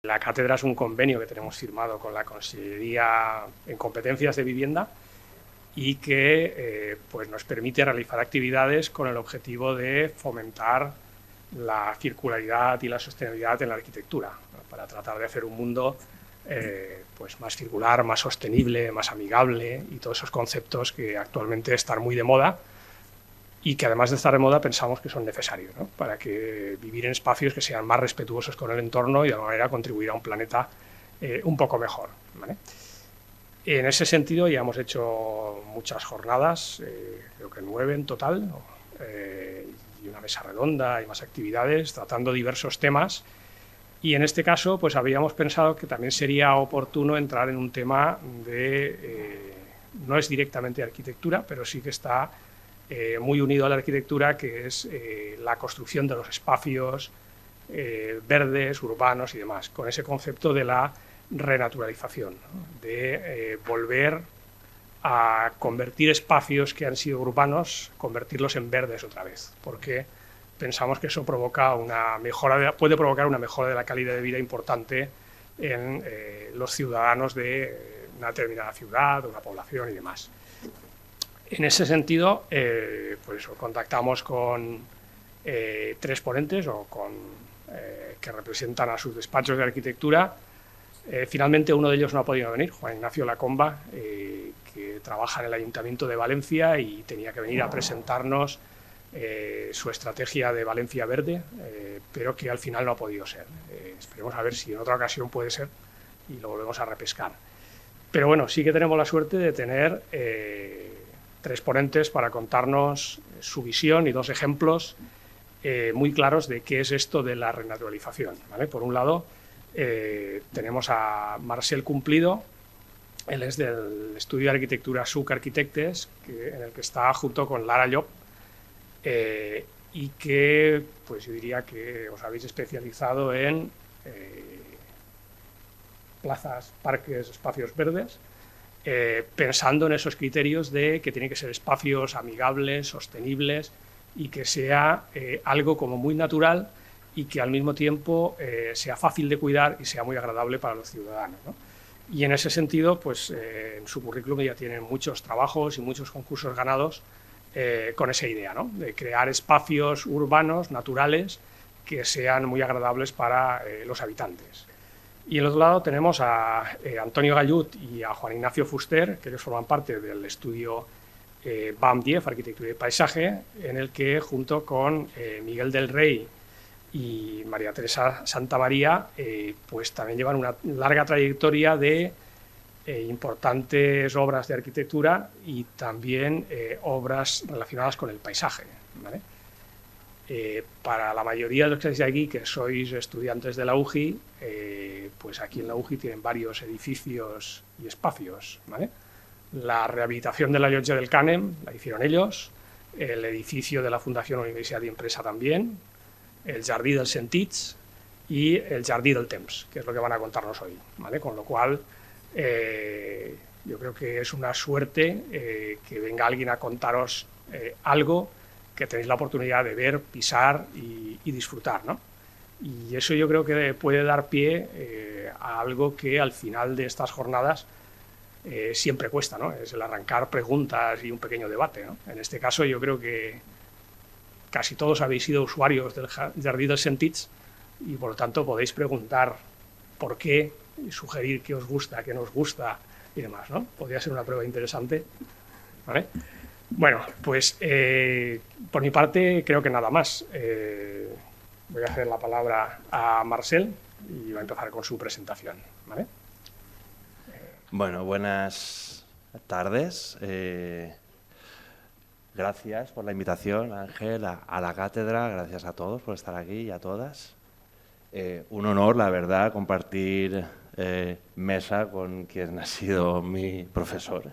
La cátedra es un convenio que tenemos firmado con la Consellería en competencias de vivienda y que pues nos permite realizar actividades con el objetivo de fomentar la circularidad y la sostenibilidad en la arquitectura, ¿no? Para tratar de hacer un mundo pues más circular, más sostenible, más amigable y todos esos conceptos que actualmente están muy de moda y que además de estar de moda pensamos que son necesarios, ¿no? Para que vivir en espacios que sean más respetuosos con el entorno y de alguna manera contribuir a un planeta un poco mejor, ¿vale? En ese sentido ya hemos hecho muchas jornadas, creo que 9 en total, y una mesa redonda y más actividades tratando diversos temas, y en este caso pues habíamos pensado que también sería oportuno entrar en un tema de, no es directamente arquitectura, pero sí que está muy unido a la arquitectura, que es la construcción de los espacios verdes, urbanos y demás, con ese concepto de la renaturalización, ¿no? De volver a convertir espacios que han sido urbanos, convertirlos en verdes otra vez, porque pensamos que eso provoca una mejora, puede provocar una mejora de la calidad de vida importante en los ciudadanos de una determinada ciudad, de una población y demás. En ese sentido, pues contactamos con 3 ponentes que representan a sus despachos de arquitectura. Finalmente uno de ellos no ha podido venir, Juan Ignacio Lacomba, que trabaja en el Ayuntamiento de Valencia y tenía que venir a presentarnos su estrategia de Valencia Verde, pero que al final no ha podido ser. Esperemos a ver si en otra ocasión puede ser y lo volvemos a repescar. Pero bueno, sí que tenemos la suerte de tener 3 ponentes para contarnos su visión y 2 ejemplos muy claros de qué es esto de la renaturalización, ¿vale? Por un lado, tenemos a Marcel Cumplido, él es del estudio de arquitectura SUC Arquitectes, en el que está junto con Lara Llop, y que pues yo diría que os habéis especializado en plazas, parques, espacios verdes, pensando en esos criterios de que tienen que ser espacios amigables, sostenibles y que sea algo como muy natural y que al mismo tiempo sea fácil de cuidar y sea muy agradable para los ciudadanos, ¿no? Y en ese sentido, pues en su currículum ya tienen muchos trabajos y muchos concursos ganados con esa idea, ¿no? De crear espacios urbanos, naturales, que sean muy agradables para los habitantes. Y en el otro lado tenemos a Antonio Gallut y a Juan Ignacio Fuster, que ellos forman parte del estudio BAM10, Arquitectura y Paisaje, en el que junto con Miguel del Rey y María Teresa Santamaría, pues también llevan una larga trayectoria de importantes obras de arquitectura y también obras relacionadas con el paisaje, ¿vale? Para la mayoría de los que estáis aquí, que sois estudiantes de la UGI, pues aquí en la UGI tienen varios edificios y espacios, ¿vale? La rehabilitación de la Llotja del Cànem la hicieron ellos, el edificio de la Fundación Universitat d'Empresa también, el Jardí dels Sentits y el Jardí del Temps, que es lo que van a contarnos hoy, ¿vale? Con lo cual, yo creo que es una suerte que venga alguien a contaros algo que tenéis la oportunidad de ver, pisar y disfrutar, ¿no? Y eso yo creo que puede dar pie a algo que al final de estas jornadas siempre cuesta, ¿no? Es el arrancar preguntas y un pequeño debate, ¿no? En este caso yo creo que casi todos habéis sido usuarios del Jardí dels Sentits y por lo tanto podéis preguntar por qué y sugerir qué os gusta, qué no os gusta y demás, ¿no? Podría ser una prueba interesante, ¿vale? Bueno, pues por mi parte creo que nada más. Voy a hacer la palabra a Marcel y va a empezar con su presentación, ¿vale? Bueno, buenas tardes. Gracias por la invitación, Ángel, a la cátedra. Gracias a todos por estar aquí y a todas. Un honor, la verdad, compartir mesa con quien ha sido mi profesor.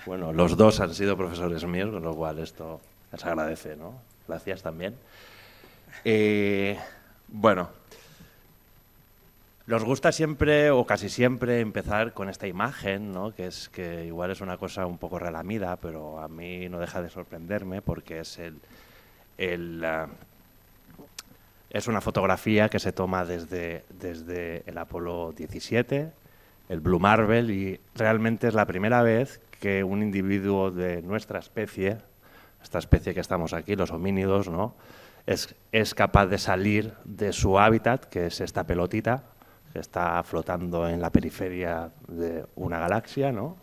Bueno, los dos han sido profesores míos, con lo cual esto se agradece, ¿no? Gracias también. Bueno, nos gusta siempre o casi siempre empezar con esta imagen, ¿no? Que igual es una cosa un poco relamida, pero a mí no deja de sorprenderme porque es el Es una fotografía que se toma desde el Apolo 17, el Blue Marble, y realmente es la primera vez que un individuo de nuestra especie, esta especie que estamos aquí, los homínidos, ¿no?, es capaz de salir de su hábitat, que es esta pelotita, que está flotando en la periferia de una galaxia, ¿no?,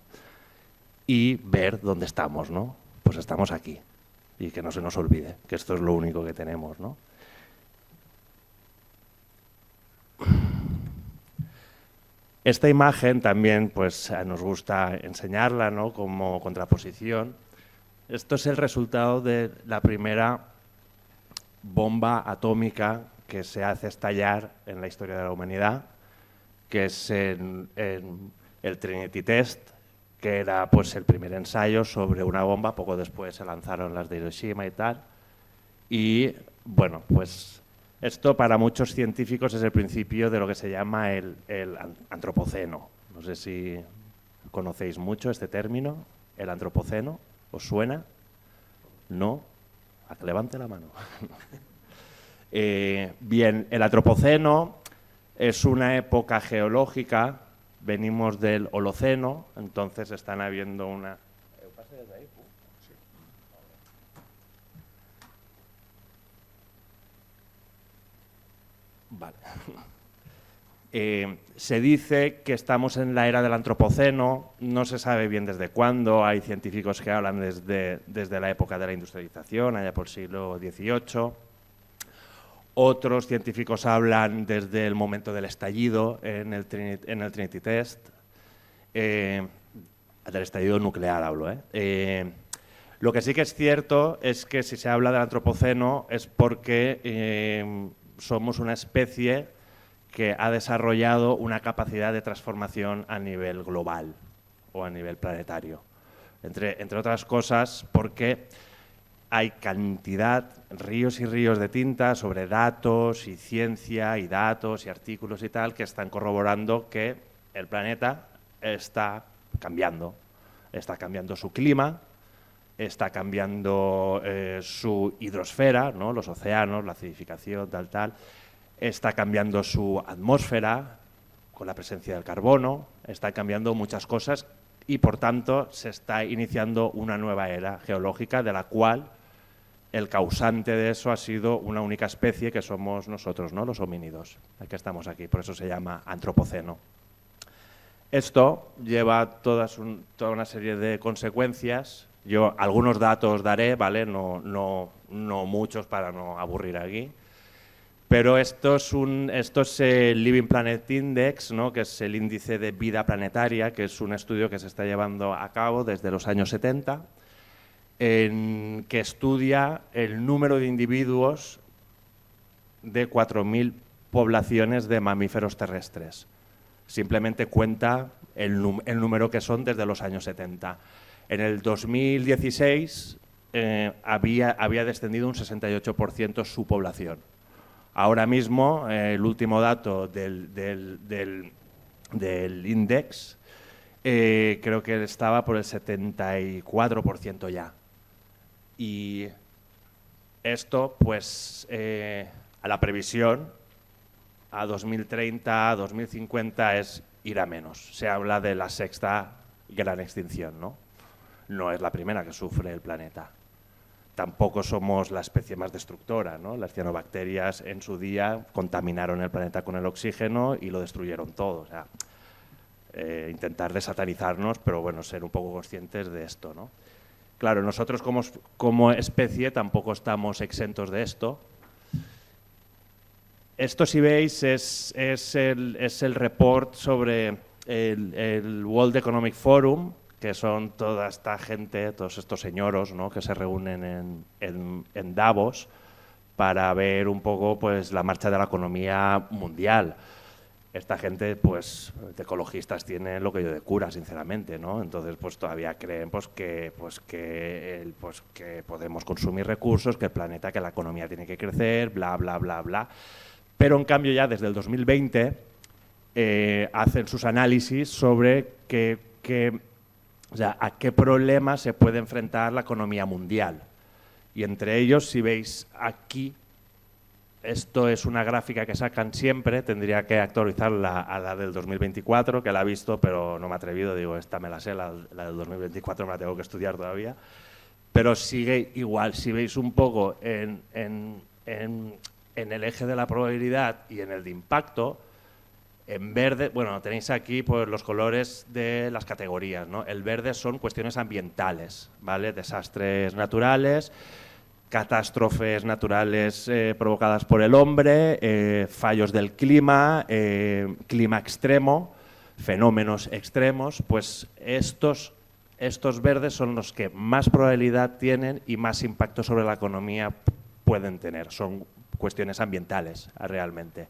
y ver dónde estamos, ¿no? Pues estamos aquí, y que no se nos olvide, que esto es lo único que tenemos, ¿no? Esta imagen también pues, nos gusta enseñarla, ¿no?, como contraposición. Esto es el resultado de la primera bomba atómica que se hace estallar en la historia de la humanidad, que es en el Trinity Test, que era pues, el primer ensayo sobre una bomba. Poco después se lanzaron las de Hiroshima y tal. Y bueno, pues esto para muchos científicos es el principio de lo que se llama el antropoceno. No sé si conocéis mucho este término, el antropoceno. ¿Os suena? ¿No? A que levante la mano. Bien, el antropoceno es una época geológica, venimos del Holoceno, entonces están habiendo una... Vale. Se dice que estamos en la era del antropoceno, no se sabe bien desde cuándo, hay científicos que hablan desde la época de la industrialización, allá por el siglo XVIII. Otros científicos hablan desde el momento del estallido en el Trinity Test, del estallido nuclear hablo. Lo que sí que es cierto es que si se habla del antropoceno es porque somos una especie que ha desarrollado una capacidad de transformación a nivel global o a nivel planetario. Entre otras cosas porque hay cantidad, ríos y ríos de tinta sobre datos y ciencia y datos y artículos y tal que están corroborando que el planeta está cambiando su clima, está cambiando su hidrosfera, ¿no?, los océanos, la acidificación, tal, está cambiando su atmósfera con la presencia del carbono, está cambiando muchas cosas y por tanto se está iniciando una nueva era geológica de la cual el causante de eso ha sido una única especie que somos nosotros, ¿no?, los homínidos, que estamos aquí, por eso se llama antropoceno. Esto lleva toda una serie de consecuencias. Yo algunos datos daré, ¿vale? No muchos para no aburrir aquí. Pero esto es el Living Planet Index, ¿no?, que es el índice de vida planetaria, que es un estudio que se está llevando a cabo desde los años 70, que estudia el número de individuos de 4.000 poblaciones de mamíferos terrestres. Simplemente cuenta el número que son desde los años 70. En el 2016 había descendido un 68% su población. Ahora mismo, el último dato del index, creo que estaba por el 74% ya. Y esto, pues, a la previsión, a 2030, a 2050, es ir a menos. Se habla de la sexta gran extinción, ¿no? No es la primera que sufre el planeta. Tampoco somos la especie más destructora, ¿no? Las cianobacterias en su día contaminaron el planeta con el oxígeno y lo destruyeron todo. O sea, intentar desatanizarnos, pero bueno, ser un poco conscientes de esto, ¿no? Claro, nosotros como especie tampoco estamos exentos de esto. Esto, si veis, es el report sobre el World Economic Forum, que son toda esta gente, todos estos señoros, ¿no?, que se reúnen en Davos para ver un poco pues, la marcha de la economía mundial. Esta gente, pues, de ecologistas tienen lo que yo de cura, sinceramente, ¿no? Entonces, pues todavía creen que podemos consumir recursos, que el planeta, que la economía tiene que crecer, bla, bla, bla, bla. Pero, en cambio, ya desde el 2020 hacen sus análisis sobre a qué problemas se puede enfrentar la economía mundial. Y entre ellos, si veis aquí, esto es una gráfica que sacan siempre, tendría que actualizarla a la del 2024, que la he visto, pero no me he atrevido, digo, esta me la sé, la del 2024 me la tengo que estudiar todavía. Pero sigue igual, si veis un poco en el eje de la probabilidad y en el de impacto, en verde, bueno, tenéis aquí pues, los colores de las categorías, ¿no? El verde son cuestiones ambientales, ¿vale? Desastres naturales, catástrofes naturales provocadas por el hombre, fallos del clima, clima extremo, fenómenos extremos, pues estos verdes son los que más probabilidad tienen y más impacto sobre la economía pueden tener. Son cuestiones ambientales realmente.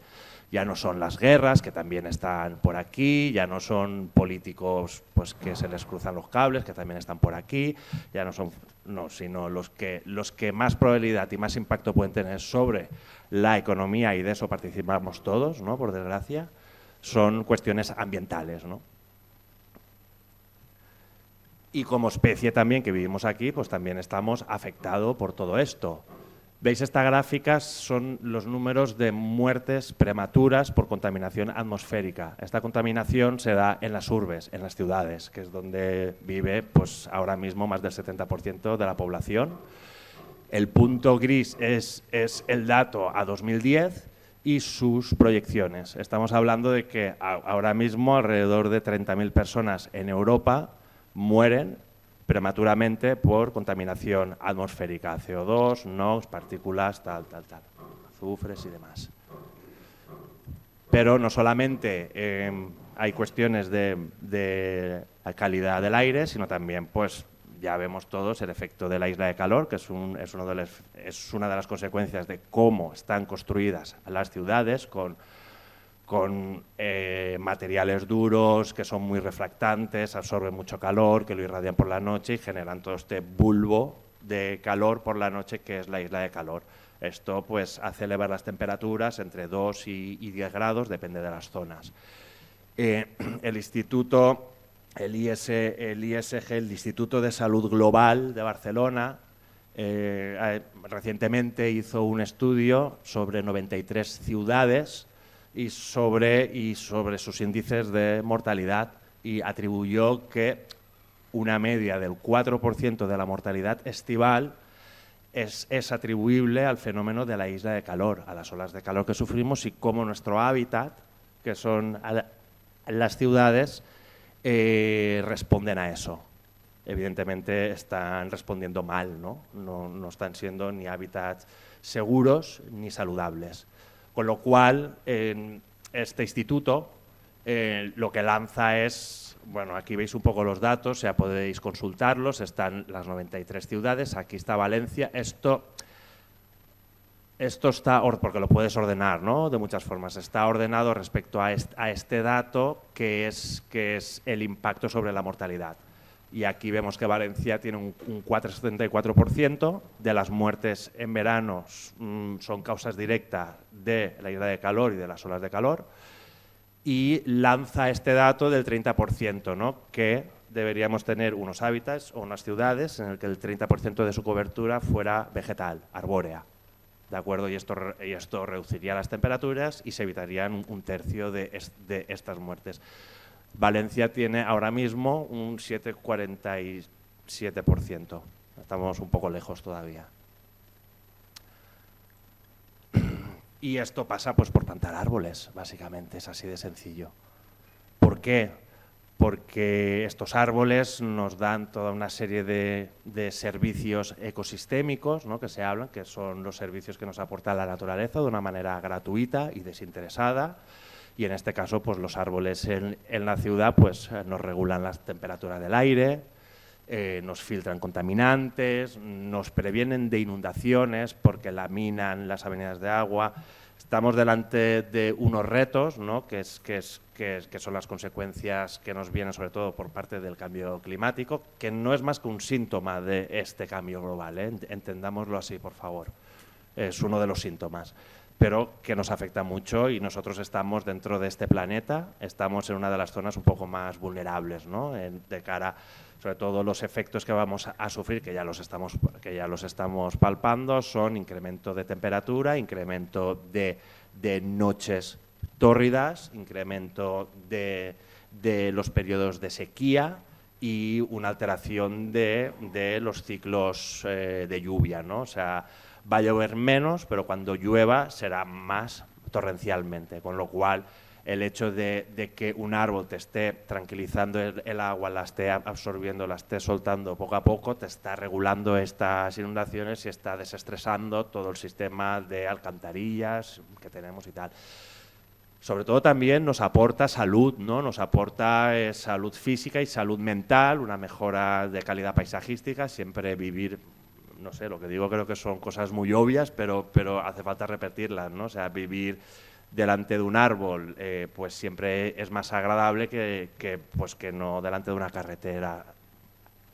Ya no son las guerras, que también están por aquí, ya no son políticos pues, que se les cruzan los cables, que también están por aquí, ya no son, no, sino los que más probabilidad y más impacto pueden tener sobre la economía, y de eso participamos todos, ¿no? Por desgracia, son cuestiones ambientales, ¿no? Y como especie también que vivimos aquí, pues también estamos afectados por todo esto. Veis, estas gráficas son los números de muertes prematuras por contaminación atmosférica. Esta contaminación se da en las urbes, en las ciudades, que es donde vive pues, ahora mismo más del 70% de la población. El punto gris es el dato a 2010 y sus proyecciones. Estamos hablando de que ahora mismo alrededor de 30.000 personas en Europa mueren prematuramente por contaminación atmosférica, CO2, NOx, partículas, tal, azufres y demás. Pero no solamente hay cuestiones de la calidad del aire, sino también, pues, ya vemos todos el efecto de la isla de calor, que es una de las consecuencias de cómo están construidas las ciudades, con materiales duros que son muy refractantes, absorben mucho calor, que lo irradian por la noche y generan todo este bulbo de calor por la noche que es la isla de calor. Esto pues hace elevar las temperaturas entre 2 y 10 grados, depende de las zonas. El Instituto, el ISG, el Instituto de Salud Global de Barcelona, recientemente hizo un estudio sobre 93 ciudades y sobre sus índices de mortalidad, y atribuyó que una media del 4% de la mortalidad estival es atribuible al fenómeno de la isla de calor, a las olas de calor que sufrimos, y cómo nuestro hábitat, que son las ciudades, responden a eso. Evidentemente están respondiendo mal, ¿no? No están siendo ni hábitats seguros ni saludables. Con lo cual, este instituto lo que lanza es, bueno, aquí veis un poco los datos, ya podéis consultarlos, están las 93 ciudades, aquí está Valencia. Esto está, porque lo puedes ordenar, ¿no? De muchas formas, está ordenado respecto a este dato que es el impacto sobre la mortalidad. Y aquí vemos que Valencia tiene un 4,74%, de las muertes en verano son causas directas de la isla de calor y de las olas de calor, y lanza este dato del 30%, ¿no? Que deberíamos tener unos hábitats o unas ciudades en el que el 30% de su cobertura fuera vegetal, arbórea, ¿de acuerdo? Y esto reduciría las temperaturas y se evitarían un tercio de estas muertes. Valencia tiene ahora mismo un 7,47%. Estamos un poco lejos todavía. Y esto pasa pues por plantar árboles, básicamente, es así de sencillo. ¿Por qué? Porque estos árboles nos dan toda una serie de servicios ecosistémicos, ¿no? Que se hablan, que son los servicios que nos aporta la naturaleza de una manera gratuita y desinteresada. Y en este caso, pues los árboles en la ciudad pues, nos regulan la temperatura del aire, nos filtran contaminantes, nos previenen de inundaciones porque laminan las avenidas de agua. Estamos delante de unos retos, ¿no? que son las consecuencias que nos vienen sobre todo por parte del cambio climático, que no es más que un síntoma de este cambio global, ¿eh? Entendámoslo así, por favor. Es uno de los síntomas. pero que nos afecta mucho y nosotros estamos dentro de este planeta, estamos en una de las zonas un poco más vulnerables, ¿no? De cara, sobre todo los efectos que vamos a sufrir, que ya los estamos palpando, son incremento de temperatura, incremento de noches tórridas, incremento de los periodos de sequía y una alteración de los ciclos de lluvia, ¿no? O sea, va a llover menos, pero cuando llueva será más torrencialmente, con lo cual el hecho de que un árbol te esté tranquilizando el agua, la esté absorbiendo, la esté soltando poco a poco, te está regulando estas inundaciones y está desestresando todo el sistema de alcantarillas que tenemos y tal. Sobre todo también nos aporta salud, ¿no? Nos aporta salud física y salud mental, una mejora de calidad paisajística, siempre vivir, no sé, lo que digo creo que son cosas muy obvias, pero hace falta repetirlas, ¿no? O sea, vivir delante de un árbol pues siempre es más agradable que no delante de una carretera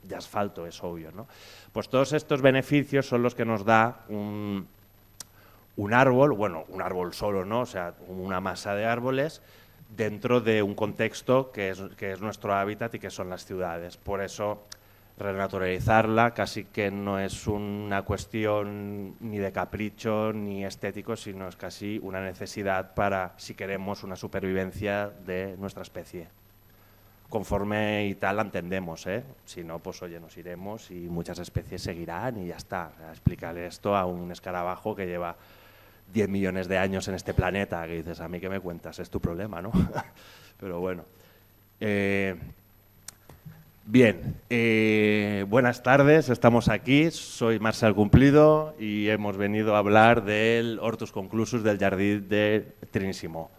de asfalto, es obvio, ¿no? Pues todos estos beneficios son los que nos da un árbol, bueno, un árbol solo, ¿no? O sea, una masa de árboles dentro de un contexto que es nuestro hábitat y que son las ciudades. Por eso renaturalizarla casi que no es una cuestión ni de capricho ni estético, sino es casi una necesidad para, si queremos, una supervivencia de nuestra especie. Conforme y tal la entendemos, ¿eh? Si no, pues oye, nos iremos y muchas especies seguirán y ya está. O sea, explicarle esto a un escarabajo que lleva 10 millones de años en este planeta, que dices, a mí qué me cuentas, es tu problema, ¿no? Pero bueno. Bien, buenas tardes, estamos aquí, soy Marcel Cumplido y hemos venido a hablar del Hortus Conclusus del Jardí de Trinissimo.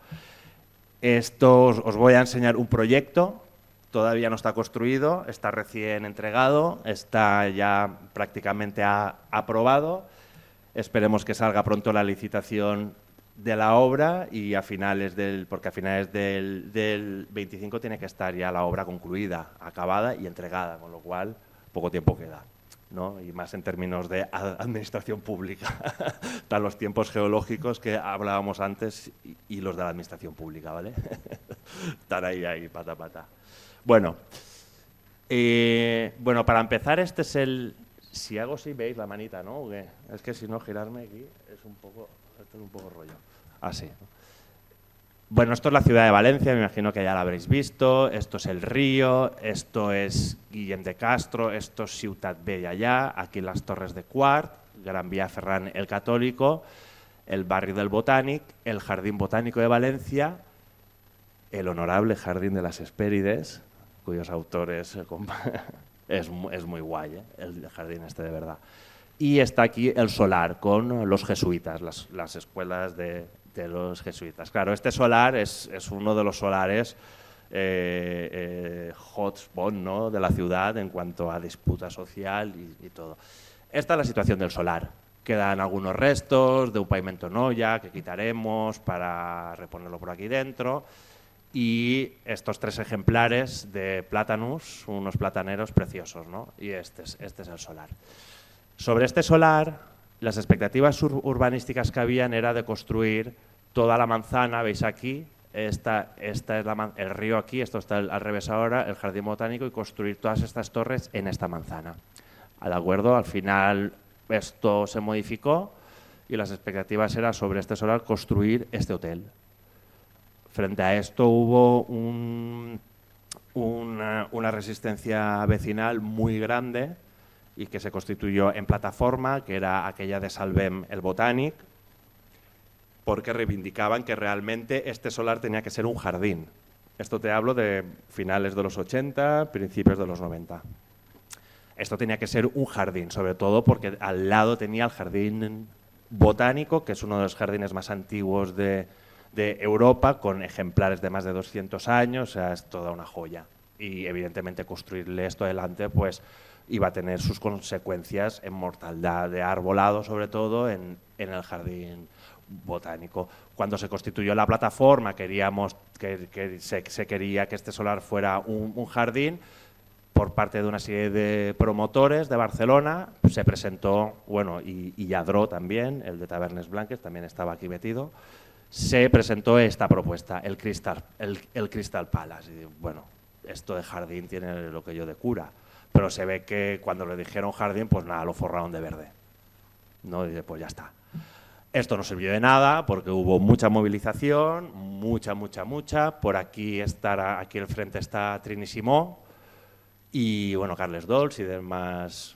Os voy a enseñar un proyecto, todavía no está construido, está recién entregado, está ya prácticamente aprobado. Esperemos que salga pronto la licitación de la obra y porque a finales del 25 tiene que estar ya la obra concluida, acabada y entregada, con lo cual poco tiempo queda, ¿no? Y más en términos de administración pública. Están los tiempos geológicos que hablábamos antes y los de la administración pública, ¿vale? Están ahí, pata. Bueno, para empezar, este es el... Si hago así, veis la manita, ¿no? Es que si no, girarme aquí es un poco rollo. Así. Bueno, esto es la ciudad de Valencia, me imagino que ya la habréis visto. Esto es el río, esto es Guillem de Castro, esto es Ciutat Vella ya, aquí las Torres de Quart, Gran Vía Ferran el Católico, el barrio del Botànic, el Jardín Botánico de Valencia, el honorable Jardín de las Hespérides, cuyos autores es muy guay, el jardín este de verdad. Y está aquí el solar con los jesuitas, las escuelas de los jesuitas. Claro, este solar es uno de los solares hotspot, ¿no?, de la ciudad en cuanto a disputa social y todo. Esta es la situación del solar. Quedan algunos restos de un pavimento en olla que quitaremos para reponerlo por aquí dentro. Y estos 3 ejemplares de Platanus, unos plataneros preciosos, ¿no? Y este es el solar. Sobre este solar, las expectativas urbanísticas que habían era de construir toda la manzana, veis aquí, esta es el río aquí, esto está al revés ahora, el jardín botánico, y construir todas estas torres en esta manzana. ¿De acuerdo? Al final esto se modificó y las expectativas eran sobre este solar construir este hotel. Frente a esto hubo una resistencia vecinal muy grande y que se constituyó en plataforma, que era aquella de Salvem el Botànic, porque reivindicaban que realmente este solar tenía que ser un jardín. Esto te hablo de finales de los 80, principios de los 90. Esto tenía que ser un jardín, sobre todo porque al lado tenía el jardín botánico, que es uno de los jardines más antiguos de Europa, con ejemplares de más de 200 años, o sea, es toda una joya. Y evidentemente construirle esto adelante pues iba a tener sus consecuencias en mortandad de arbolado, sobre todo en el jardín botánico. Cuando se constituyó la plataforma, queríamos que se quería que este solar fuera un jardín, por parte de una serie de promotores de Barcelona, se presentó, bueno, y Lladró también, el de Tavernes Blanques, también estaba aquí metido, se presentó esta propuesta, el Crystal Palace. Y, bueno, esto de jardín tiene lo que yo de cura, pero se ve que cuando le dijeron jardín, pues nada, lo forraron de verde. ¿No? Y pues ya está. Esto no sirvió de nada porque hubo mucha movilización, mucha. Por aquí aquí al frente está Trini Simó y bueno, Carles Dols y demás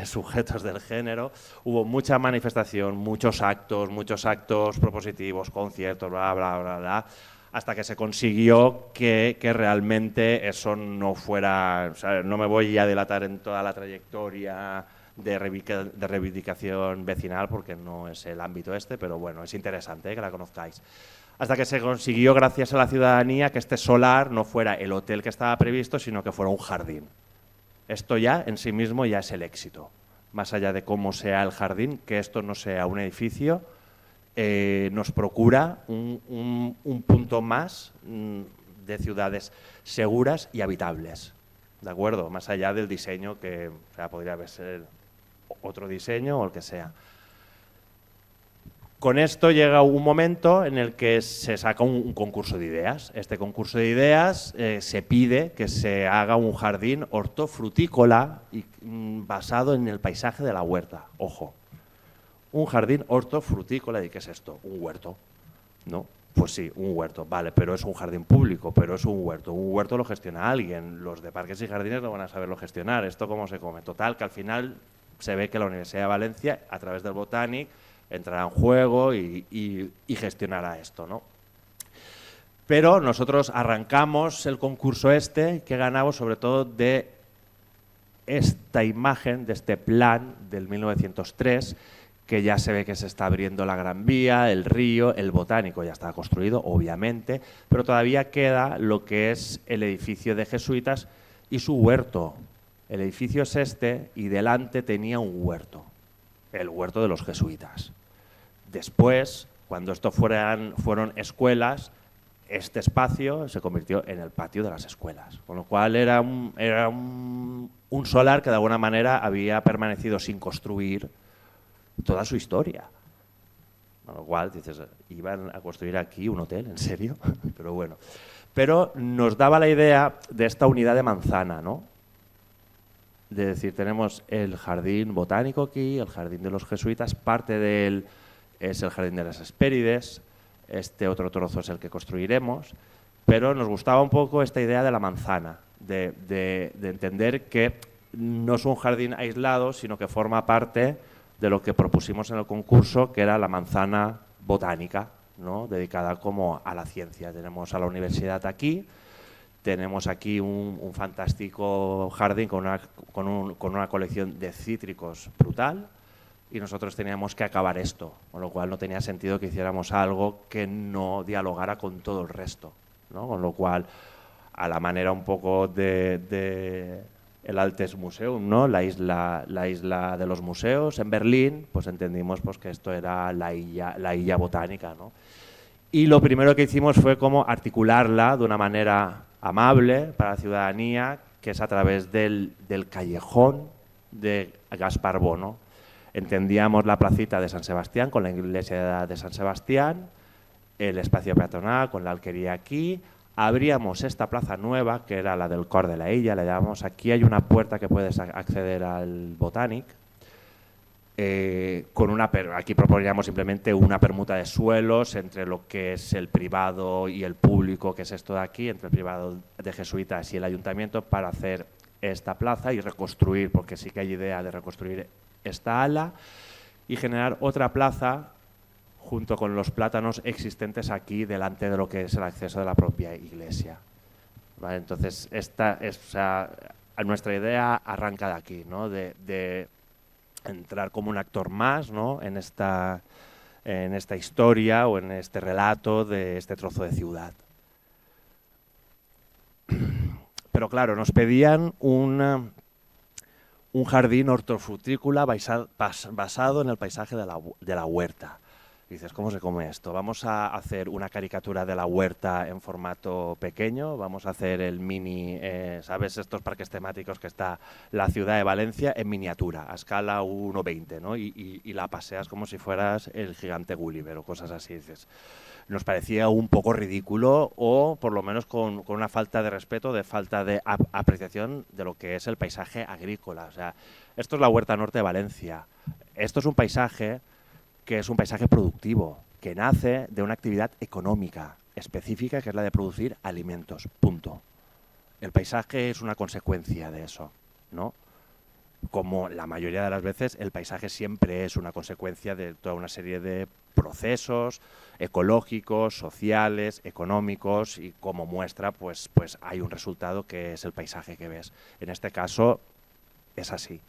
sujetos del género. Hubo mucha manifestación, muchos actos propositivos, conciertos, bla, hasta que se consiguió que realmente eso no fuera, o sea, no me voy a dilatar en toda la trayectoria de reivindicación vecinal porque no es el ámbito pero bueno, es interesante que la conozcáis. Hasta que se consiguió, gracias a la ciudadanía, que este solar no fuera el hotel que estaba previsto, sino que fuera un jardín. Esto ya en sí mismo ya es el éxito. Más allá de cómo sea el jardín, que esto no sea un edificio, nos procura un punto más de ciudades seguras y habitables. ¿De acuerdo? Más allá del diseño que podría ser otro diseño o el que sea. Con esto llega un momento en el que se saca un concurso de ideas. Este concurso de ideas se pide que se haga un jardín hortofrutícola basado en el paisaje de la huerta. Ojo, un jardín hortofrutícola. ¿Y qué es esto? Un huerto, ¿no? Pues sí, un huerto, vale, pero es un jardín público, pero es un huerto. Un huerto lo gestiona alguien, los de parques y jardines no van a saberlo gestionar. ¿Esto cómo se come? Total, que al final se ve que la Universidad de Valencia, a través del Botanic, entrará en juego y gestionará esto, ¿no? Pero nosotros arrancamos el concurso que ganamos sobre todo de esta imagen, de este plan del 1903, que ya se ve que se está abriendo la Gran Vía, el río, el Botánico ya está construido, obviamente, pero todavía queda lo que es el edificio de jesuitas y su huerto. El edificio es y delante tenía un huerto, el huerto de los jesuitas. Después, cuando esto fueron escuelas, este espacio se convirtió en el patio de las escuelas, con lo cual era un solar que de alguna manera había permanecido sin construir toda su historia. Con lo cual dices, ¿iban a construir aquí un hotel? ¿En serio? Pero bueno. Pero nos daba la idea de esta unidad de manzana, ¿no? De decir, tenemos el jardín botánico aquí, el jardín de los jesuitas, parte de él es el jardín de las Hespérides, este otro trozo es el que construiremos, pero nos gustaba un poco esta idea de la manzana, de entender que no es un jardín aislado, sino que forma parte de lo que propusimos en el concurso, que era la manzana botánica, ¿no? Dedicada como a la ciencia. Tenemos a la universidad aquí, tenemos aquí un fantástico jardín con una colección de cítricos brutal, y nosotros teníamos que acabar esto, con lo cual no tenía sentido que hiciéramos algo que no dialogara con todo el resto, ¿no? Con lo cual, a la manera un poco de el Altes Museum, ¿no? La isla de los museos en Berlín, pues entendimos pues, que esto era la Illa Botánica, ¿no? Y lo primero que hicimos fue como articularla de una manera amable para la ciudadanía, que es a través del callejón de Gaspar Bono. Entendíamos la placita de San Sebastián con la iglesia de San Sebastián, el espacio peatonal con la alquería aquí. Abríamos esta plaza nueva, que era la del Cor de la Illa, le llamamos. Aquí hay una puerta que puedes acceder al Botanic. Aquí proponíamos simplemente una permuta de suelos entre lo que es el privado y el público, que es esto de aquí, entre el privado de jesuitas y el ayuntamiento, para hacer esta plaza y reconstruir, porque sí que hay idea de reconstruir esta ala y generar otra plaza junto con los plátanos existentes aquí delante de lo que es el acceso de la propia iglesia. ¿Vale? Entonces, nuestra idea arranca de aquí, ¿no? De entrar como un actor más, ¿no? en esta historia o en este relato de este trozo de ciudad. Pero claro, nos pedían un jardín hortofrutícola basado en el paisaje de la huerta. Dices, ¿cómo se come esto? Vamos a hacer una caricatura de la huerta en formato pequeño, vamos a hacer el mini, ¿sabes? Estos parques temáticos que está la ciudad de Valencia en miniatura, a escala 1:20, ¿no? Y la paseas como si fueras el gigante Gulliver o cosas así. Dices, nos parecía un poco ridículo o por lo menos con una falta de respeto, de falta de apreciación de lo que es el paisaje agrícola. O sea, esto es la Huerta Norte de Valencia. Esto es un paisaje que es un paisaje productivo, que nace de una actividad económica específica, que es la de producir alimentos, punto. El paisaje es una consecuencia de eso, ¿no? Como la mayoría de las veces, el paisaje siempre es una consecuencia de toda una serie de procesos ecológicos, sociales, económicos, y como muestra, pues hay un resultado que es el paisaje que ves. En este caso es así.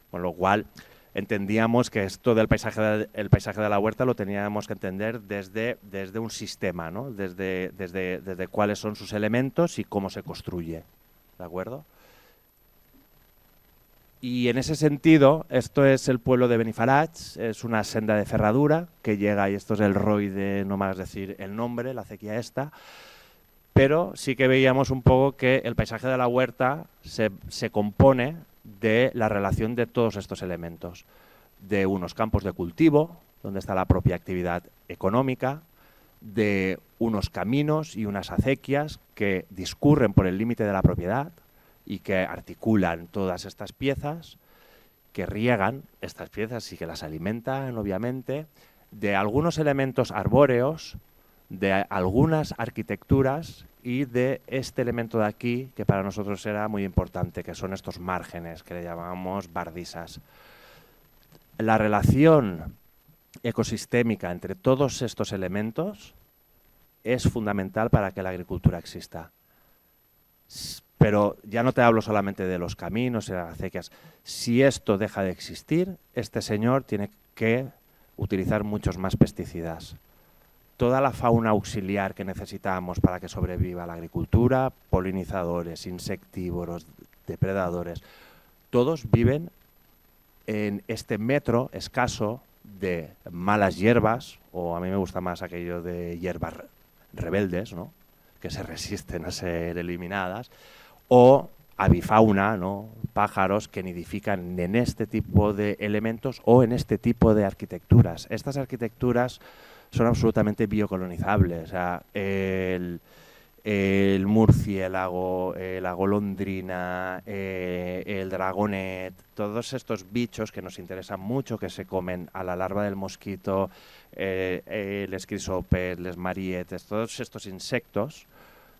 Con lo cual, entendíamos que esto del paisaje de la huerta lo teníamos que entender desde un sistema, ¿no? Desde cuáles son sus elementos y cómo se construye, ¿de acuerdo? Y en ese sentido, esto es el pueblo de Benifarach, es una senda de ferradura que llega, y esto es el ROI de, no más decir el nombre, la acequia esta, pero sí que veíamos un poco que el paisaje de la huerta se compone de la relación de todos estos elementos, de unos campos de cultivo, donde está la propia actividad económica, de unos caminos y unas acequias que discurren por el límite de la propiedad y que articulan todas estas piezas, que riegan estas piezas y que las alimentan, obviamente, de algunos elementos arbóreos, de algunas arquitecturas y de este elemento de aquí, que para nosotros era muy importante, que son estos márgenes, que le llamamos bardisas. La relación ecosistémica entre todos estos elementos es fundamental para que la agricultura exista. Pero ya no te hablo solamente de los caminos y las acequias. Si esto deja de existir, este señor tiene que utilizar muchos más pesticidas. Toda la fauna auxiliar que necesitamos para que sobreviva la agricultura, polinizadores, insectívoros, depredadores, todos viven en este metro escaso de malas hierbas, o a mí me gusta más aquello de hierbas rebeldes, ¿no?, que se resisten a ser eliminadas, o avifauna, ¿no?, pájaros que nidifican en este tipo de elementos o en este tipo de arquitecturas. Estas arquitecturas son absolutamente biocolonizables. O sea, el murciélago, la golondrina, el dragonet, todos estos bichos que nos interesan mucho, que se comen a la larva del mosquito, les crisopes, les marietes, todos estos insectos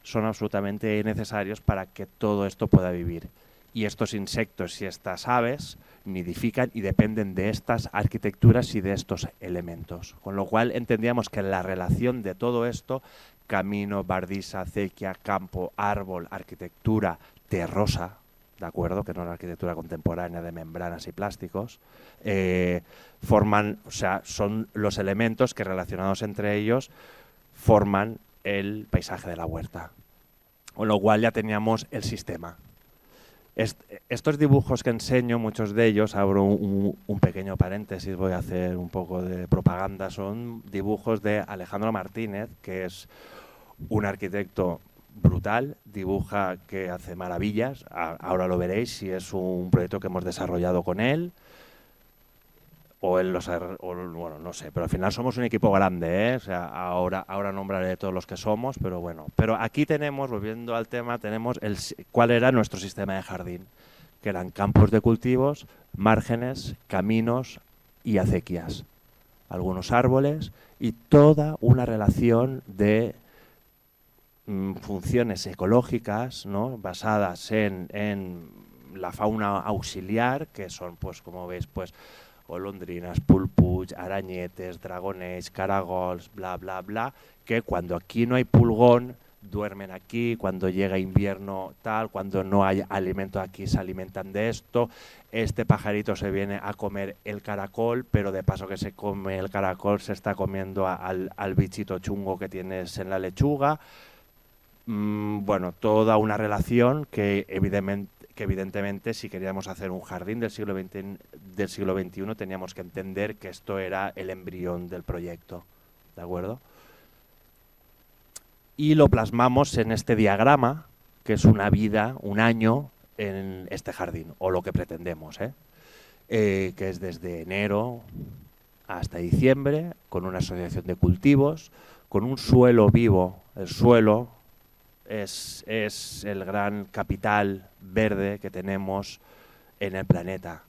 son absolutamente necesarios para que todo esto pueda vivir. Y estos insectos y estas aves nidifican y dependen de estas arquitecturas y de estos elementos. Con lo cual entendíamos que la relación de todo esto, camino, bardisa, acequia, campo, árbol, arquitectura terrosa, ¿de acuerdo?, que no es la arquitectura contemporánea de membranas y plásticos, forman, o sea, son los elementos que relacionados entre ellos forman el paisaje de la huerta. Con lo cual ya teníamos el sistema. Estos dibujos que enseño, muchos de ellos, abro un pequeño paréntesis, voy a hacer un poco de propaganda, son dibujos de Alejandro Martínez, que es un arquitecto brutal, dibuja que hace maravillas, ahora lo veréis, si es un proyecto que hemos desarrollado con él, bueno, no sé, pero al final somos un equipo grande, ¿eh? O sea, ahora nombraré todos los que somos, pero bueno. Pero aquí tenemos, volviendo al tema, tenemos cuál era nuestro sistema de jardín, que eran campos de cultivos, márgenes, caminos y acequias. Algunos árboles y toda una relación de funciones ecológicas, ¿no?, basadas en la fauna auxiliar, que son, pues como veis, pues golondrinas, pulpuch, arañetes, dragonets, caragols, bla, bla, bla, que cuando aquí no hay pulgón, duermen aquí, cuando llega invierno tal, cuando no hay alimento aquí se alimentan de esto, este pajarito se viene a comer el caracol, pero de paso que se come el caracol se está comiendo al bichito chungo que tienes en la lechuga. Bueno, toda una relación que que evidentemente si queríamos hacer un jardín del siglo XXI teníamos que entender que esto era el embrión del proyecto, ¿de acuerdo? Y lo plasmamos en este diagrama, que es una vida, un año en este jardín, o lo que pretendemos, que es desde enero hasta diciembre, con una asociación de cultivos, con un suelo vivo. El suelo es el gran capital verde que tenemos en el planeta.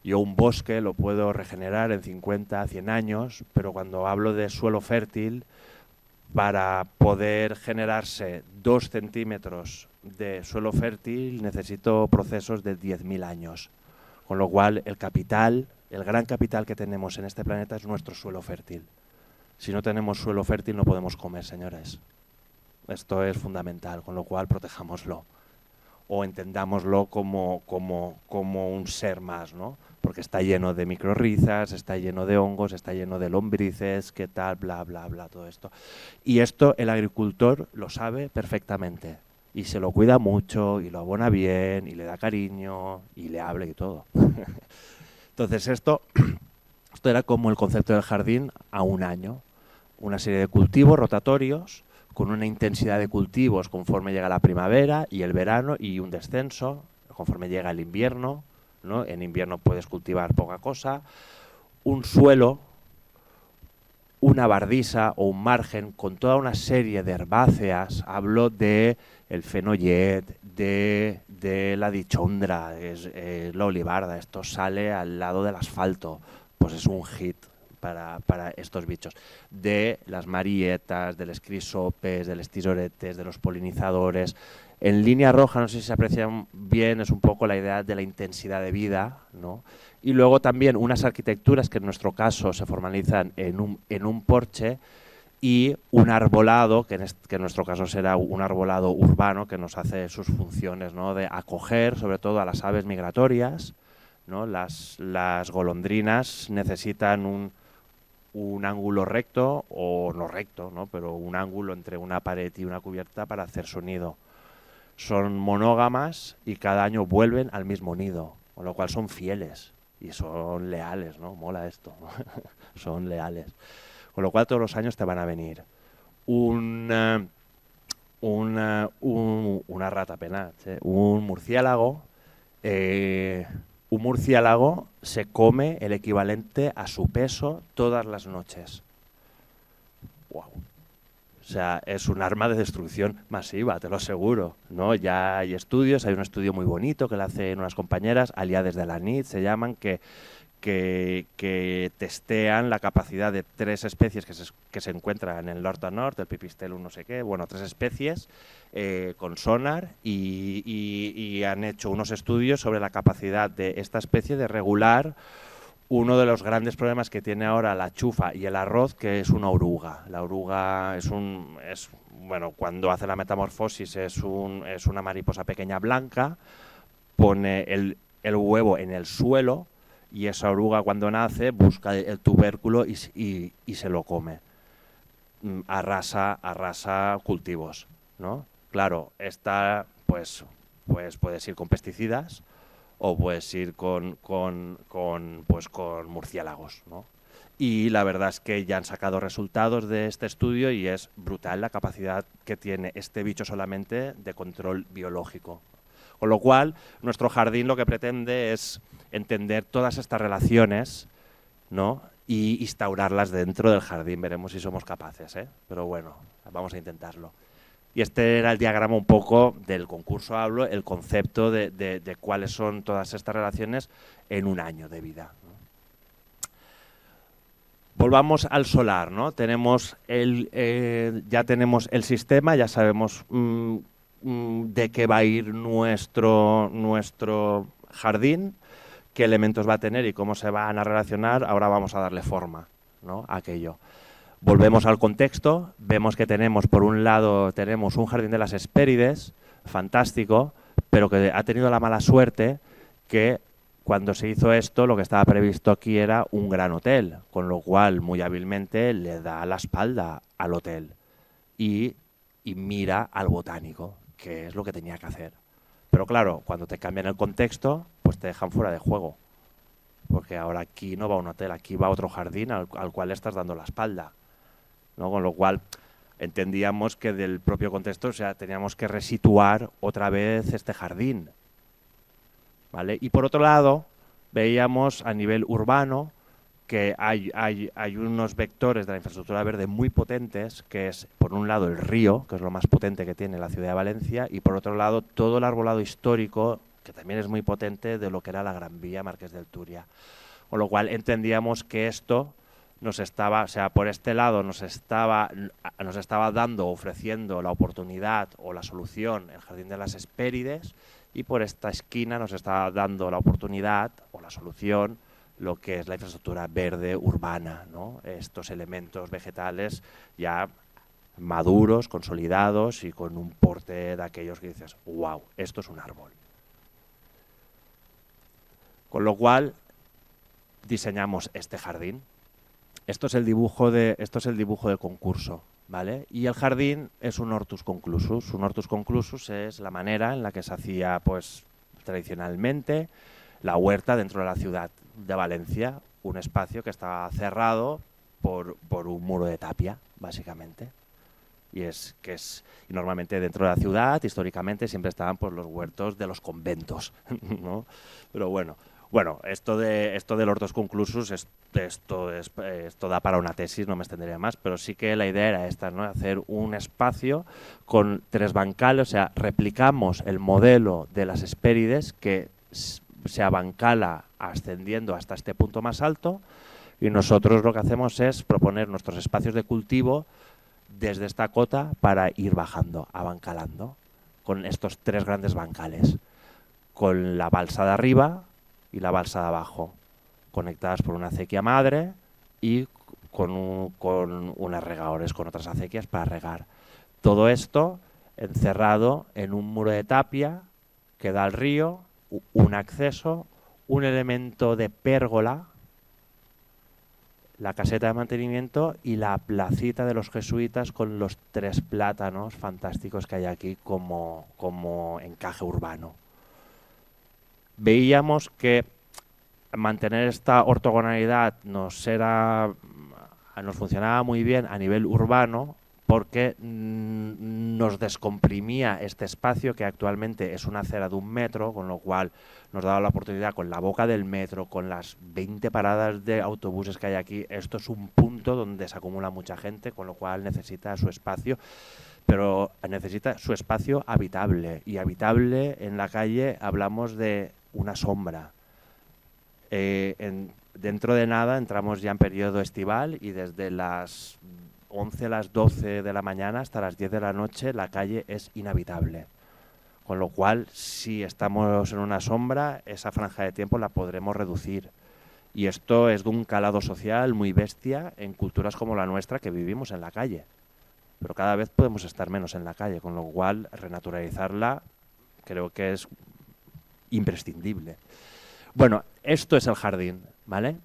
Yo un bosque lo puedo regenerar en 50, 100 años, pero cuando hablo de suelo fértil, para poder generarse 2 centímetros de suelo fértil necesito procesos de 10.000 años. Con lo cual el capital, el gran capital que tenemos en este planeta es nuestro suelo fértil. Si no tenemos suelo fértil no podemos comer, señores. Esto es fundamental, con lo cual protejámoslo. O entendámoslo como un ser más, ¿no? Porque está lleno de microrrizas, está lleno de hongos, está lleno de lombrices, qué tal, bla, bla, bla, todo esto. Y esto el agricultor lo sabe perfectamente. Y se lo cuida mucho, y lo abona bien, y le da cariño, y le habla y todo. Entonces esto era como el concepto del jardín a un año. Una serie de cultivos rotatorios, con una intensidad de cultivos conforme llega la primavera y el verano, y un descenso conforme llega el invierno, ¿no? En invierno puedes cultivar poca cosa, un suelo, una bardisa o un margen con toda una serie de herbáceas. Hablo de el fenollet, de la dichondra, la olivarda. Esto sale al lado del asfalto, pues es un hit para estos bichos, de las marietas, de los crisopes, de los tisoretes, de los polinizadores. En línea roja, no sé si se aprecian bien, es un poco la idea de la intensidad de vida, ¿no? Y luego también unas arquitecturas que en nuestro caso se formalizan en un porche, y un arbolado, que en nuestro caso será un arbolado urbano, que nos hace sus funciones, ¿no? De acoger sobre todo a las aves migratorias, ¿no? Las golondrinas necesitan un ángulo recto o no recto, ¿no? Pero un ángulo entre una pared y una cubierta para hacer su nido. Son monógamas y cada año vuelven al mismo nido, con lo cual son fieles y son leales, ¿no? Mola esto, son leales. Con lo cual todos los años te van a venir una rata penache, un murciélago. Un murciélago se come el equivalente a su peso todas las noches. Wow. O sea, es un arma de destrucción masiva, te lo aseguro, ¿no? Ya hay estudios, hay un estudio muy bonito que le hacen unas compañeras, aliadas de la NIT, se llaman, que testean la capacidad de 3 especies que se encuentran en el norte a norte, el pipistrellum no sé qué, bueno, 3 especies con sonar, y han hecho unos estudios sobre la capacidad de esta especie de regular uno de los grandes problemas que tiene ahora la chufa y el arroz, que es una oruga. La oruga bueno, cuando hace la metamorfosis es una mariposa pequeña blanca, pone el huevo en el suelo, y esa oruga cuando nace busca el tubérculo y se lo come. Arrasa cultivos, ¿no? Claro, esta pues puedes ir con pesticidas o puedes ir con murciélagos, ¿no? Y la verdad es que ya han sacado resultados de este estudio y es brutal la capacidad que tiene este bicho solamente de control biológico. Con lo cual, nuestro jardín lo que pretende es entender todas estas relaciones, ¿no? Y instaurarlas dentro del jardín. Veremos si somos capaces, ¿eh? Pero bueno, vamos a intentarlo. Y este era el diagrama un poco del concurso. Hablo el concepto de cuáles son todas estas relaciones en un año de vida, ¿no? Volvamos al solar, ¿no? Ya tenemos el sistema, ya sabemos de qué va a ir nuestro jardín, qué elementos va a tener y cómo se van a relacionar. Ahora vamos a darle forma, ¿no? A aquello. Volvemos al contexto, vemos que por un lado tenemos un jardín de las Hespérides, fantástico, pero que ha tenido la mala suerte que cuando se hizo esto lo que estaba previsto aquí era un gran hotel, con lo cual muy hábilmente le da la espalda al hotel y mira al botánico, que es lo que tenía que hacer. Pero claro, cuando te cambian el contexto, pues te dejan fuera de juego. Porque ahora aquí no va un hotel, aquí va otro jardín al cual le estás dando la espalda, ¿no? Con lo cual entendíamos que del propio contexto, o sea, teníamos que resituar otra vez este jardín, ¿vale? Y por otro lado, veíamos a nivel urbano que hay unos vectores de la infraestructura verde muy potentes, que es, por un lado, el río, que es lo más potente que tiene la ciudad de Valencia, y por otro lado, todo el arbolado histórico, que también es muy potente, de lo que era la Gran Vía Marqués del Turia. Con lo cual entendíamos que esto nos estaba, o sea, por este lado nos estaba dando, ofreciendo la oportunidad o la solución el Jardín de las Hespérides, y por esta esquina nos estaba dando la oportunidad o la solución lo que es la infraestructura verde urbana, ¿no? Estos elementos vegetales ya maduros, consolidados y con un porte de aquellos que dices, wow, esto es un árbol. Con lo cual diseñamos este jardín. Esto es el dibujo de concurso, ¿vale? Y el jardín es un hortus conclusus. Un hortus conclusus es la manera en la que se hacía, pues, tradicionalmente la huerta dentro de la ciudad de Valencia, un espacio que estaba cerrado por un muro de tapia, básicamente. Y normalmente dentro de la ciudad, históricamente, siempre estaban, pues, los huertos de los conventos, ¿no? Pero bueno, esto del hortus conclusus, esto da para una tesis, no me extenderé más, pero sí que la idea era esta, ¿no? Hacer un espacio con 3 bancales, o sea, replicamos el modelo de las Hespérides, que se abancala ascendiendo hasta este punto más alto, y nosotros lo que hacemos es proponer nuestros espacios de cultivo desde esta cota para ir bajando, abancalando, con estos 3 grandes bancales, con la balsa de arriba y la balsa de abajo, conectadas por una acequia madre y con unas regadores, con otras acequias para regar. Todo esto encerrado en un muro de tapia que da al río, un acceso, un elemento de pérgola, la caseta de mantenimiento y la placita de los jesuitas con los 3 plátanos fantásticos que hay aquí como encaje urbano. Veíamos que mantener esta ortogonalidad nos funcionaba muy bien a nivel urbano, porque nos descomprimía este espacio, que actualmente es una acera de 1 metro, con lo cual nos daba la oportunidad, con la boca del metro, con las 20 paradas de autobuses que hay aquí. Esto es un punto donde se acumula mucha gente, con lo cual necesita su espacio, pero necesita su espacio habitable. Y habitable en la calle hablamos de una sombra. Dentro de nada entramos ya en periodo estival, y desde las 11 a las 12 de la mañana hasta las 10 de la noche la calle es inhabitable. Con lo cual, si estamos en una sombra, esa franja de tiempo la podremos reducir. Y esto es de un calado social muy bestia en culturas como la nuestra, que vivimos en la calle. Pero cada vez podemos estar menos en la calle, con lo cual renaturalizarla creo que es imprescindible. Bueno, esto es el jardín, ¿vale?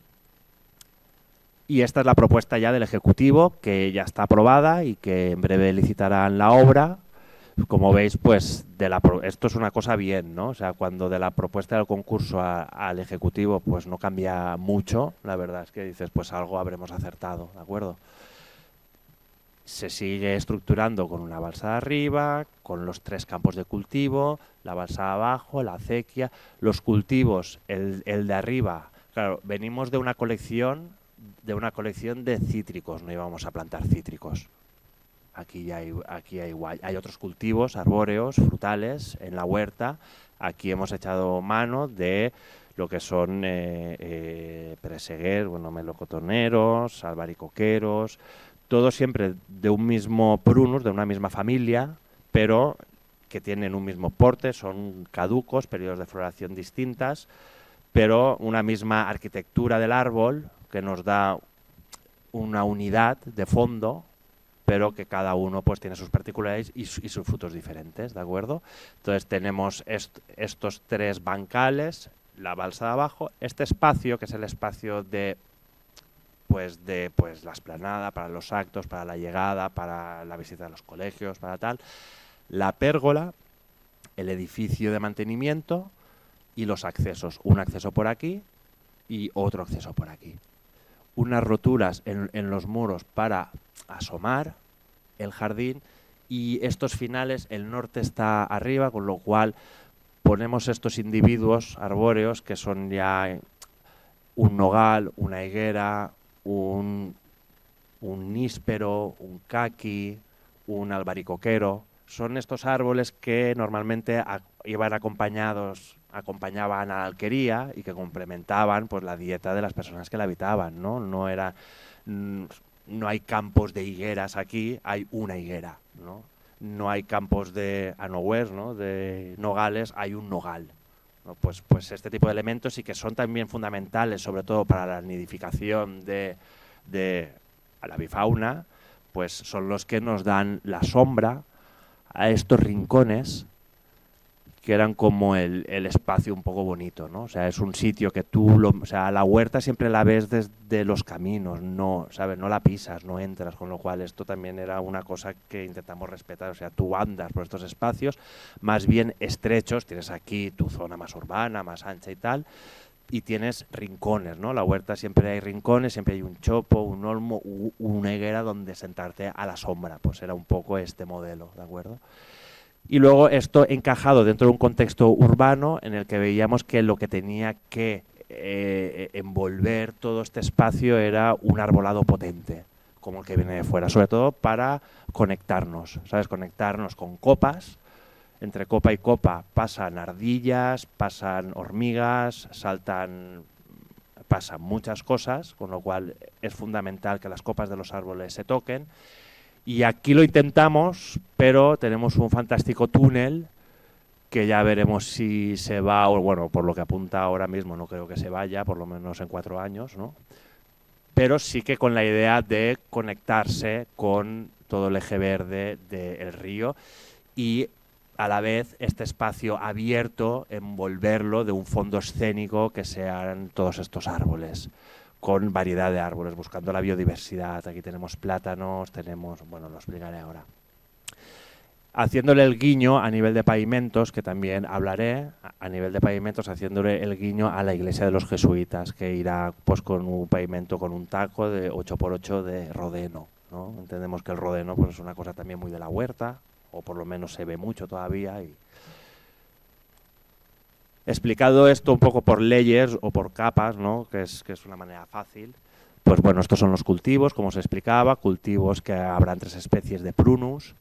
Y esta es la propuesta ya del Ejecutivo, que ya está aprobada y que en breve licitarán la obra. Como veis, pues esto es una cosa bien, ¿no? O sea, cuando de la propuesta del concurso al Ejecutivo pues no cambia mucho, la verdad es que dices, pues algo habremos acertado, ¿de acuerdo? Se sigue estructurando con una balsa de arriba, con los 3 campos de cultivo, la balsa de abajo, la acequia, los cultivos, el de arriba. Claro, venimos de una colección de cítricos, no íbamos a plantar cítricos. Aquí hay otros cultivos arbóreos, frutales en la huerta. Aquí hemos echado mano de lo que son preseguer, melocotoneros, albaricoqueros, todo siempre de un mismo prunus, de una misma familia, pero que tienen un mismo porte, son caducos, periodos de floración distintas, pero una misma arquitectura del árbol que nos da una unidad de fondo, pero que cada uno pues tiene sus particularidades y sus frutos diferentes, ¿de acuerdo? Entonces tenemos estos 3 bancales, la balsa de abajo, este espacio que es el espacio de la explanada, para los actos, para la llegada, para la visita a los colegios, para tal. La pérgola el edificio de mantenimiento y los accesos. Un acceso por aquí y otro acceso por aquí. Unas roturas en los muros para asomar el jardín y estos finales, el norte está arriba, con lo cual ponemos estos individuos arbóreos que son ya un nogal, una higuera, un níspero, un caqui, un albaricoquero. Son estos árboles que normalmente acompañaban a la alquería y que complementaban pues la dieta de las personas que la habitaban, ¿no? No hay campos de higueras aquí, hay una higuera, ¿no? No hay campos de anohuers, ¿no? De nogales, hay un nogal, ¿no? Pues este tipo de elementos sí que son también fundamentales, sobre todo para la nidificación de la avifauna, pues son los que nos dan la sombra a estos rincones que eran como el espacio un poco bonito, ¿no? O sea, es un sitio que la huerta siempre la ves desde los caminos, no, ¿sabes? No la pisas, no entras, con lo cual esto también era una cosa que intentamos respetar. O sea, tú andas por estos espacios más bien estrechos, tienes aquí tu zona más urbana, más ancha y tal, y tienes rincones, ¿no? La huerta siempre hay rincones, siempre hay un chopo, un olmo, una higuera donde sentarte a la sombra. Pues era un poco este modelo, ¿de acuerdo? Y luego esto encajado dentro de un contexto urbano en el que veíamos que lo que tenía que envolver todo este espacio era un arbolado potente, como el que viene de fuera, sobre todo para conectarnos, ¿sabes? Conectarnos con copas. Entre copa y copa pasan ardillas, pasan hormigas, pasan muchas cosas, con lo cual es fundamental que las copas de los árboles se toquen. Y aquí lo intentamos, pero tenemos un fantástico túnel que ya veremos si se va, o bueno, por lo que apunta ahora mismo no creo que se vaya, por lo menos en 4 años, ¿no? Pero sí que con la idea de conectarse con todo el eje verde del río y a la vez este espacio abierto, envolverlo de un fondo escénico que sean todos estos árboles, con variedad de árboles, buscando la biodiversidad. Aquí tenemos plátanos, bueno, lo explicaré ahora. Haciéndole el guiño a nivel de pavimentos, que también hablaré, a nivel de pavimentos, haciéndole el guiño a la iglesia de los jesuitas, que irá pues con un pavimento, con un taco de 8×8 de rodeno, ¿no? Entendemos que el rodeno pues, es una cosa también muy de la huerta, o por lo menos se ve mucho todavía. Y explicado esto un poco por layers o por capas, ¿no? que es una manera fácil, pues bueno, estos son los cultivos, como se explicaba, cultivos que habrán 3 especies de prunus,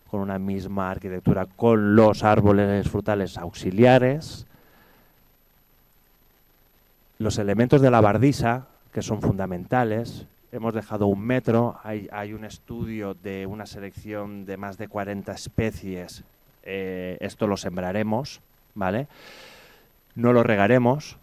con una misma arquitectura, con los árboles frutales auxiliares. Los elementos de la bardisa, que son fundamentales, hemos dejado 1 metro, hay un estudio de una selección de más de 40 especies, esto lo sembraremos, ¿vale? No lo regaremos,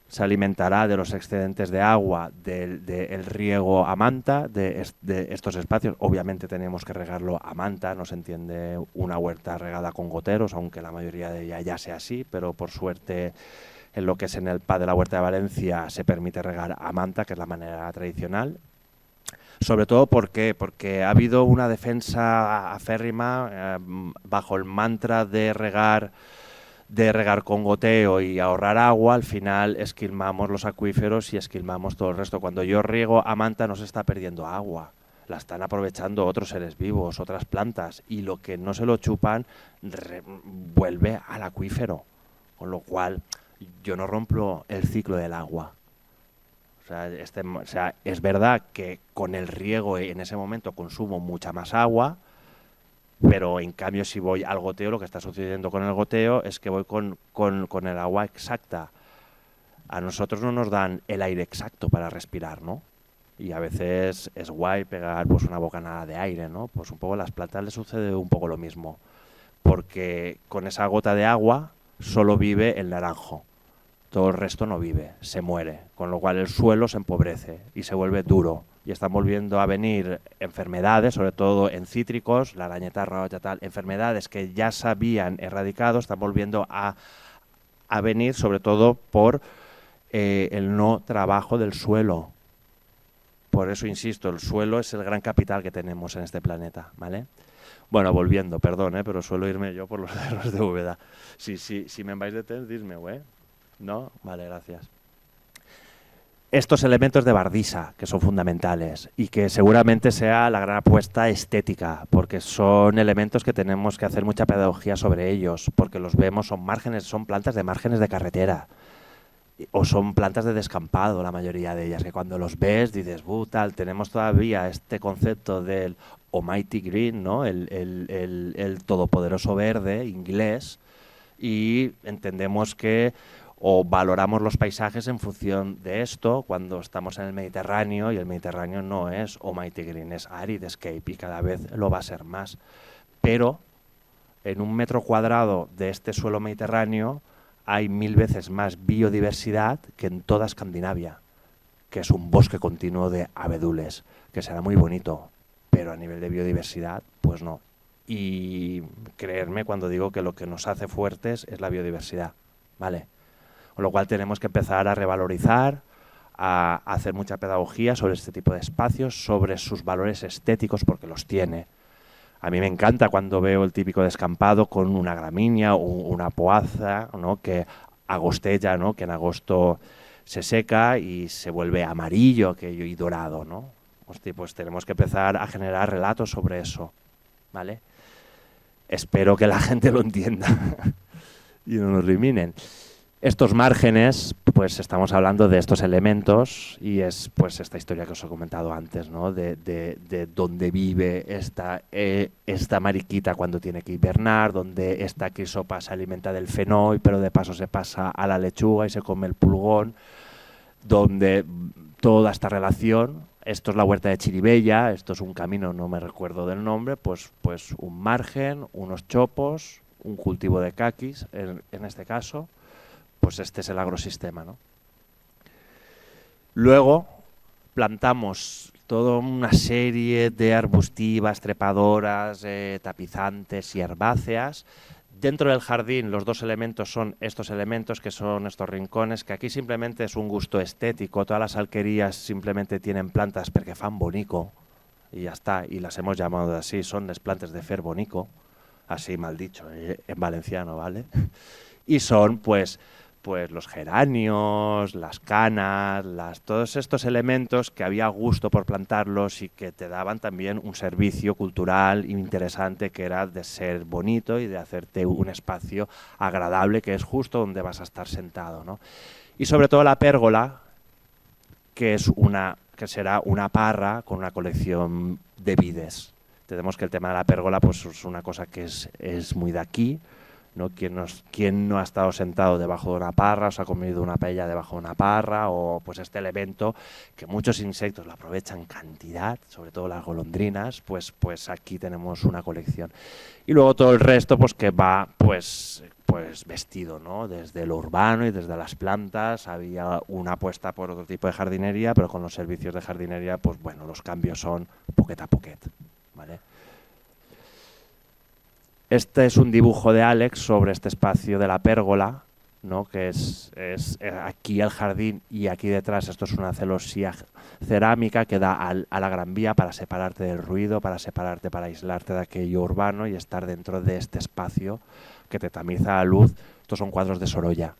se alimentará de los excedentes de agua del riego a manta de estos espacios. Obviamente tenemos que regarlo a manta, no se entiende una huerta regada con goteros, aunque la mayoría de ella ya sea así, pero por suerte en lo que es en el PA de la Huerta de Valencia se permite regar a manta, que es la manera tradicional. Sobre todo porque ha habido una defensa aférrima bajo el mantra de regar con goteo y ahorrar agua. Al final esquilmamos los acuíferos y esquilmamos todo el resto. Cuando yo riego a manta no se está perdiendo agua, la están aprovechando otros seres vivos, otras plantas, y lo que no se lo chupan vuelve al acuífero, con lo cual yo no rompo el ciclo del agua. O sea, es verdad que con el riego en ese momento consumo mucha más agua, pero en cambio si voy al goteo, lo que está sucediendo con el goteo es que voy con el agua exacta. A nosotros no nos dan el aire exacto para respirar, ¿no? Y a veces es guay pegar pues una bocanada de aire, ¿no? Pues un poco a las plantas les sucede un poco lo mismo, porque con esa gota de agua solo vive el naranjo. Todo el resto no vive, se muere, con lo cual el suelo se empobrece y se vuelve duro. Y están volviendo a venir enfermedades, sobre todo en cítricos, la arañeta roja, tal, enfermedades que ya se habían erradicado, están volviendo a venir, sobre todo por el no trabajo del suelo. Por eso insisto, el suelo es el gran capital que tenemos en este planeta, ¿vale? Bueno, volviendo, perdón, pero suelo irme yo por los cerros de Úbeda. Si me vais de temps, dime, güey. ¿No? Vale, gracias. Estos elementos de bardisa, que son fundamentales y que seguramente sea la gran apuesta estética, porque son elementos que tenemos que hacer mucha pedagogía sobre ellos, porque los vemos, son márgenes, son plantas de márgenes de carretera o son plantas de descampado, la mayoría de ellas, que cuando los ves dices, tal, tenemos todavía este concepto del Almighty Green, ¿no? el todopoderoso verde inglés, y entendemos que o valoramos los paisajes en función de esto cuando estamos en el Mediterráneo, y el Mediterráneo no es Almighty Green, es Arid-scape, y cada vez lo va a ser más. Pero en un metro cuadrado de este suelo mediterráneo hay 1000 veces más biodiversidad que en toda Escandinavia, que es un bosque continuo de abedules, que será muy bonito, pero a nivel de biodiversidad, pues no. Y creerme cuando digo que lo que nos hace fuertes es la biodiversidad, ¿vale? Con lo cual tenemos que empezar a revalorizar, a hacer mucha pedagogía sobre este tipo de espacios, sobre sus valores estéticos, porque los tiene. A mí me encanta cuando veo el típico descampado con una gramínea o una poaza, ¿no? Que agostella, ¿no? Que en agosto se seca y se vuelve amarillo aquello y dorado, ¿no? Hostia, pues tenemos que empezar a generar relatos sobre eso, ¿vale? Espero que la gente lo entienda y no nos eliminen. Estos márgenes, pues estamos hablando de estos elementos y es pues esta historia que os he comentado antes, ¿no? De dónde vive esta mariquita cuando tiene que hibernar, donde esta crisopa se alimenta del fenoy, pero de paso se pasa a la lechuga y se come el pulgón, donde toda esta relación, esto es la huerta de Chiribella, esto es un camino, no me recuerdo del nombre, pues un margen, unos chopos, un cultivo de caquis, en este caso, pues este es el agrosistema, ¿no? Luego plantamos toda una serie de arbustivas, trepadoras, tapizantes y herbáceas. Dentro del jardín los dos elementos son estos elementos, que son estos rincones, que aquí simplemente es un gusto estético. Todas las alquerías simplemente tienen plantas porque fan bonico y ya está, y las hemos llamado así, son las plantas de fer bonico, así mal dicho, en valenciano, ¿vale? Y son pues los geranios, las canas, todos estos elementos que había gusto por plantarlos y que te daban también un servicio cultural interesante, que era de ser bonito y de hacerte un espacio agradable, que es justo donde vas a estar sentado, ¿no? Y sobre todo la pérgola, que será una parra con una colección de vides. Tenemos que el tema de la pérgola pues es una cosa que es muy de aquí, ¿no? ¿Quién no ha estado sentado debajo de una parra, o se ha comido una paella debajo de una parra, o pues este elemento que muchos insectos lo aprovechan en cantidad, sobre todo las golondrinas, pues aquí tenemos una colección. Y luego todo el resto pues que va pues vestido, ¿no? Desde lo urbano y desde las plantas. Había una apuesta por otro tipo de jardinería, pero con los servicios de jardinería pues bueno, los cambios son poquet a poquet, ¿vale? Este es un dibujo de Alex sobre este espacio de la pérgola, ¿no? Que es aquí el jardín y aquí detrás esto es una celosía cerámica que da a la Gran Vía para separarte del ruido, para aislarte de aquello urbano y estar dentro de este espacio que te tamiza la luz. Estos son cuadros de Sorolla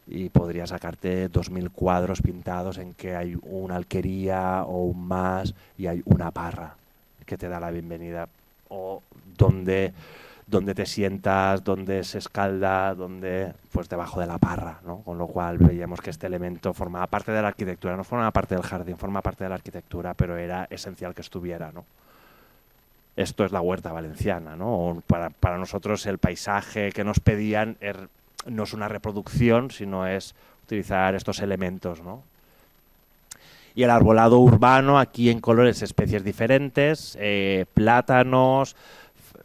y podría sacarte 2000 cuadros pintados en que hay una alquería o un más y hay una parra que te da la bienvenida, o donde te sientas, donde se escalda, pues debajo de la parra, ¿no? Con lo cual veíamos que este elemento formaba parte de la arquitectura, no formaba parte del jardín, forma parte de la arquitectura, pero era esencial que estuviera, ¿no? Esto es la huerta valenciana, ¿no? Para nosotros el paisaje que nos pedían no es una reproducción, sino es utilizar estos elementos, ¿no? Y el arbolado urbano, aquí en colores, especies diferentes, plátanos,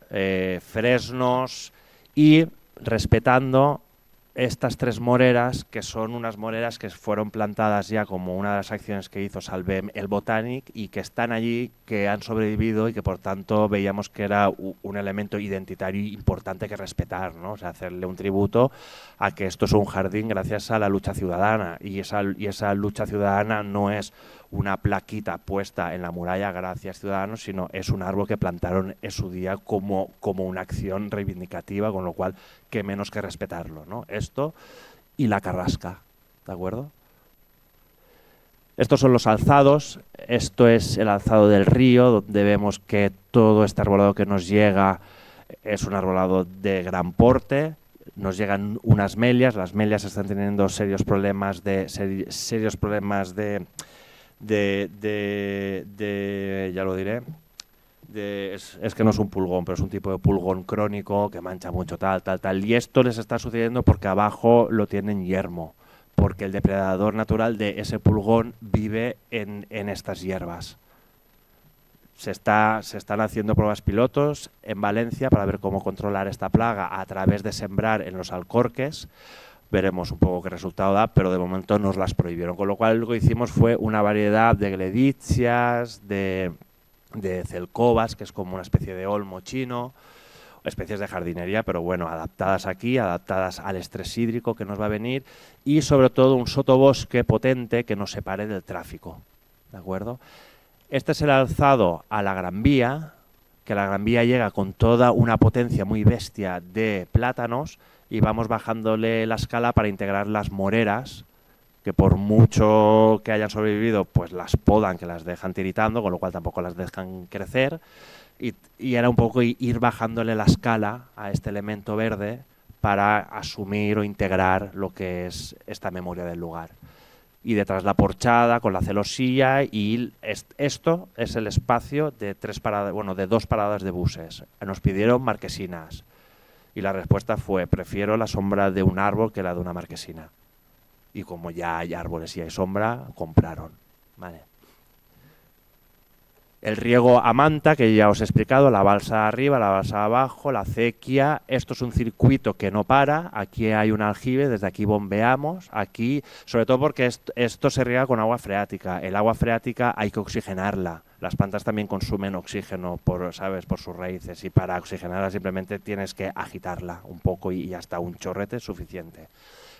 fresnos, y respetando estas tres moreras, que son unas moreras que fueron plantadas ya como una de las acciones que hizo Salvem el Botanic y que están allí, que han sobrevivido y que por tanto veíamos que era un elemento identitario importante que respetar, ¿no? O sea, hacerle un tributo a que esto es un jardín gracias a la lucha ciudadana, y esa lucha ciudadana no es una plaquita puesta en la muralla gracias Ciudadanos, sino es un árbol que plantaron en su día como una acción reivindicativa, con lo cual, qué menos que respetarlo, ¿no? Esto y la carrasca, ¿de acuerdo? Estos son los alzados, esto es el alzado del río, donde vemos que todo este arbolado que nos llega es un arbolado de gran porte. Nos llegan unas melias, las melias están teniendo serios problemas ya lo diré, es que no es un pulgón, pero es un tipo de pulgón crónico que mancha mucho, tal, y esto les está sucediendo porque abajo lo tienen yermo, porque el depredador natural de ese pulgón vive en estas hierbas. Se están haciendo pruebas pilotos en Valencia para ver cómo controlar esta plaga a través de sembrar en los alcorques. Veremos un poco qué resultado da, pero de momento nos las prohibieron. Con lo cual lo que hicimos fue una variedad de gledichias, de celcovas, que es como una especie de olmo chino, especies de jardinería, pero bueno, adaptadas aquí, adaptadas al estrés hídrico que nos va a venir, y sobre todo un sotobosque potente que nos separe del tráfico, ¿de acuerdo? Este es el alzado a la Gran Vía, que la Gran Vía llega con toda una potencia muy bestia de plátanos y vamos bajándole la escala para integrar las moreras, que por mucho que hayan sobrevivido, pues las podan, que las dejan tiritando, con lo cual tampoco las dejan crecer, y era un poco ir bajándole la escala a este elemento verde para asumir o integrar lo que es esta memoria del lugar. Y detrás la porchada con la celosía, y esto es el espacio de de 2 paradas de buses. Nos pidieron marquesinas y la respuesta fue: prefiero la sombra de un árbol que la de una marquesina. Y como ya hay árboles y hay sombra, compraron. Vale. El riego a manta, que ya os he explicado, la balsa arriba, la balsa abajo, la acequia. Esto es un circuito que no para. Aquí hay un aljibe, desde aquí bombeamos. Aquí, sobre todo porque esto se riega con agua freática. El agua freática hay que oxigenarla. Las plantas también consumen oxígeno por sus raíces, y para oxigenarla simplemente tienes que agitarla un poco y hasta un chorrete es suficiente.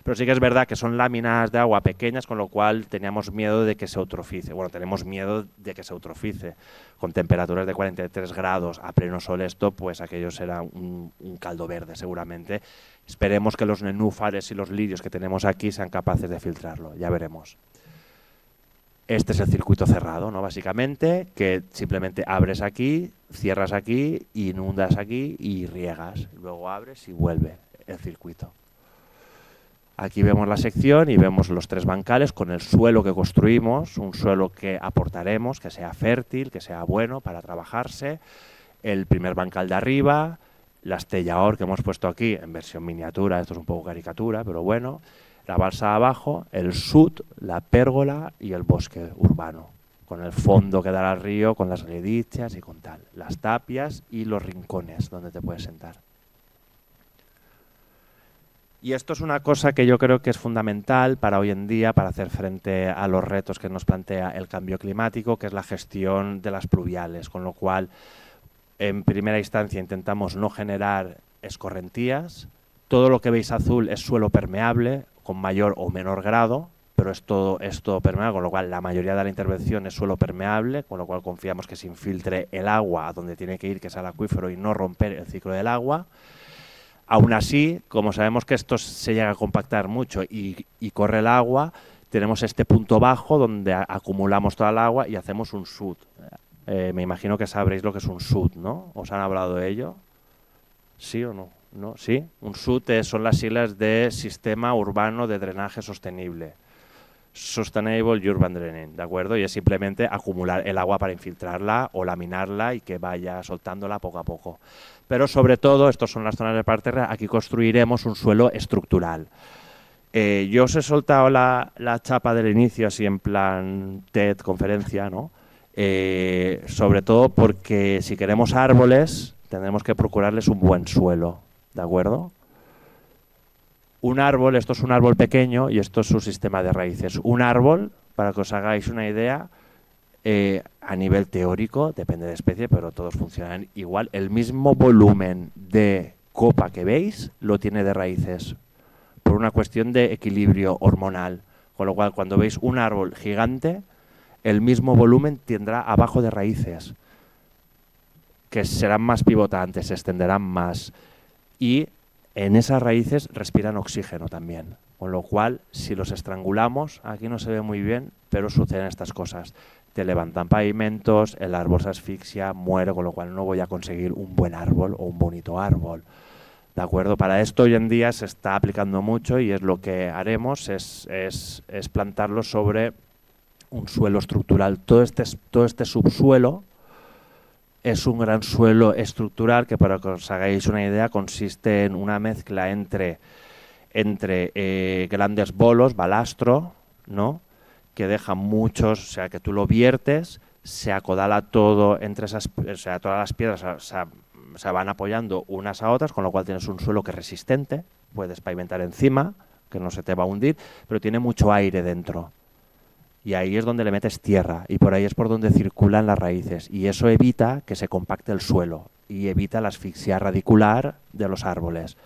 Pero sí que es verdad que son láminas de agua pequeñas, con lo cual teníamos miedo de que se eutrofice. Bueno, tenemos miedo de que se eutrofice. Con temperaturas de 43 grados a pleno sol, esto, pues aquello será un caldo verde seguramente. Esperemos que los nenúfares y los lirios que tenemos aquí sean capaces de filtrarlo, ya veremos. Este es el circuito cerrado, ¿no? Básicamente, que simplemente abres aquí, cierras aquí, inundas aquí y riegas. Luego abres y vuelve el circuito. Aquí vemos la sección y vemos los 3 bancales con el suelo que construimos, un suelo que aportaremos, que sea fértil, que sea bueno para trabajarse. El primer bancal de arriba, la estellador que hemos puesto aquí en versión miniatura, esto es un poco caricatura, pero bueno. La balsa abajo, el sud, la pérgola y el bosque urbano, con el fondo que dará al río, con las gledichas y con tal. Las tapias y los rincones donde te puedes sentar. Y esto es una cosa que yo creo que es fundamental para hoy en día, para hacer frente a los retos que nos plantea el cambio climático, que es la gestión de las pluviales, con lo cual, en primera instancia, intentamos no generar escorrentías. Todo lo que veis azul es suelo permeable, con mayor o menor grado, pero es todo permeable, con lo cual la mayoría de la intervención es suelo permeable, con lo cual confiamos que se infiltre el agua a donde tiene que ir, que es al acuífero, y no romper el ciclo del agua. Aún así, como sabemos que esto se llega a compactar mucho y corre el agua, tenemos este punto bajo donde acumulamos toda el agua y hacemos un SUD. Me imagino que sabréis lo que es un SUD, ¿no? ¿Os han hablado de ello? ¿Sí o no? ¿No? ¿Sí? Un SUD son las siglas de Sistema Urbano de Drenaje Sostenible. Sustainable Urban Draining, ¿de acuerdo? Y es simplemente acumular el agua para infiltrarla o laminarla y que vaya soltándola poco a poco. Pero sobre todo, estas son las zonas de parterre, aquí construiremos un suelo estructural. Yo os he soltado la chapa del inicio así en plan TED, conferencia, ¿no? Sobre todo porque si queremos árboles, tendremos que procurarles un buen suelo, ¿de acuerdo? Un árbol, esto es un árbol pequeño y esto es su sistema de raíces. Un árbol, para que os hagáis una idea, a nivel teórico, depende de especie, pero todos funcionan igual. El mismo volumen de copa que veis lo tiene de raíces, por una cuestión de equilibrio hormonal. Con lo cual, cuando veis un árbol gigante, el mismo volumen tendrá abajo de raíces, que serán más pivotantes, se extenderán más, y en esas raíces respiran oxígeno también. Con lo cual, si los estrangulamos, aquí no se ve muy bien, pero suceden estas cosas. Te levantan pavimentos, el árbol se asfixia, muere, con lo cual no voy a conseguir un buen árbol o un bonito árbol. ¿De acuerdo? Para esto hoy en día se está aplicando mucho y es lo que haremos, es plantarlo sobre un suelo estructural. Todo este subsuelo es un gran suelo estructural que, para que os hagáis una idea, consiste en una mezcla entre grandes bolos, balastro, ¿no?, que dejan muchos, o sea, que tú lo viertes, se acodala todo entre esas, o sea, todas las piedras se van apoyando unas a otras, con lo cual tienes un suelo que es resistente, puedes pavimentar encima, que no se te va a hundir, pero tiene mucho aire dentro. Y ahí es donde le metes tierra, y por ahí es por donde circulan las raíces, y eso evita que se compacte el suelo, y evita la asfixia radicular de los árboles,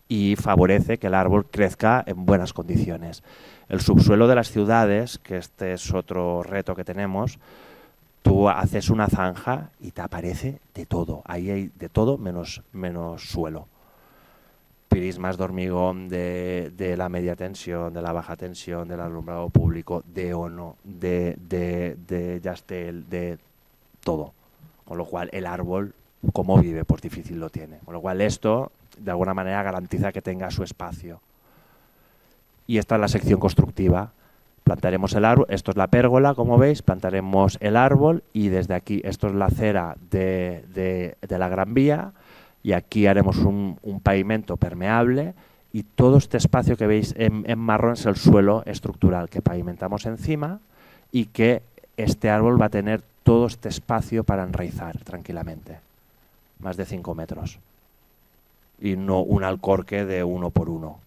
y favorece que el árbol crezca en buenas condiciones. El subsuelo de las ciudades, que este es otro reto que tenemos, tú haces una zanja y te aparece de todo. Ahí hay de todo menos suelo. Prismas de hormigón, de la media tensión, de la baja tensión, del alumbrado público, de ONO, de Yastel, de todo. Con lo cual el árbol, ¿cómo vive? Pues difícil lo tiene. Con lo cual esto, de alguna manera, garantiza que tenga su espacio. Y esta es la sección constructiva. Plantaremos el árbol, esto es la pérgola, como veis, plantaremos el árbol y desde aquí, esto es la acera de la Gran Vía, y aquí haremos un pavimento permeable, y todo este espacio que veis en marrón es el suelo estructural que pavimentamos encima, y que este árbol va a tener todo este espacio para enraizar tranquilamente, más de 5 metros, y no un alcorque de 1 por 1.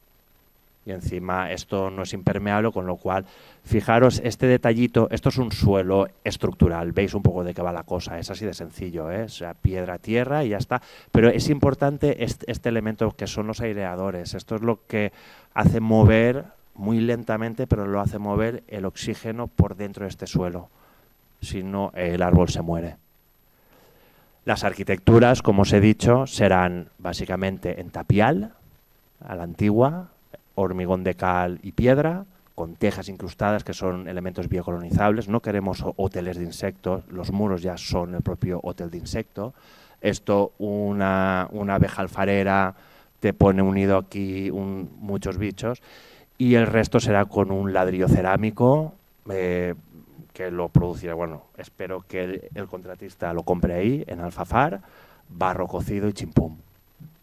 Y encima esto no es impermeable, con lo cual, fijaros, este detallito, esto es un suelo estructural, veis un poco de qué va la cosa, es así de sencillo, ¿eh? O sea, piedra, tierra y ya está. Pero es importante este elemento que son los aireadores, esto es lo que hace mover muy lentamente, pero lo hace mover el oxígeno por dentro de este suelo, si no el árbol se muere. Las arquitecturas, como os he dicho, serán básicamente en tapial, a la antigua, hormigón de cal y piedra, con tejas incrustadas que son elementos biocolonizables. No queremos hoteles de insectos, los muros ya son el propio hotel de insecto. Esto, una abeja alfarera te pone unido aquí muchos bichos, y el resto será con un ladrillo cerámico que lo producirá, bueno, espero que el contratista lo compre ahí, en Alfafar, barro cocido y chimpum.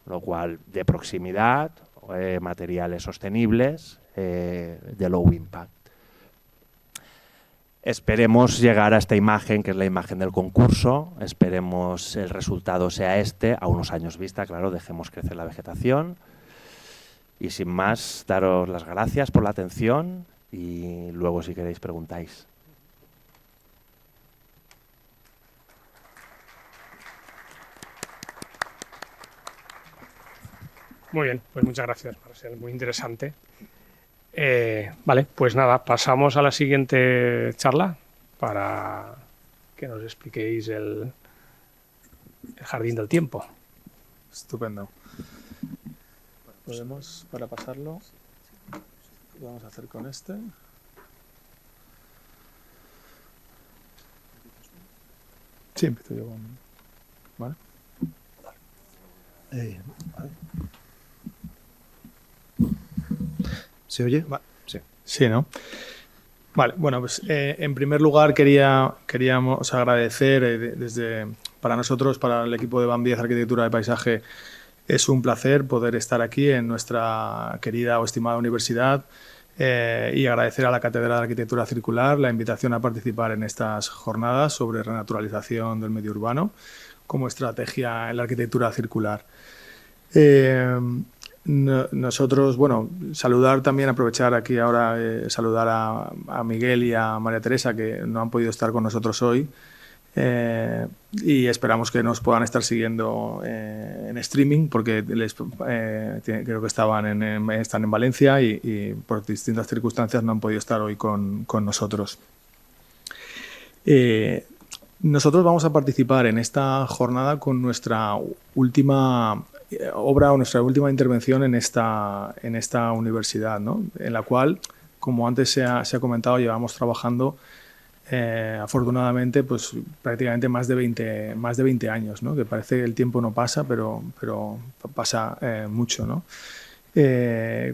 Lo cual, de proximidad, materiales sostenibles, de low impact. Esperemos llegar a esta imagen, que es la imagen del concurso. Esperemos el resultado sea este, a unos años vista, claro, dejemos crecer la vegetación. Y sin más, daros las gracias por la atención y luego, si queréis, preguntáis. Muy bien, pues muchas gracias, Marcel, muy interesante. Vale, pues nada, pasamos a la siguiente charla para que nos expliquéis el jardín del tiempo. Estupendo. Podemos, para pasarlo, lo vamos a hacer con este. Sí, empiezo yo con... ¿Vale? ¿Se oye? Va. Sí. Sí, ¿no? Vale, bueno, pues en primer lugar queríamos agradecer para nosotros, para el equipo de BAM 10 Arquitectura de Paisaje, es un placer poder estar aquí en nuestra querida o estimada universidad y agradecer a la Cátedra de Arquitectura Circular la invitación a participar en estas jornadas sobre renaturalización del medio urbano como estrategia en la arquitectura circular. Nosotros, bueno, aprovechar aquí ahora, saludar a Miguel y a María Teresa, que no han podido estar con nosotros hoy, y esperamos que nos puedan estar siguiendo en streaming, porque creo que están en Valencia y por distintas circunstancias no han podido estar hoy con nosotros. Nosotros vamos a participar en esta jornada con nuestra última obra o nuestra última intervención en esta universidad, ¿no? En la cual, como antes se ha comentado, llevamos trabajando afortunadamente pues prácticamente más de 20 años, ¿no? Que parece que el tiempo no pasa, pero pasa mucho, ¿no?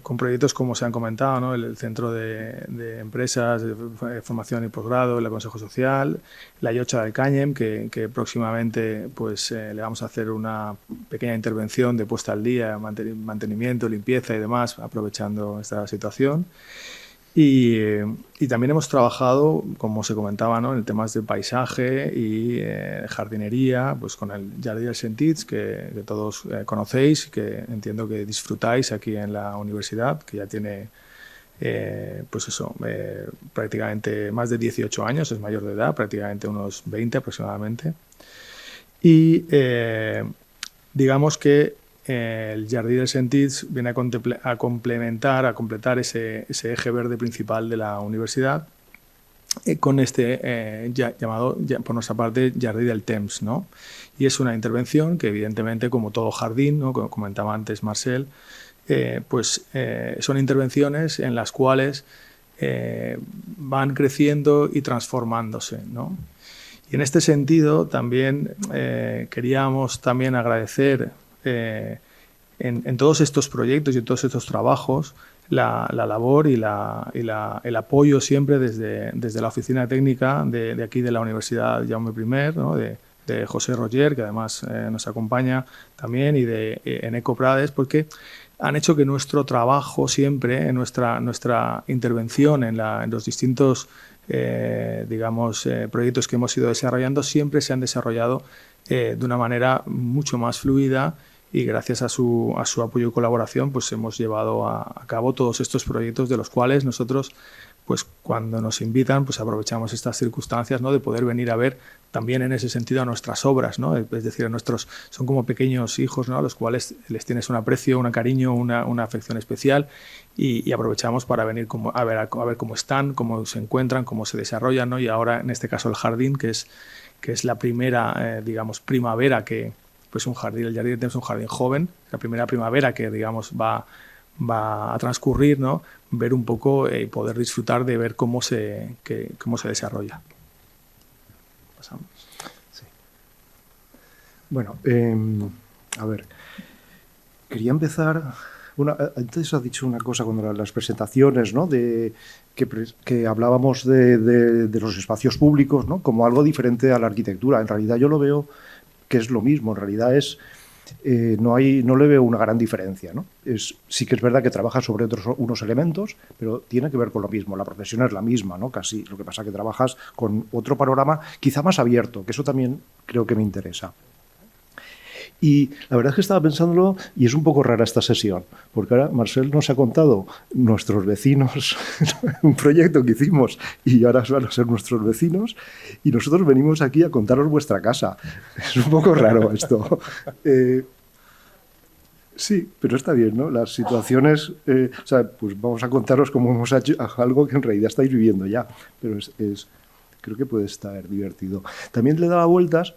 Con proyectos como se han comentado, ¿no? El Centro de Empresas, de Formación y Posgrado, el Consejo Social, la Llotja del Cáñem, que próximamente pues, le vamos a hacer una pequeña intervención de puesta al día, mantenimiento, limpieza y demás, aprovechando esta situación. Y también hemos trabajado, como se comentaba, ¿no? En temas de paisaje y jardinería, pues con el Jardí dels Sentits, que todos conocéis y que entiendo que disfrutáis aquí en la universidad, que ya tiene pues eso, prácticamente más de 18 años, es mayor de edad, prácticamente unos 20 aproximadamente. Y digamos que el Jardí dels Sentits viene a completar ese eje verde principal de la universidad con este llamado, por nuestra parte, Jardí del Temps, ¿no? Y es una intervención que, evidentemente, como todo jardín, ¿no? Como comentaba antes Marcel, pues son intervenciones en las cuales van creciendo y transformándose, ¿no? Y en este sentido también queríamos también agradecer en todos estos proyectos y en todos estos trabajos la labor y el apoyo siempre desde la oficina técnica de aquí de la Universidad Jaume I, ¿no? de José Roger, que además nos acompaña también, y de Eneco Prades, porque han hecho que nuestro trabajo siempre, en nuestra intervención en los distintos proyectos que hemos ido desarrollando, siempre se han desarrollado de una manera mucho más fluida, y gracias a su apoyo y colaboración pues hemos llevado a cabo todos estos proyectos, de los cuales nosotros pues cuando nos invitan pues aprovechamos estas circunstancias, ¿no? De poder venir a ver también en ese sentido a nuestras obras, ¿no? Es decir, son como pequeños hijos, ¿no? A los cuales les tienes un aprecio, un cariño, una afección especial, y aprovechamos para venir a ver cómo están, cómo se encuentran, cómo se desarrollan, ¿no? Y ahora en este caso el jardín, que es la primera primavera que pues el Jardín es un jardín joven, la primera primavera que digamos va a transcurrir, ¿no? Ver un poco y poder disfrutar de ver cómo se desarrolla. Pasamos. Sí. Bueno, a ver, quería empezar. Antes has dicho una cosa cuando las presentaciones, ¿no? Que hablábamos de los espacios públicos, ¿no? Como algo diferente a la arquitectura. En realidad yo lo veo que es lo mismo, en realidad no le veo una gran diferencia, ¿no? Sí que es verdad que trabajas sobre unos elementos, pero tiene que ver con lo mismo, la profesión es la misma, ¿no? Casi, lo que pasa es que trabajas con otro panorama quizá más abierto, que eso también creo que me interesa. Y la verdad es que estaba pensándolo y es un poco rara esta sesión, porque ahora Marcel nos ha contado nuestros vecinos, un proyecto que hicimos y ahora van a ser nuestros vecinos, y nosotros venimos aquí a contaros vuestra casa. Es un poco raro esto. Sí, pero está bien, ¿no? Las situaciones, pues vamos a contaros cómo hemos hecho algo que en realidad estáis viviendo ya, pero creo que puede estar divertido. También le daba vueltas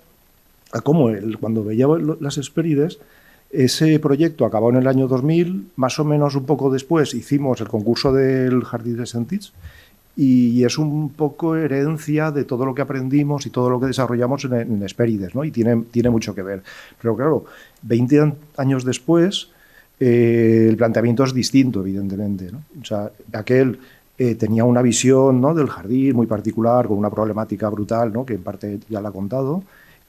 a cómo cuando veía las Hespérides, ese proyecto acabó en el año 2000, más o menos un poco después hicimos el concurso del Jardí dels Sentits, y es un poco herencia de todo lo que aprendimos y todo lo que desarrollamos en Hespérides, ¿no? Y tiene mucho que ver. Pero claro, 20 años después, el planteamiento es distinto, evidentemente, ¿no? O sea, aquel tenía una visión, ¿no? Del jardín muy particular, con una problemática brutal, ¿no? Que en parte ya la ha contado,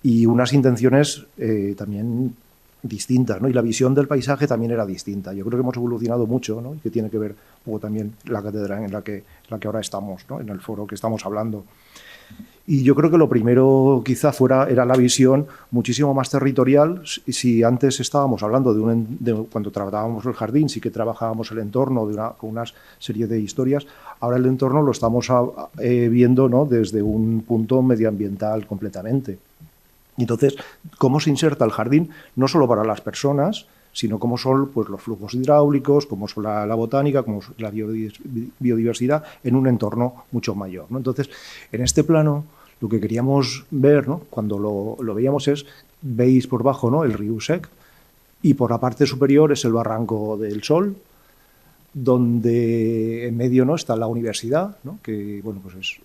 y unas intenciones también distintas, ¿no? Y la visión del paisaje también era distinta. Yo creo que hemos evolucionado mucho, ¿no? Y que tiene que ver un poco también la cátedra en la que ahora estamos, ¿no? En el foro que estamos hablando. Y yo creo que lo primero quizá era la visión muchísimo más territorial. Si antes estábamos hablando cuando tratábamos el jardín, sí que trabajábamos el entorno con una serie de historias, ahora el entorno lo estamos viendo, ¿no? Desde un punto medioambiental completamente. Entonces, ¿cómo se inserta el jardín? No solo para las personas, sino cómo son pues, los flujos hidráulicos, cómo son la botánica, cómo son la biodiversidad en un entorno mucho mayor, ¿no? Entonces, en este plano, lo que queríamos ver, ¿no? Cuando lo veíamos veis por bajo, ¿no? El río Sec, y por la parte superior es el Barranco del Sol, donde en medio, ¿no? Está la universidad, ¿no? Que bueno, pues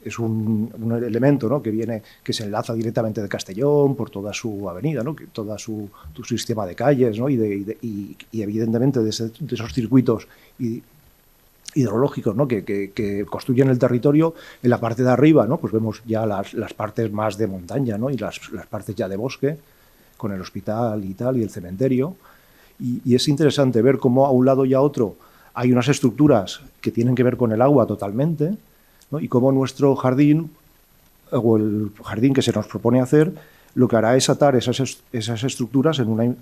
es un elemento, ¿no? que se enlaza directamente de Castellón por toda su avenida, ¿no? Todo su sistema de calles, ¿no? y evidentemente de esos circuitos hidrológicos, ¿no? que construyen el territorio. En la parte de arriba, ¿no? Pues vemos ya las partes más de montaña, ¿no? Y las partes ya de bosque, con el hospital y tal, y el cementerio. Y es interesante ver cómo a un lado y a otro hay unas estructuras que tienen que ver con el agua totalmente, ¿no? Y cómo nuestro jardín, o el jardín que se nos propone hacer, lo que hará es atar esas estructuras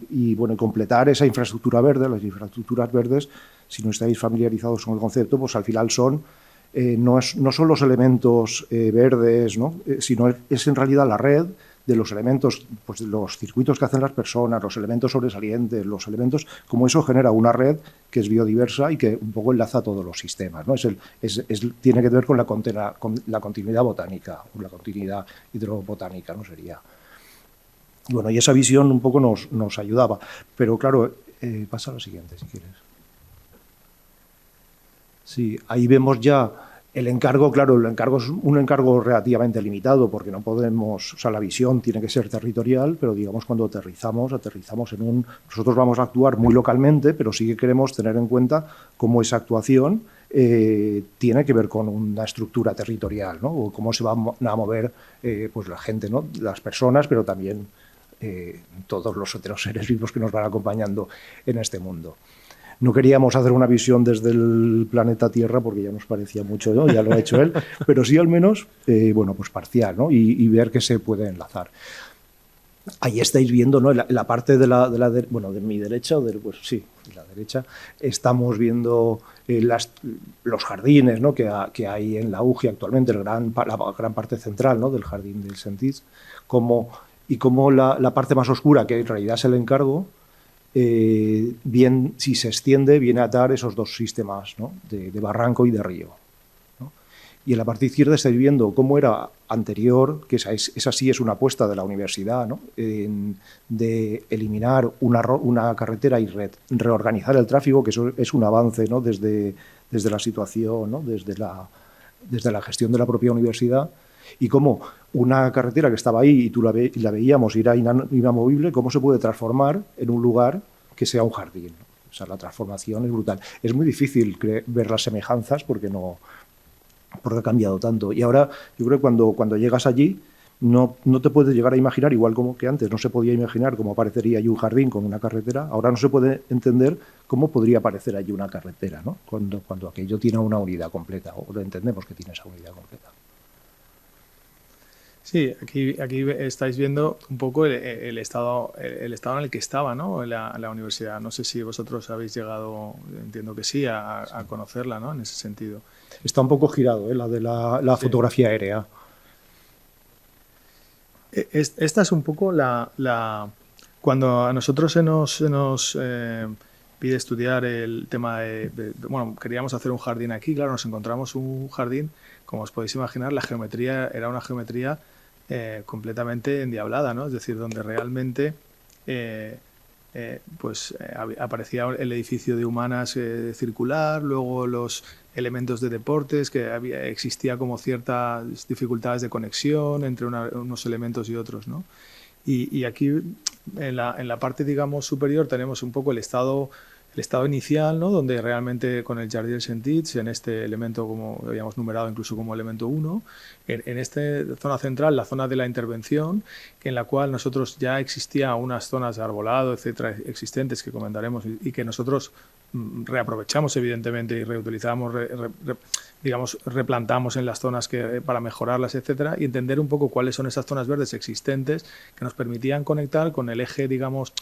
y completar esa infraestructura verde. Las infraestructuras verdes, si no estáis familiarizados con el concepto, pues al final son no son los elementos verdes, ¿no? Sino es en realidad la red de los elementos, pues los circuitos que hacen las personas, los elementos sobresalientes, los elementos, como eso genera una red que es biodiversa y que un poco enlaza todos los sistemas, ¿no? Tiene que ver con la continuidad botánica, o la continuidad hidrobotánica, ¿no? Sería. Bueno, y esa visión un poco nos ayudaba. Pero claro, pasa a la siguiente, si quieres. Sí, ahí vemos ya el encargo. Claro, el encargo es un encargo relativamente limitado, porque no podemos, o sea, la visión tiene que ser territorial, pero digamos cuando aterrizamos en nosotros vamos a actuar muy localmente, pero sí que queremos tener en cuenta cómo esa actuación tiene que ver con una estructura territorial, ¿no? O cómo se va a mover pues la gente, ¿no? Las personas, pero también todos los otros seres vivos que nos van acompañando en este mundo. No queríamos hacer una visión desde el planeta Tierra porque ya nos parecía mucho, ¿no? Ya lo ha hecho él, pero sí al menos, pues parcial, ¿no? Y ver que se puede enlazar. Ahí estáis viendo, ¿no? La parte de mi derecha, pues sí, la derecha, estamos viendo los jardines, ¿no? que hay en la UGI actualmente, la gran parte central, ¿no? Del jardín del Sentís, cómo la parte más oscura, que en realidad es el encargo, si se extiende, viene a atar esos dos sistemas, ¿no? de barranco y de río, ¿no? Y en la parte izquierda estáis viendo cómo era anterior, que esa sí es una apuesta de la universidad, ¿no? De eliminar una carretera y reorganizar el tráfico, que eso es un avance, ¿no? desde la situación, ¿no? desde la gestión de la propia universidad. Y cómo una carretera que estaba ahí y la veíamos y era inamovible, cómo se puede transformar en un lugar que sea un jardín, ¿no? O sea, la transformación es brutal. Es muy difícil ver las semejanzas porque ha cambiado tanto. Y ahora yo creo que cuando llegas allí no te puedes llegar a imaginar, igual como que antes no se podía imaginar cómo aparecería allí un jardín con una carretera, ahora no se puede entender cómo podría aparecer allí una carretera, ¿no? Cuando aquello tiene una unidad completa, o lo entendemos que tiene esa unidad completa. Sí, aquí estáis viendo un poco el estado en el que estaba, ¿no? la universidad. No sé si vosotros habéis llegado, entiendo que sí, a conocerla, ¿no? En ese sentido. Está un poco girado, la de la fotografía aérea. Esta es un poco cuando a nosotros se nos pide estudiar el tema bueno, queríamos hacer un jardín aquí, claro, nos encontramos un jardín, como os podéis imaginar, la geometría era una geometría completamente endiablada, ¿no? Es decir, donde realmente aparecía el edificio de Humanas circular, luego los elementos de deportes, que existía como ciertas dificultades de conexión entre unos elementos y otros, ¿no? Y aquí en la parte, digamos, superior tenemos un poco el estado inicial, ¿no? Donde realmente con el Jardí dels Sentits, en este elemento, como habíamos numerado incluso como elemento 1, en esta zona central, la zona de la intervención, en la cual nosotros ya existía unas zonas de arbolado, etcétera, existentes que comentaremos y que nosotros reaprovechamos evidentemente y reutilizamos, replantamos en las zonas para mejorarlas, etcétera, y entender un poco cuáles son esas zonas verdes existentes que nos permitían conectar con el eje, digamos,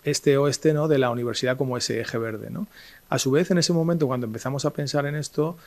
este-oeste, ¿no? De la universidad como ese eje verde, ¿no? A su vez, en ese momento, cuando empezamos a pensar en esto,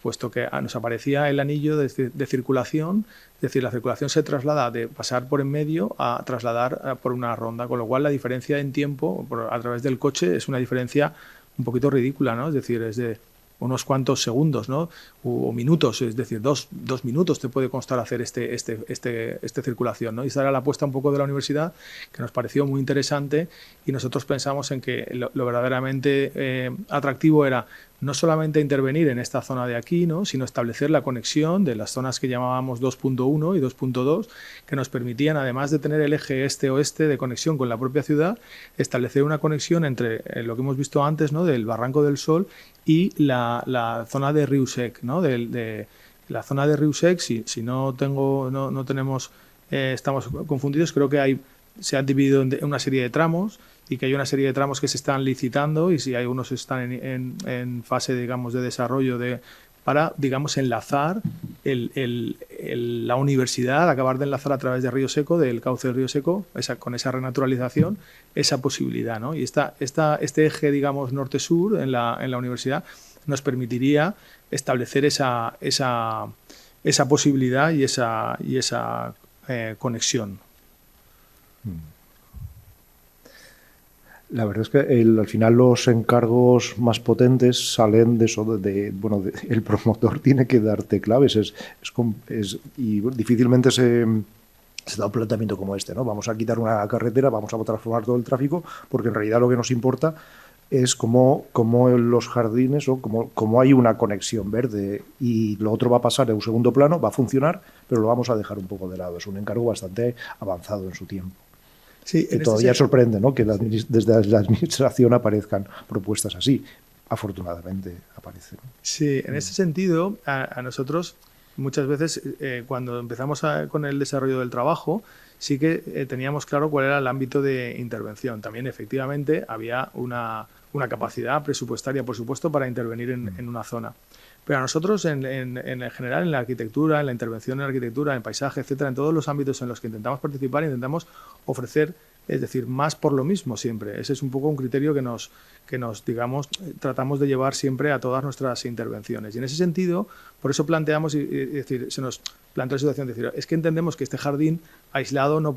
puesto que nos aparecía el anillo de circulación, es decir, la circulación se traslada de pasar por en medio a trasladar por una ronda, con lo cual la diferencia en tiempo a través del coche es una diferencia un poquito ridícula, ¿no? Es decir, es de unos cuantos segundos, ¿no? O minutos, es decir, dos minutos te puede costar hacer esta circulación, ¿no? Y esta era la apuesta un poco de la universidad, que nos pareció muy interesante, y nosotros pensamos en que lo verdaderamente atractivo era no solamente intervenir en esta zona de aquí, ¿no? Sino establecer la conexión de las zonas que llamábamos 2.1 y 2.2, que nos permitían, además de tener el eje este-oeste de conexión con la propia ciudad, establecer una conexión entre lo que hemos visto antes, ¿no? Del Barranco del Sol y la zona de Riu-Sec, ¿no? De la zona de Riu-Sec, si no tenemos, estamos confundidos, creo que se han dividido en una serie de tramos, y que hay una serie de tramos que se están licitando, y si hay unos que están en fase, digamos, de desarrollo para, digamos, enlazar la universidad, acabar de enlazar a través de Río Seco, del cauce del Río Seco, con esa renaturalización, esa posibilidad, ¿no? Y este eje, digamos, norte-sur en la universidad nos permitiría establecer esa posibilidad y esa conexión. La verdad es que al final los encargos más potentes salen de eso, el promotor tiene que darte claves, y difícilmente se da un planteamiento como este, ¿no? Vamos a quitar una carretera, vamos a transformar todo el tráfico, porque en realidad lo que nos importa es cómo en los jardines, o cómo hay una conexión verde, y lo otro va a pasar en un segundo plano, va a funcionar, pero lo vamos a dejar un poco de lado. Es un encargo bastante avanzado en su tiempo. Sí, que todavía sorprende, ¿no? Que desde la administración aparezcan propuestas así. Afortunadamente aparecen. Sí, en ese sentido, a nosotros muchas veces cuando empezamos con el desarrollo del trabajo, sí que teníamos claro cuál era el ámbito de intervención. También, efectivamente, había una capacidad presupuestaria, por supuesto, para intervenir en una zona. Pero a nosotros, en general, en la arquitectura, en la intervención en arquitectura, en paisaje, etcétera, en todos los ámbitos en los que intentamos participar, intentamos ofrecer, es decir, más por lo mismo siempre. Ese es un poco un criterio que nos digamos, tratamos de llevar siempre a todas nuestras intervenciones. Y en ese sentido, por eso planteamos, es decir, se nos plantea la situación de decir, es que entendemos que este jardín aislado no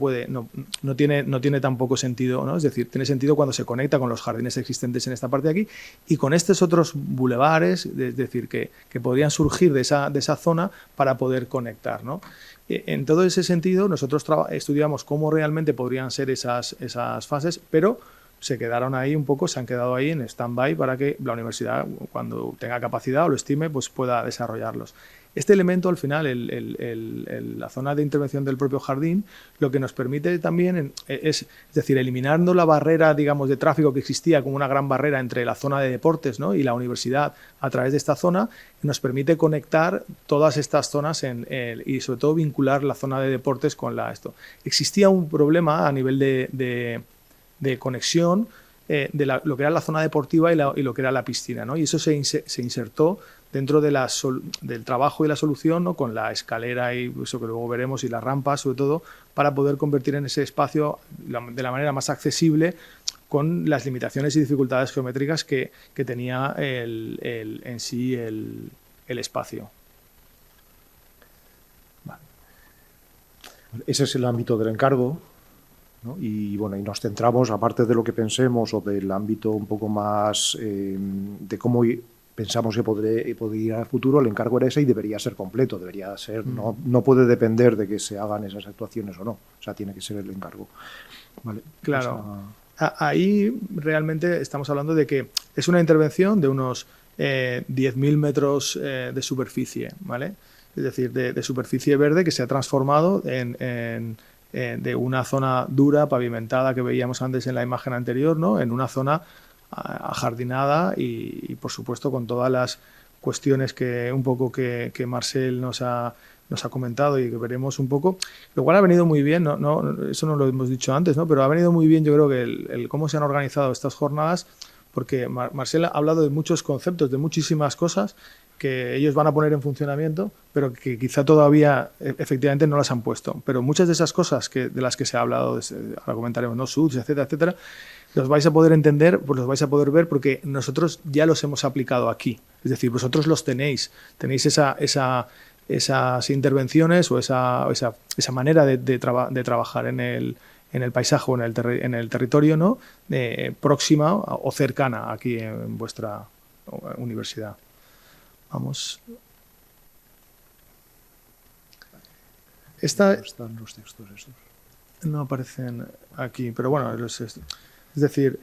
tiene tampoco sentido, ¿no? Es decir, tiene sentido cuando se conecta con los jardines existentes en esta parte de aquí y con estos otros bulevares, es decir, que podrían surgir de esa zona para poder conectar, ¿no? En todo ese sentido, nosotros estudiamos cómo realmente podrían ser esas fases, pero se han quedado ahí en stand-by para que la universidad, cuando tenga capacidad o lo estime, pues pueda desarrollarlos. Este elemento, al final, la zona de intervención del propio jardín, lo que nos permite también es decir, eliminando la barrera, digamos, de tráfico que existía como una gran barrera entre la zona de deportes, ¿no? Y la universidad a través de esta zona, nos permite conectar todas estas zonas y sobre todo vincular la zona de deportes con esto. Existía un problema a nivel de conexión de lo que era la zona deportiva y lo que era la piscina, ¿no? Y eso se insertó dentro del trabajo y la solución, ¿no? Con la escalera y eso que luego veremos, y las rampas, sobre todo, para poder convertir en ese espacio de la manera más accesible, con las limitaciones y dificultades geométricas que tenía en sí el espacio. Vale. Ese es el ámbito del encargo, ¿no? Y bueno, y nos centramos, aparte de lo que pensemos o del ámbito un poco más de cómo pensamos que podría ir al futuro, el encargo era ese y debería ser completo, debería ser, no puede depender de que se hagan esas actuaciones o no, o sea, tiene que ser el encargo. Vale, claro. Ahí realmente estamos hablando de que es una intervención de unos 10.000 metros de superficie, ¿vale? Es decir, de superficie verde que se ha transformado de una zona dura, pavimentada, que veíamos antes en la imagen anterior, ¿no? En una zona ajardinada y por supuesto con todas las cuestiones que Marcel nos ha comentado y que veremos un poco, lo cual ha venido muy bien, eso no lo hemos dicho antes, ¿no? Pero ha venido muy bien, yo creo, que el cómo se han organizado estas jornadas, porque Marcel ha hablado de muchos conceptos, de muchísimas cosas que ellos van a poner en funcionamiento, pero que quizá todavía efectivamente no las han puesto. Pero muchas de esas cosas de las que se ha hablado, ahora comentaremos, ¿no? SUDS, etcétera, etcétera, los vais a poder entender, pues los vais a poder ver porque nosotros ya los hemos aplicado aquí. Es decir, vosotros los tenéis esas intervenciones o esa manera de trabajar en el paisaje o en el territorio, ¿no? Próxima o cercana aquí en vuestra universidad. Vamos. Esta Están los textos estos. no aparecen aquí, pero bueno, es decir,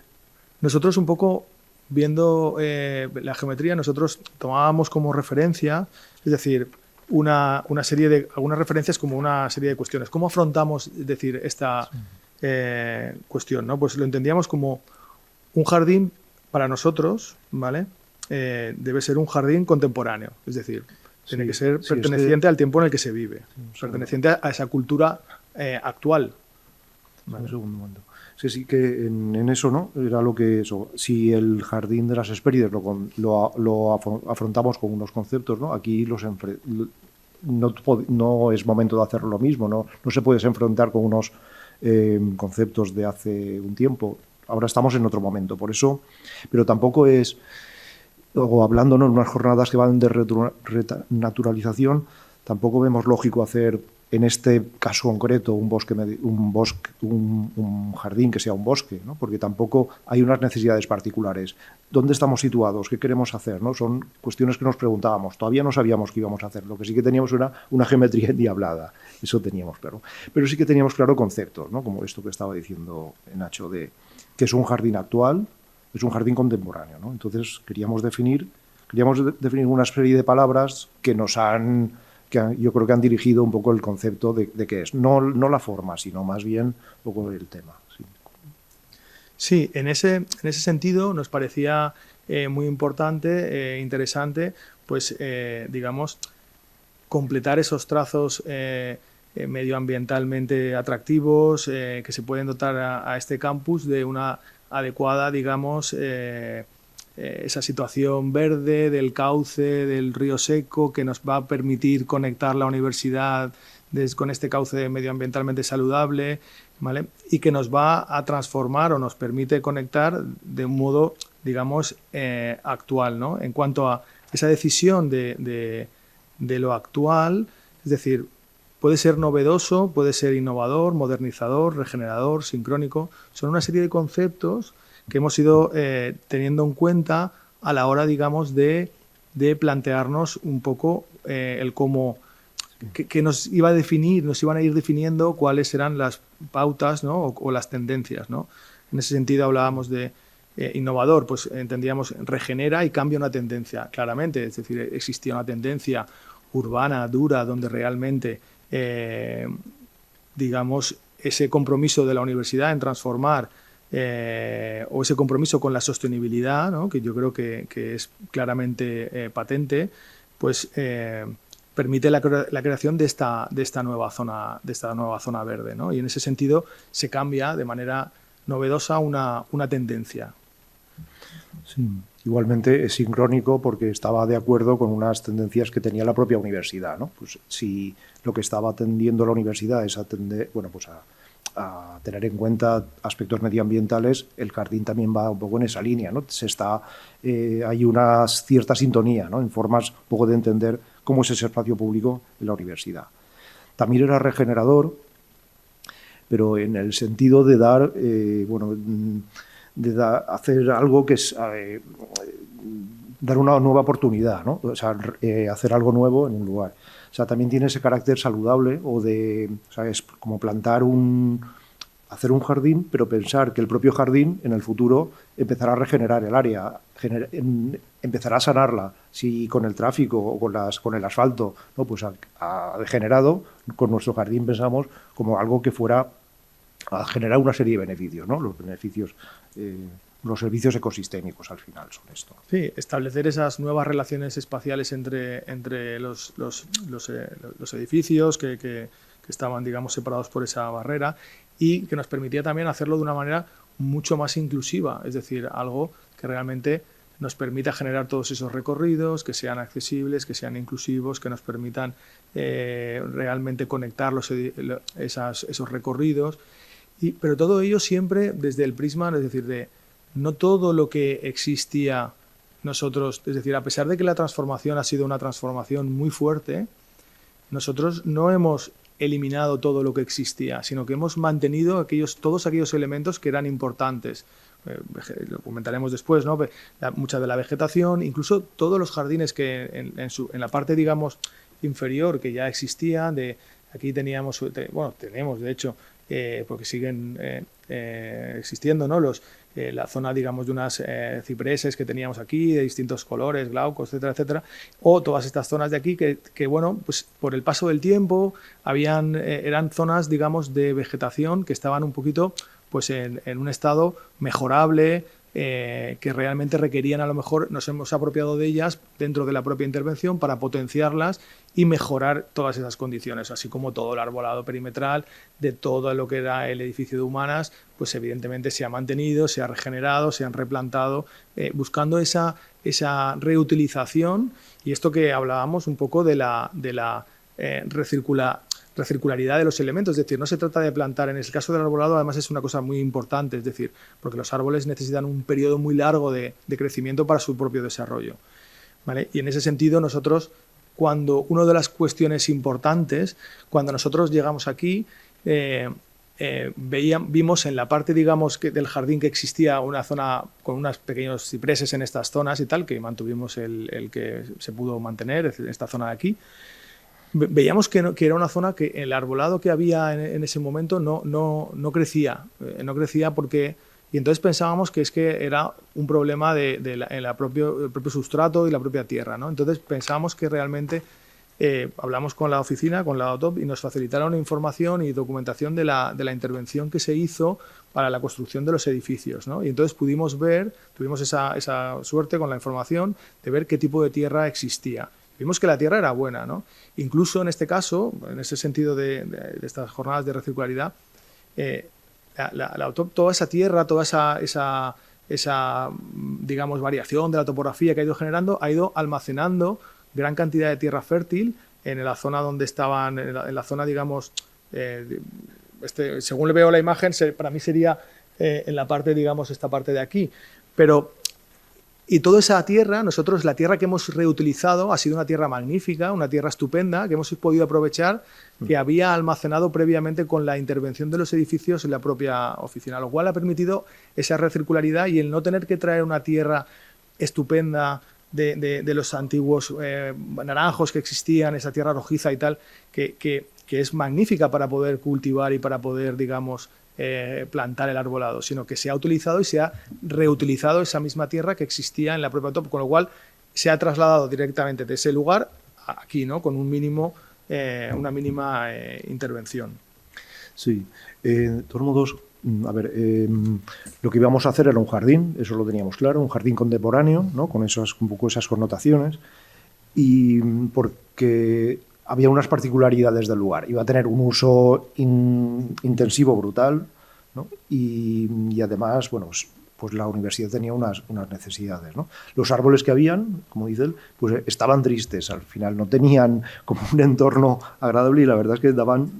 nosotros un poco viendo la geometría, nosotros tomábamos como referencia, es decir, una serie de algunas referencias como una serie de cuestiones. ¿Cómo afrontamos, es decir, esta cuestión, ¿no? Pues lo entendíamos como un jardín para nosotros, ¿vale? Debe ser un jardín contemporáneo, es decir, tiene que ser perteneciente al tiempo en el que se vive, perteneciente a esa cultura actual. Vale. Un segundo momento. Sí, que en eso, ¿no? Era lo que eso. Si el jardín de las Hespérides lo afrontamos con unos conceptos, ¿no? Aquí no es momento de hacer lo mismo, ¿no? No se puede enfrentar con unos conceptos de hace un tiempo. Ahora estamos en otro momento, por eso. Pero tampoco es, o hablando, ¿no?, en unas jornadas que van de renaturalización, tampoco vemos lógico hacer en este caso concreto un jardín que sea un bosque, ¿no? Porque tampoco hay unas necesidades particulares. ¿Dónde estamos situados? ¿Qué queremos hacer? ¿No? Son cuestiones que nos preguntábamos. Todavía no sabíamos qué íbamos a hacer. Lo que sí que teníamos era una geometría endiablada. Eso teníamos claro. Pero sí que teníamos claro conceptos, ¿no? Como esto que estaba diciendo Nacho, de que es un jardín actual, es un jardín contemporáneo, ¿no? Entonces queríamos definir una serie de palabras que yo creo que han dirigido un poco el concepto de qué es. No la forma, sino más bien un poco el tema. Sí, en ese sentido nos parecía muy importante, interesante, pues digamos, completar esos trazos medioambientalmente atractivos que se pueden dotar a este campus de una adecuada, digamos, esa situación verde del cauce, del río seco, que nos va a permitir conectar la universidad con este cauce medioambientalmente saludable, ¿vale? Y que nos va a transformar o nos permite conectar de un modo, digamos, actual, ¿no? En cuanto a esa decisión de lo actual, es decir, puede ser novedoso, puede ser innovador, modernizador, regenerador, sincrónico. Son una serie de conceptos que hemos ido teniendo en cuenta a la hora, digamos, de plantearnos un poco el cómo, que nos iban a ir definiendo cuáles eran las pautas, ¿no? o las tendencias, ¿no? En ese sentido hablábamos de innovador, pues entendíamos regenera y cambia una tendencia, claramente. Es decir, existía una tendencia urbana, dura, donde realmente, digamos, ese compromiso de la universidad en transformar o ese compromiso con la sostenibilidad, ¿no?, que yo creo que es claramente patente, pues permite la creación de esta nueva zona verde, ¿no? Y en ese sentido se cambia de manera novedosa una tendencia. Sí. Igualmente es sincrónico porque estaba de acuerdo con unas tendencias que tenía la propia universidad, ¿no? Pues si lo que estaba atendiendo la universidad es atender, bueno, pues a tener en cuenta aspectos medioambientales, el jardín también va un poco en esa línea, ¿no? Hay una cierta sintonía, ¿no?, en formas un poco de entender cómo es ese espacio público en la universidad. También era regenerador, pero en el sentido de dar, hacer algo que es dar una nueva oportunidad, ¿no? O sea, hacer algo nuevo en un lugar. O sea, también tiene ese carácter saludable o sea, es como hacer un jardín, pero pensar que el propio jardín en el futuro empezará a regenerar el área, empezará a sanarla. Si con el tráfico o con el asfalto, ¿no?, pues ha degenerado, con nuestro jardín pensamos como algo que fuera a generar una serie de beneficios, ¿no? Los beneficios, los servicios ecosistémicos al final son esto. Sí, establecer esas nuevas relaciones espaciales entre los edificios que estaban, digamos, separados por esa barrera, y que nos permitía también hacerlo de una manera mucho más inclusiva, es decir, algo que realmente nos permita generar todos esos recorridos, que sean accesibles, que sean inclusivos, que nos permitan realmente conectar esos recorridos. Pero todo ello siempre desde el prisma, es decir, de no todo lo que existía nosotros, es decir, a pesar de que la transformación ha sido una transformación muy fuerte, nosotros no hemos eliminado todo lo que existía, sino que hemos mantenido todos aquellos elementos que eran importantes. lo comentaremos después, ¿no? Mucha de la vegetación, incluso todos los jardines que en la parte, digamos, inferior que ya existían, aquí tenemos, tenemos de hecho, porque siguen existiendo, ¿no? La zona, digamos, de unas cipreses que teníamos aquí, de distintos colores, glaucos, etcétera, etcétera, o todas estas zonas de aquí que bueno, pues por el paso del tiempo eran zonas, digamos, de vegetación que estaban un poquito pues en un estado mejorable, que realmente requerían, a lo mejor nos hemos apropiado de ellas dentro de la propia intervención para potenciarlas y mejorar todas esas condiciones, así como todo el arbolado perimetral de todo lo que era el edificio de Humanas, pues evidentemente se ha mantenido, se ha regenerado, se han replantado, buscando esa reutilización, y esto que hablábamos un poco de la recircularidad de los elementos, es decir, no se trata de plantar, en el caso del arbolado además es una cosa muy importante, es decir, porque los árboles necesitan un periodo muy largo de crecimiento para su propio desarrollo, ¿vale? Y en ese sentido nosotros, una de las cuestiones importantes, cuando nosotros llegamos aquí, vimos en la parte, digamos, del jardín que existía una zona con unos pequeños cipreses en estas zonas y tal, que mantuvimos el que se pudo mantener, esta zona de aquí. Veíamos que era una zona que el arbolado que había en ese momento no crecía, porque, y entonces pensábamos que es que era un problema el propio sustrato y la propia tierra, ¿no? Entonces pensábamos que realmente hablamos con la oficina, con la OTOP, y nos facilitaron información y documentación de la intervención que se hizo para la construcción de los edificios, ¿no? Y entonces tuvimos esa suerte con la información de ver qué tipo de tierra existía. Vimos que la tierra era buena, ¿no? Incluso en este caso, en ese sentido de estas jornadas de recircularidad, toda esa tierra, toda esa digamos, variación de la topografía que ha ido generando, ha ido almacenando gran cantidad de tierra fértil en la zona donde estaban, en la zona, digamos, según le veo la imagen, para mí sería en la parte, digamos, esta parte de aquí. Y toda esa tierra, la tierra que hemos reutilizado ha sido una tierra magnífica, una tierra estupenda, que hemos podido aprovechar, que había almacenado previamente con la intervención de los edificios en la propia oficina, lo cual ha permitido esa recircularidad y el no tener que traer una tierra estupenda de los antiguos naranjos que existían, esa tierra rojiza y tal, que es magnífica para poder cultivar y para poder, digamos, plantar el arbolado, sino que se ha utilizado y se ha reutilizado esa misma tierra que existía en la propia top, con lo cual se ha trasladado directamente de ese lugar a aquí, ¿no? Con una mínima intervención. Sí, de todos modos, a ver, lo que íbamos a hacer era un jardín, eso lo teníamos claro, un jardín contemporáneo, ¿no? Con un poco esas connotaciones, y porque había unas particularidades del lugar. Iba a tener un uso intensivo brutal, ¿no? Y además, bueno, pues la universidad tenía unas necesidades, ¿no? Los árboles que habían, como dice él, pues estaban tristes. Al final no tenían como un entorno agradable y la verdad es que daban,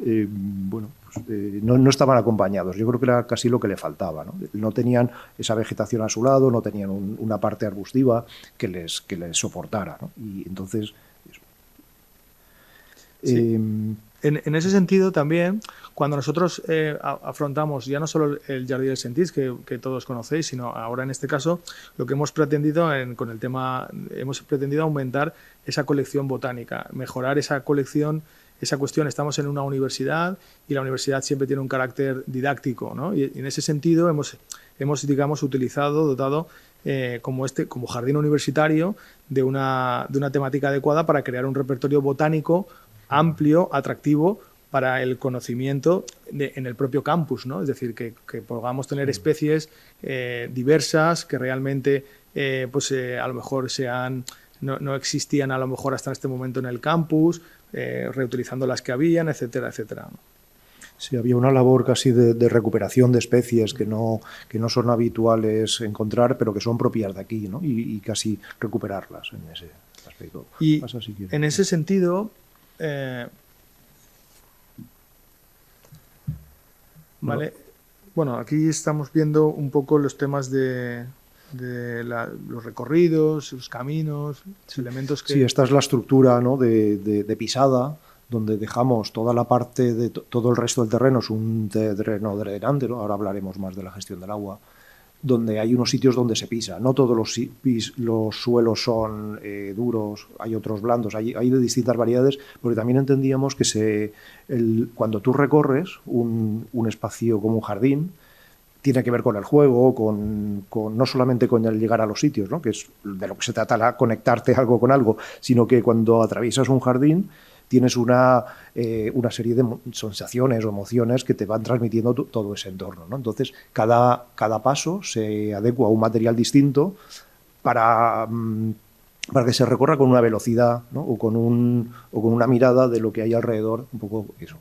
bueno, pues, no estaban acompañados. Yo creo que era casi lo que le faltaba, ¿no? No tenían esa vegetación a su lado, no tenían una parte arbustiva que les soportara, ¿no? Y entonces... Sí. En ese sentido también, cuando nosotros afrontamos ya no solo el Jardí del Sentís, que todos conocéis, sino ahora en este caso lo que hemos pretendido con el tema, hemos pretendido aumentar esa colección botánica, mejorar esa colección, esa cuestión. Estamos en una universidad y la universidad siempre tiene un carácter didáctico, ¿no? Y en ese sentido hemos digamos, dotado como jardín universitario de una temática adecuada para crear un repertorio botánico amplio, atractivo para el conocimiento en el propio campus, ¿no? Es decir, que podamos tener especies diversas que realmente a lo mejor no existían a lo mejor hasta este momento en el campus, reutilizando las que habían, etcétera, etcétera. Sí, había una labor casi de recuperación de especies que no son habituales encontrar, pero que son propias de aquí, ¿no? Y casi recuperarlas en ese aspecto. Y en ese sentido... vale. Bueno, aquí estamos viendo un poco los temas de los recorridos, los caminos, los elementos que... Sí, esta es la estructura, ¿no? de pisada, donde dejamos toda la parte de todo el resto del terreno, es un terreno drenante, ¿no? Ahora hablaremos más de la gestión del agua, donde hay unos sitios donde se pisa. No todos los suelos son duros, hay otros blandos, hay de distintas variedades, porque también entendíamos que cuando tú recorres un espacio como un jardín, tiene que ver con el juego, no solamente con el llegar a los sitios, ¿no? Que es de lo que se trata, conectarte algo con algo, sino que cuando atraviesas un jardín tienes una serie de sensaciones o emociones que te van transmitiendo todo ese entorno, ¿no? Entonces, cada paso se adecua a un material distinto para que se recorra con una velocidad, ¿no? o con una mirada de lo que hay alrededor, un poco eso,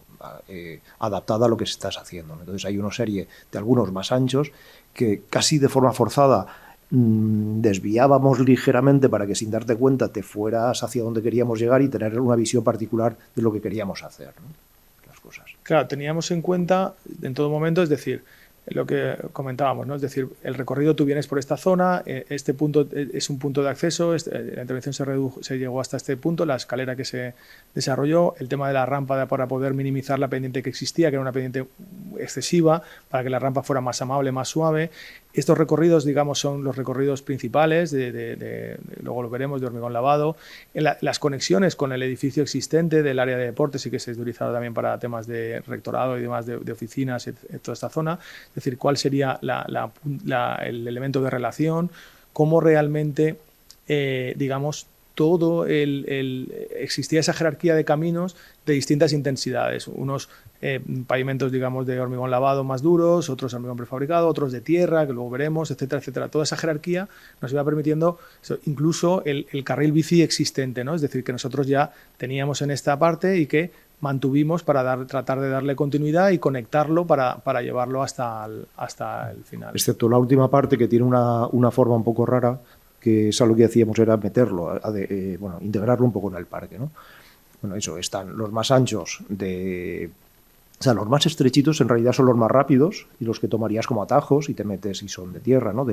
adaptada a lo que estás haciendo, ¿no? Entonces hay una serie de algunos más anchos que casi de forma forzada desviábamos ligeramente para que sin darte cuenta te fueras hacia donde queríamos llegar y tener una visión particular de lo que queríamos hacer, ¿no? Las cosas. Claro, teníamos en cuenta en todo momento, es decir, lo que comentábamos, ¿no? Es decir, el recorrido, tú vienes por esta zona, este punto es un punto de acceso, la intervención se llegó hasta este punto, la escalera que se desarrolló, el tema de la rampa para poder minimizar la pendiente que existía, que era una pendiente excesiva, para que la rampa fuera más amable, más suave. Estos recorridos, digamos, son los recorridos principales, luego lo veremos, de hormigón lavado. Las conexiones con el edificio existente del área de deportes y que se ha utilizado también para temas de rectorado y demás de oficinas, toda esta zona. Es decir, cuál sería el elemento de relación, cómo realmente, digamos, existía esa jerarquía de caminos de distintas intensidades. Unos pavimentos, digamos, de hormigón lavado más duros, otros de hormigón prefabricado, otros de tierra, que luego veremos, etcétera, etcétera. Toda esa jerarquía nos iba permitiendo incluso el carril bici existente, ¿no? Es decir, que nosotros ya teníamos en esta parte y que mantuvimos para tratar de darle continuidad y conectarlo para llevarlo hasta el final. Excepto la última parte, que tiene una forma un poco rara, que es algo que hacíamos, era meterlo, integrarlo un poco en el parque, ¿no? Bueno, eso, están los más anchos o sea, los más estrechitos en realidad son los más rápidos y los que tomarías como atajos y te metes y son de tierra, ¿no?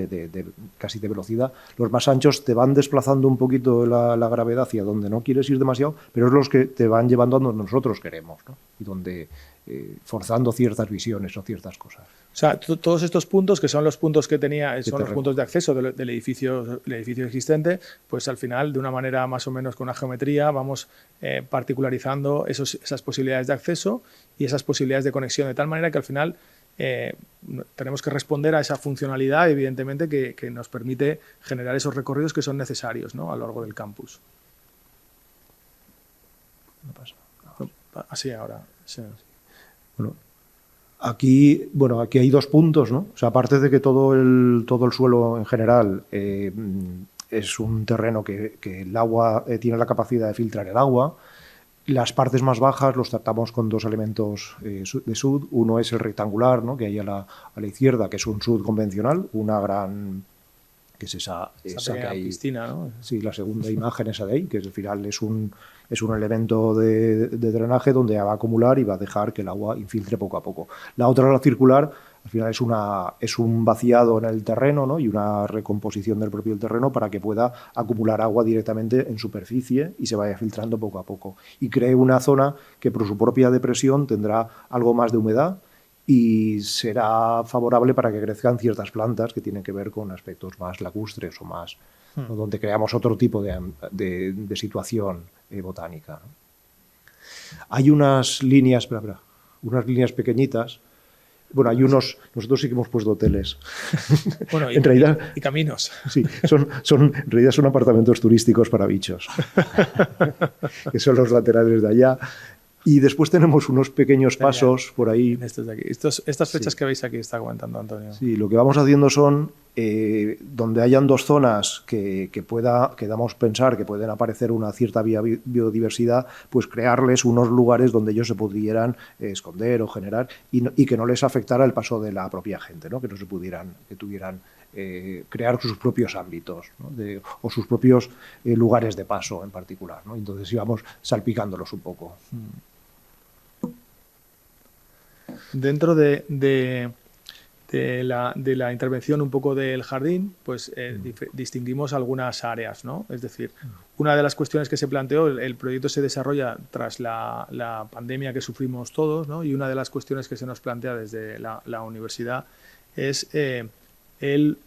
Casi de velocidad. Los más anchos te van desplazando un poquito la gravedad hacia donde no quieres ir demasiado, pero es los que te van llevando a donde nosotros queremos, ¿no? Y donde forzando ciertas visiones o ciertas cosas. O sea, todos estos puntos, que son los puntos que son los puntos de acceso del edificio existente, pues al final, de una manera más o menos con una geometría, vamos particularizando esas posibilidades de acceso y esas posibilidades de conexión, de tal manera que al final tenemos que responder a esa funcionalidad, evidentemente, que nos permite generar esos recorridos que son necesarios, ¿no? A lo largo del campus. No pasa. Así ahora. Sí. Bueno, aquí hay dos puntos, ¿no? O sea, aparte de que todo el suelo en general es un terreno que el agua tiene la capacidad de filtrar el agua. Las partes más bajas los tratamos con dos elementos de sud. Uno es el rectangular, ¿no? Que hay a la izquierda, que es un sud convencional, una gran, que es esa que hay, piscina, ¿no? Sí, la segunda imagen esa de ahí, que al final es un elemento de drenaje donde va a acumular y va a dejar que el agua infiltre poco a poco. La otra, la circular, al final es un vaciado en el terreno, ¿no? Y una recomposición del propio terreno para que pueda acumular agua directamente en superficie y se vaya filtrando poco a poco. Y cree una zona que por su propia depresión tendrá algo más de humedad y será favorable para que crezcan ciertas plantas que tienen que ver con aspectos más lacustres o más, ¿no? Donde creamos otro tipo de situación botánica, ¿no? Hay unas líneas pequeñitas. Bueno, nosotros sí que hemos puesto hoteles. Bueno, en realidad, y caminos. Sí, en realidad son apartamentos turísticos para bichos, que son los laterales de allá. Y después tenemos unos pequeños pasos por ahí. Estos de aquí. Estas flechas que veis aquí, está comentando Antonio. Sí, lo que vamos haciendo son, donde hayan dos zonas que damos pensar que pueden aparecer una cierta biodiversidad, pues crearles unos lugares donde ellos se pudieran esconder o generar y que no les afectara el paso de la propia gente, ¿no? Que no se pudieran, que tuvieran crear sus propios ámbitos, ¿no? O sus propios lugares de paso en particular, ¿no? Entonces íbamos salpicándolos un poco. Dentro de la intervención un poco del jardín, pues distinguimos algunas áreas, ¿no? Es decir, una de las cuestiones que se planteó, el proyecto se desarrolla tras la pandemia que sufrimos todos, ¿no? Y una de las cuestiones que se nos plantea desde la universidad es el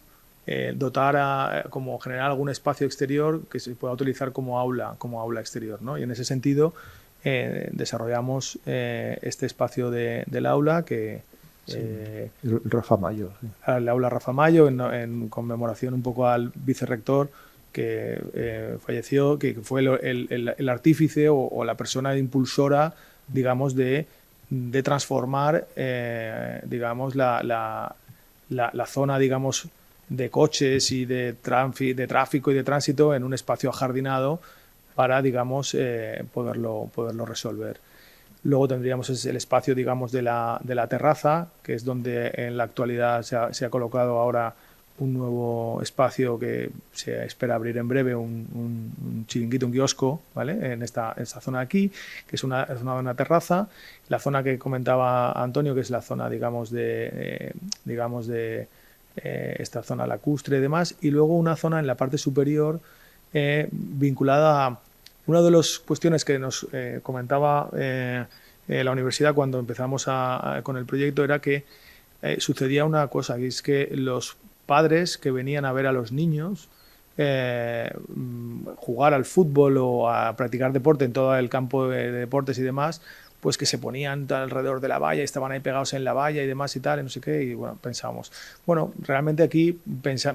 dotar como generar algún espacio exterior que se pueda utilizar como aula exterior, ¿no? Y en ese sentido desarrollamos este espacio del aula que el Rafa Mayo. Sí. El aula Rafa Mayo en conmemoración un poco al vicerrector que falleció, que fue el artífice o la persona impulsora, digamos, de transformar, digamos, la zona, digamos, de coches y de tráfico y de tránsito en un espacio ajardinado para, digamos, poderlo resolver. Luego tendríamos el espacio, digamos, de la terraza, que es donde en la actualidad se ha colocado ahora un nuevo espacio que se espera abrir en breve, un chiringuito, un kiosco, ¿vale? En esta zona de aquí, que es una terraza. La zona que comentaba Antonio, que es la zona, digamos, de esta zona lacustre y demás, y luego una zona en la parte superior vinculada a una de las cuestiones que nos comentaba la universidad cuando empezamos con el proyecto, era que sucedía una cosa, que es que los padres que venían a ver a los niños jugar al fútbol o a practicar deporte en todo el campo de deportes y demás, pues que se ponían alrededor de la valla y estaban ahí pegados en la valla y demás y tal, y no sé qué, y bueno, pensábamos, bueno, realmente aquí,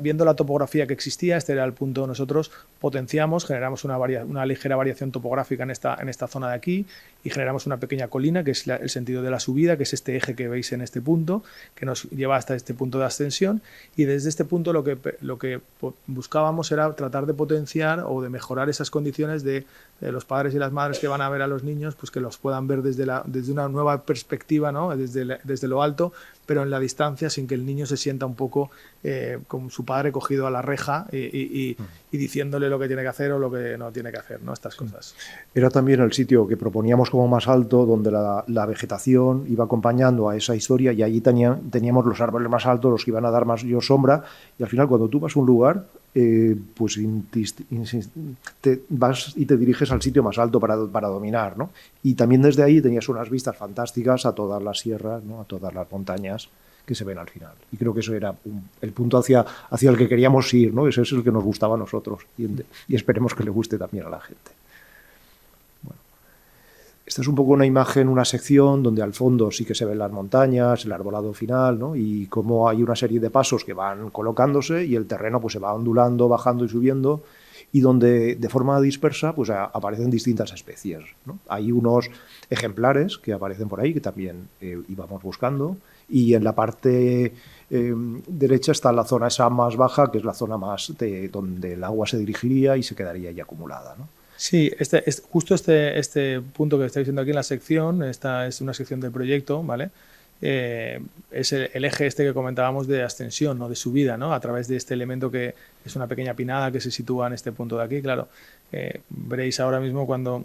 viendo la topografía que existía, este era el punto, nosotros potenciamos, generamos una ligera variación topográfica en esta zona de aquí, y generamos una pequeña colina, que es el sentido de la subida, que es este eje que veis en este punto, que nos lleva hasta este punto de ascensión, y desde este punto lo que buscábamos era tratar de potenciar o de mejorar esas condiciones de los padres y las madres que van a ver a los niños, pues que los puedan ver desde una nueva perspectiva, ¿no? Desde lo alto, pero en la distancia, sin que el niño se sienta un poco con su padre cogido a la reja y diciéndole lo que tiene que hacer o lo que no tiene que hacer, ¿no? Estas cosas. Era también el sitio que proponíamos como más alto, donde la vegetación iba acompañando a esa historia, y allí teníamos los árboles más altos, los que iban a dar mayor sombra, y al final cuando tú vas a un lugar, pues te vas y te diriges al sitio más alto para dominar, ¿no? Y también desde ahí tenías unas vistas fantásticas a todas las sierras, ¿no? A todas las montañas que se ven al final. Y creo que eso era el punto hacia el que queríamos ir, ¿no? Ese es el que nos gustaba a nosotros, y esperemos que le guste también a la gente. Bueno, esta es un poco una imagen, una sección donde al fondo sí que se ven las montañas, el arbolado final, ¿no? Y cómo hay una serie de pasos que van colocándose y el terreno pues se va ondulando, bajando y subiendo, y donde de forma dispersa pues aparecen distintas especies, ¿no? Hay unos ejemplares que aparecen por ahí que también íbamos buscando, y en la parte derecha está la zona esa más baja, que es la zona más donde el agua se dirigiría y se quedaría ahí acumulada, ¿no? Sí, justo este punto que estáis viendo aquí en la sección, esta es una sección del proyecto, ¿vale? Es el eje este que comentábamos de ascensión, ¿no? De subida, ¿no? A través de este elemento que es una pequeña pinada que se sitúa en este punto de aquí, claro. Veréis ahora mismo cuando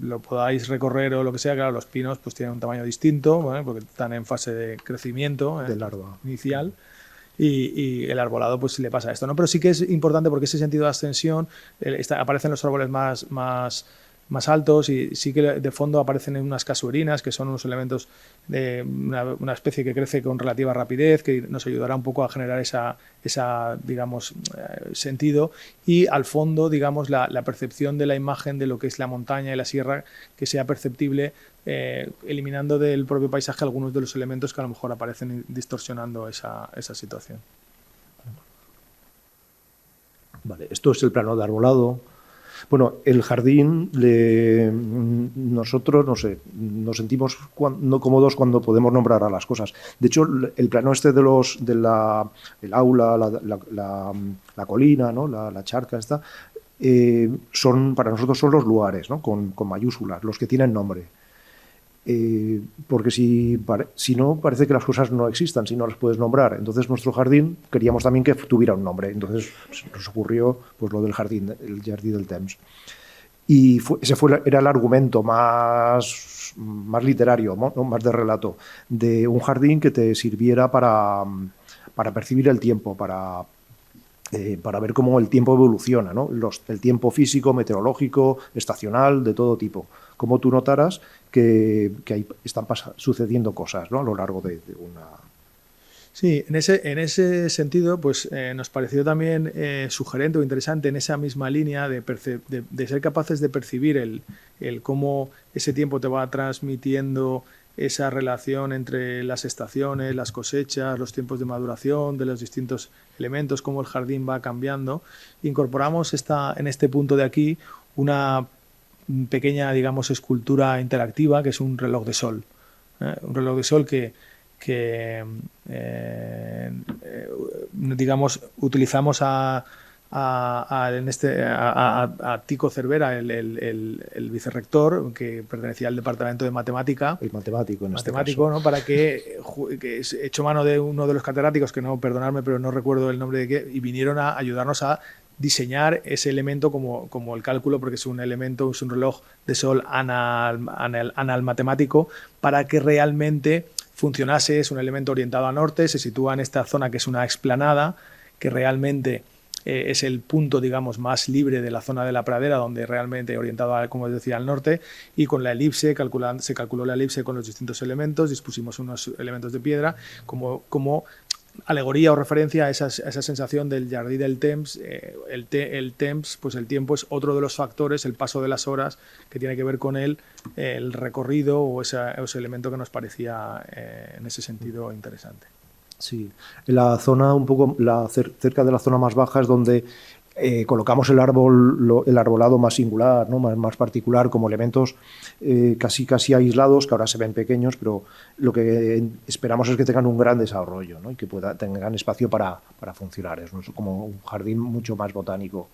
lo podáis recorrer o lo que sea, claro, los pinos pues tienen un tamaño distinto, ¿vale? Porque están en fase de crecimiento de larva inicial. Y el arbolado pues le pasa esto, ¿no? Pero sí que es importante porque ese sentido de ascensión aparecen los árboles más altos, y sí que de fondo aparecen unas casuarinas, que son unos elementos de una especie que crece con relativa rapidez, que nos ayudará un poco a generar esa digamos, sentido, y al fondo, digamos, la percepción de la imagen de lo que es la montaña y la sierra, que sea perceptible, eliminando del propio paisaje algunos de los elementos que a lo mejor aparecen distorsionando esa situación. Vale, esto es el plano de arbolado. Bueno, el jardín, nosotros, no sé, nos sentimos no cómodos cuando podemos nombrar a las cosas. De hecho, el plano este el aula, la colina, ¿no? La charca esta, para nosotros son los lugares, ¿no? Con mayúsculas, los que tienen nombre. Porque si no, parece que las cosas no existan, si no las puedes nombrar. Entonces nuestro jardín queríamos también que tuviera un nombre. Entonces nos ocurrió pues lo del jardín, el Jardí del Temps. Y ese era el argumento más literario, ¿no? Más de relato, de un jardín que te sirviera para percibir el tiempo, para ver cómo el tiempo evoluciona, ¿no? El tiempo físico, meteorológico, estacional, de todo tipo. Como tú notaras que ahí están sucediendo cosas, ¿no? A lo largo de una... Sí, en ese sentido, pues nos pareció también sugerente o interesante en esa misma línea de ser capaces de percibir el cómo ese tiempo te va transmitiendo esa relación entre las estaciones, las cosechas, los tiempos de maduración de los distintos elementos, cómo el jardín va cambiando. Incorporamos en este punto de aquí una pequeña, digamos, escultura interactiva que es un reloj de sol. Un reloj de sol que digamos, utilizamos a Tico Cervera, el vicerrector, que pertenecía al departamento de matemática. El matemático, en este matemático, caso. ¿no? Para que echó mano de uno de los catedráticos, que no, perdonadme, pero no recuerdo el nombre de qué, y vinieron a ayudarnos a diseñar ese elemento como el cálculo, porque es un elemento, es un reloj de sol anal matemático, para que realmente funcionase. Es un elemento orientado a norte, se sitúa en esta zona que es una explanada, que realmente es el punto, digamos, más libre de la zona de la pradera, donde realmente orientado, como os decía, al norte, y con la elipse, se calculó la elipse con los distintos elementos, dispusimos unos elementos de piedra como alegoría o referencia a esa sensación del jardí del temps. El temps, pues el tiempo es otro de los factores, el paso de las horas, que tiene que ver con el recorrido o ese elemento que nos parecía en ese sentido interesante. Sí, en la zona un poco cerca de la zona más baja es donde colocamos el arbolado más singular, ¿no? más particular, como elementos casi aislados, que ahora se ven pequeños, pero lo que esperamos es que tengan un gran desarrollo, ¿no? Y que tengan espacio para funcionar. Es como un jardín mucho más botánico.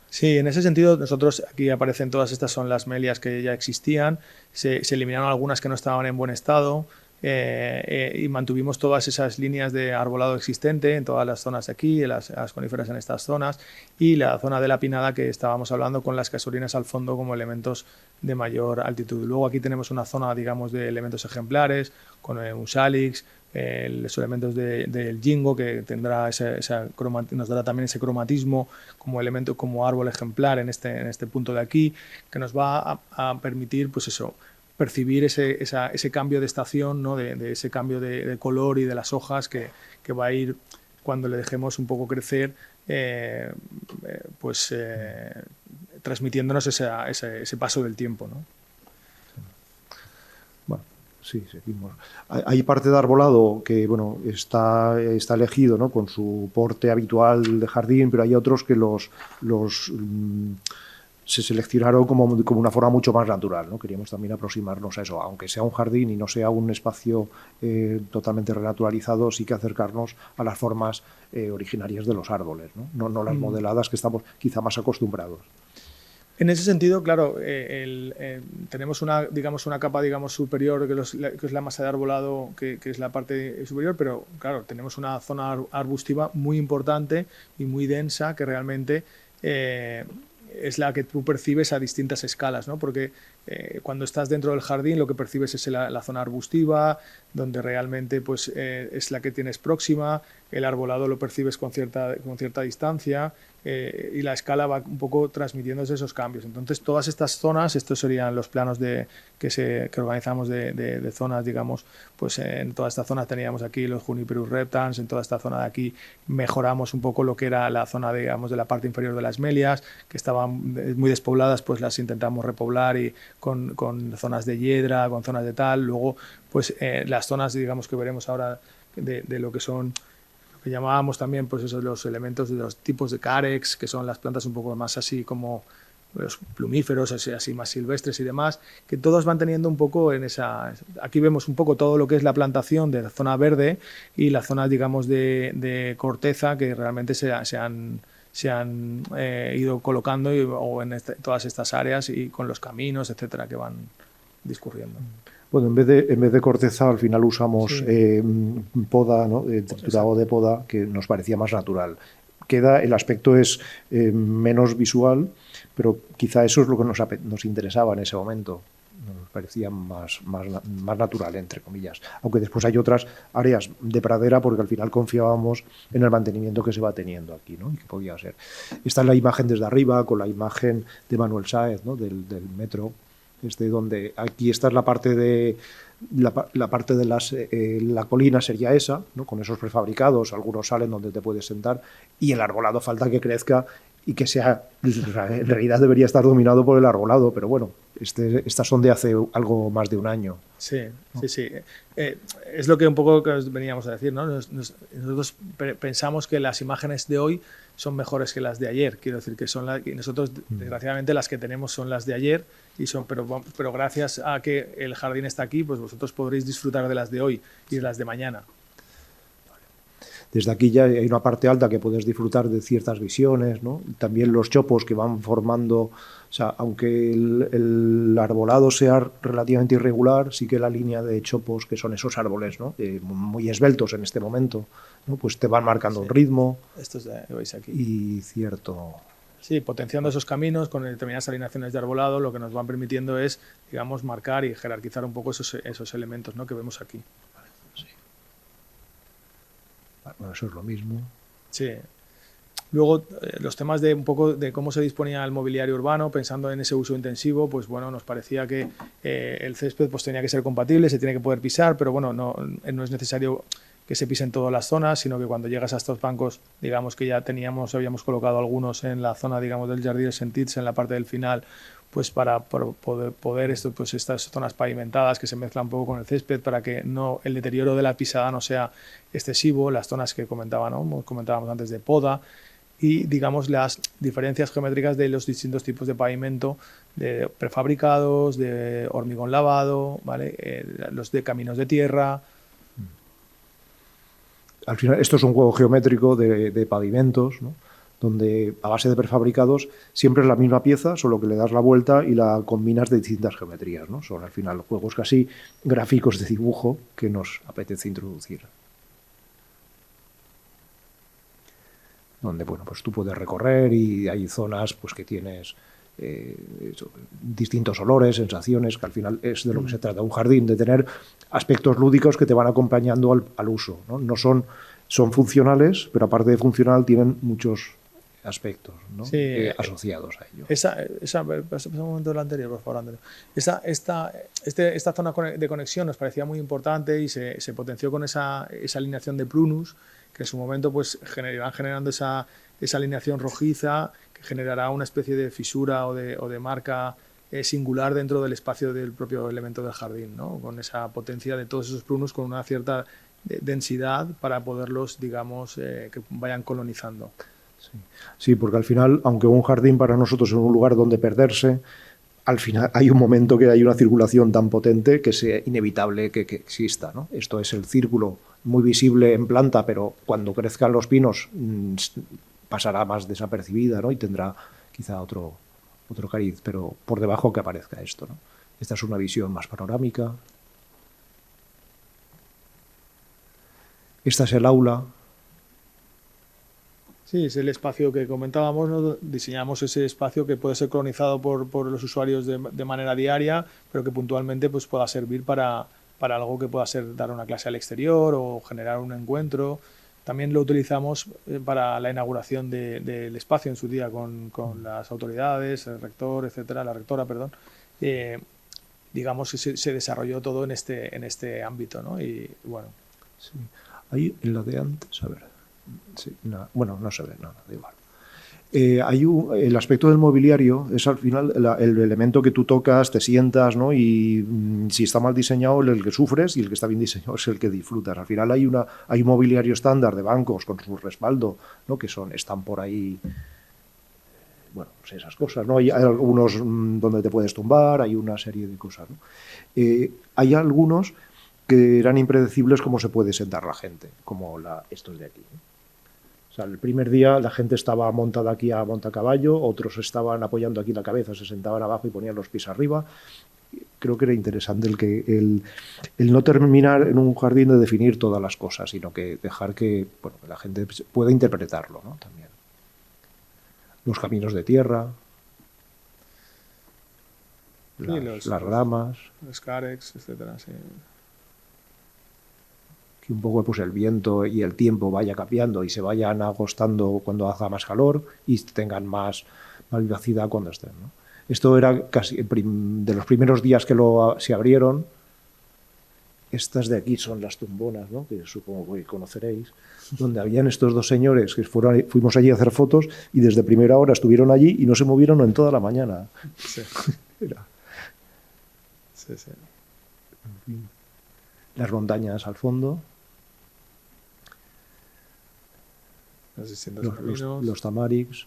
Sí, en ese sentido, nosotros aquí aparecen todas estas, son las melias que ya existían, se eliminaron algunas que no estaban en buen estado. Y mantuvimos todas esas líneas de arbolado existente en todas las zonas de aquí, las coníferas en estas zonas, y la zona de la pinada que estábamos hablando, con las casorinas al fondo como elementos de mayor altitud. Luego aquí tenemos una zona, digamos, de elementos ejemplares, con un salix, los elementos del jingo, que tendrá nos dará también ese cromatismo como elemento, como árbol ejemplar en este punto de aquí, que nos va a permitir, pues eso, percibir ese cambio de estación, ¿no? de ese cambio de color y de las hojas que va a ir, cuando le dejemos un poco crecer, transmitiéndonos ese paso del tiempo, ¿no? Bueno, sí, seguimos. Hay parte de arbolado que está elegido, ¿no? Con su porte habitual de jardín, pero hay otros que se seleccionaron como una forma mucho más natural, ¿no? Queríamos también aproximarnos a eso, aunque sea un jardín y no sea un espacio totalmente renaturalizado, sí que acercarnos a las formas originarias de los árboles, no las modeladas que estamos quizá más acostumbrados. En ese sentido, claro, tenemos una capa, digamos, superior, que es la masa de arbolado, que es la parte superior, pero claro, tenemos una zona arbustiva muy importante y muy densa, que realmente es la que tú percibes a distintas escalas, ¿no? Porque cuando estás dentro del jardín, lo que percibes es la zona arbustiva, donde realmente pues, es la que tienes próxima, el arbolado lo percibes con cierta distancia, y la escala va un poco transmitiéndose esos cambios. Entonces, todas estas zonas, estos serían los planos que organizamos de zonas, digamos, pues en toda esta zona teníamos aquí los Juniperus reptans, en toda esta zona de aquí mejoramos un poco lo que era la zona, digamos, de la parte inferior de las melias, que estaban muy despobladas, pues las intentamos repoblar y con zonas de hiedra, con zonas de tal. Luego, pues las zonas, digamos, que veremos ahora de lo que son, que llamábamos también, pues esos, los elementos de los tipos de carex, que son las plantas un poco más así como los plumíferos, así más silvestres y demás, que todos van teniendo un poco en esa... Aquí vemos un poco todo lo que es la plantación de la zona verde y la zona, digamos, de corteza, que realmente se han ido colocando todas estas áreas, y con los caminos, etcétera, que van discurriendo. Bueno, en vez de corteza, al final usamos poda, ¿no? Triturado de poda, que nos parecía más natural. El aspecto es menos visual, pero quizá eso es lo que nos interesaba en ese momento. Nos parecía más natural, entre comillas. Aunque después hay otras áreas de pradera, porque al final confiábamos en el mantenimiento que se va teniendo aquí, ¿no? Y que podía ser. Está en la imagen desde arriba, con la imagen de Manuel Sáez, ¿no? del metro. Donde aquí esta es la parte la parte de la colina sería esa, ¿no? Con esos prefabricados, algunos salen donde te puedes sentar, y el arbolado falta que crezca y que sea, en realidad debería estar dominado por el arbolado, pero bueno, estas son de hace algo más de un año. Sí, sí, sí. Es lo que un poco que os veníamos a decir, ¿no? Nosotros pensamos que las imágenes de hoy son mejores que las de ayer. Quiero decir que son y nosotros, desgraciadamente, las que tenemos son las de ayer, pero gracias a que el jardín está aquí, pues vosotros podréis disfrutar de las de hoy y de las de mañana. Desde aquí ya hay una parte alta que puedes disfrutar de ciertas visiones, ¿no? También los chopos que van formando, o sea, aunque el arbolado sea relativamente irregular, sí que la línea de chopos, que son esos árboles, ¿no? Muy esbeltos en este momento, ¿no? Pues te van marcando un ritmo. Estos que veis aquí. Y cierto... Sí, potenciando esos caminos con determinadas alineaciones de arbolado, lo que nos van permitiendo es, digamos, marcar y jerarquizar un poco esos elementos, ¿no? Que vemos aquí. Bueno, eso es lo mismo. Sí. Luego, los temas de un poco de cómo se disponía el mobiliario urbano, pensando en ese uso intensivo, pues bueno, nos parecía que el césped pues tenía que ser compatible, se tiene que poder pisar, pero bueno, no es necesario que se pisen todas las zonas, sino que cuando llegas a estos bancos, digamos que ya habíamos colocado algunos en la zona, digamos, del Jardí dels Sentits, en la parte del final, pues para poder estas zonas pavimentadas que se mezclan un poco con el césped para que el deterioro de la pisada no sea excesivo, las zonas que comentábamos antes de poda y, digamos, las diferencias geométricas de los distintos tipos de pavimento, de prefabricados, de hormigón lavado, ¿vale? Los de caminos de tierra. Al final, esto es un juego geométrico de pavimentos, ¿no? Donde a base de prefabricados siempre es la misma pieza, solo que le das la vuelta y la combinas de distintas geometrías, ¿no? Son al final juegos casi gráficos de dibujo que nos apetece introducir. Donde, bueno, pues tú puedes recorrer y hay zonas pues que tienes distintos olores, sensaciones, que al final es de lo que se trata. Un jardín, de tener aspectos lúdicos que te van acompañando al uso, ¿no? No son funcionales, pero aparte de funcional tienen muchos aspectos, ¿no? Sí, asociados a ello. Pasa un momento del anterior, por favor, Andrés. Esta zona de conexión nos parecía muy importante y se potenció con esa alineación de prunus, que en su momento pues van generando esa alineación rojiza que generará una especie de fisura o de marca singular dentro del espacio del propio elemento del jardín, ¿no? Con esa potencia de todos esos prunus con una cierta densidad para poderlos, digamos, que vayan colonizando. Sí, porque al final, aunque un jardín para nosotros es un lugar donde perderse, al final hay un momento que hay una circulación tan potente que es inevitable que exista, ¿no? Esto es el círculo muy visible en planta, pero cuando crezcan los pinos pasará más desapercibida, ¿no? Y tendrá quizá otro cariz, pero por debajo que aparezca esto, ¿no? Esta es una visión más panorámica. Esta es el aula. Sí, es el espacio que comentábamos, ¿no? Diseñamos ese espacio que puede ser colonizado por los usuarios de manera diaria, pero que puntualmente pues, pueda servir para algo que pueda ser dar una clase al exterior o generar un encuentro. También lo utilizamos para la inauguración del espacio en su día con las autoridades, el rector, etcétera, la rectora, perdón. Digamos que se desarrolló todo en este ámbito, ¿no? Y bueno. Sí. Ahí en la de antes, a ver. Sí, no, bueno, no se ve, no, da igual. El aspecto del mobiliario es al final el elemento que tú tocas, te sientas, ¿no? Y si está mal diseñado, el que sufres, y el que está bien diseñado es el que disfrutas. Al final hay un mobiliario estándar de bancos con su respaldo, ¿no? Que están por ahí, bueno, pues esas cosas, ¿no? Hay algunos donde te puedes tumbar, hay una serie de cosas, ¿no? Hay algunos que eran impredecibles cómo se puede sentar la gente, como estos de aquí, ¿no? O sea, el primer día la gente estaba montada aquí a montacaballo, otros estaban apoyando aquí la cabeza, se sentaban abajo y ponían los pies arriba. Creo que era interesante el no terminar en un jardín de definir todas las cosas, sino que dejar que la gente pueda interpretarlo, ¿no? También. Los caminos de tierra, las ramas. Los carex, etcétera, sí. Que un poco pues el viento y el tiempo vaya cambiando y se vayan agostando cuando haga más calor y tengan más vivacidad cuando estén, ¿no? Esto era casi de los primeros días que se abrieron, estas de aquí son las tumbonas, ¿no? Que supongo que conoceréis, donde habían estos dos señores que fuimos allí a hacer fotos y desde primera hora estuvieron allí y no se movieron en toda la mañana. Sí. Era. Sí, sí. En fin. Las montañas al fondo, Los distintos caminos. los tamarix.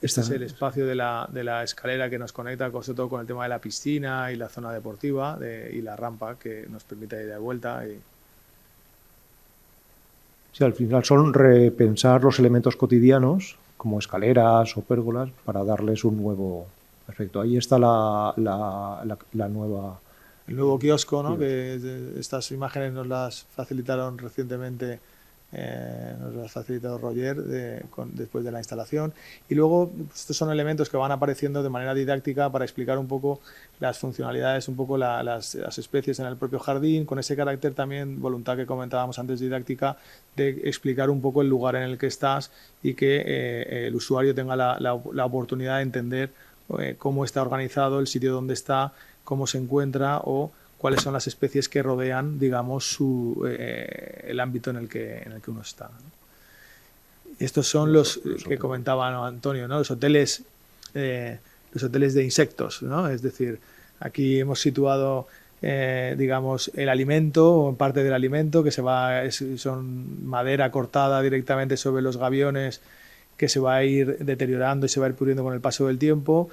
Este es el espacio de la escalera que nos conecta sobre todo con el tema de la piscina y la zona deportiva y la rampa que nos permite ir de vuelta. Sí, al final son repensar los elementos cotidianos, como escaleras o pérgolas, para darles un nuevo efecto. Ahí está la nueva... El nuevo kiosco, ¿no? Que estas imágenes nos las facilitaron recientemente, nos las facilitó Roger después de la instalación. Y luego pues, estos son elementos que van apareciendo de manera didáctica para explicar un poco las funcionalidades, un poco las especies en el propio jardín, con ese carácter también, voluntad que comentábamos antes, didáctica, de explicar un poco el lugar en el que estás y que el usuario tenga la oportunidad de entender cómo está organizado, el sitio donde está, cómo se encuentra o cuáles son las especies que rodean, digamos, el ámbito en el que uno está, ¿no? Y estos son los que comentaba Antonio, ¿no? Los hoteles de insectos, ¿no? Es decir, aquí hemos situado, digamos, el alimento o parte del alimento que son madera cortada directamente sobre los gaviones, que se va a ir deteriorando y se va a ir pudriendo con el paso del tiempo,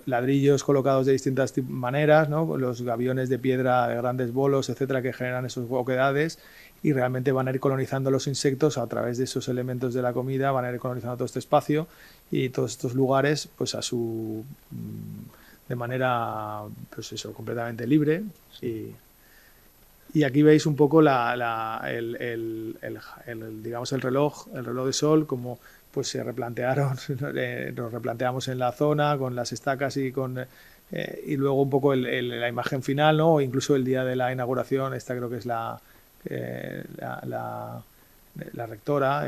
ladrillos colocados de distintas maneras, ¿no? Los gaviones de piedra de grandes bolos, etcétera, que generan esas oquedades y realmente van a ir colonizando los insectos a través de esos elementos de la comida, van a ir colonizando todo este espacio y todos estos lugares pues de manera pues eso, completamente libre. Y aquí veis un poco digamos el reloj de sol, como pues se replantearon, nos replanteamos en la zona con las estacas y luego un poco la imagen final, ¿no? O incluso el día de la inauguración, esta creo que es la rectora,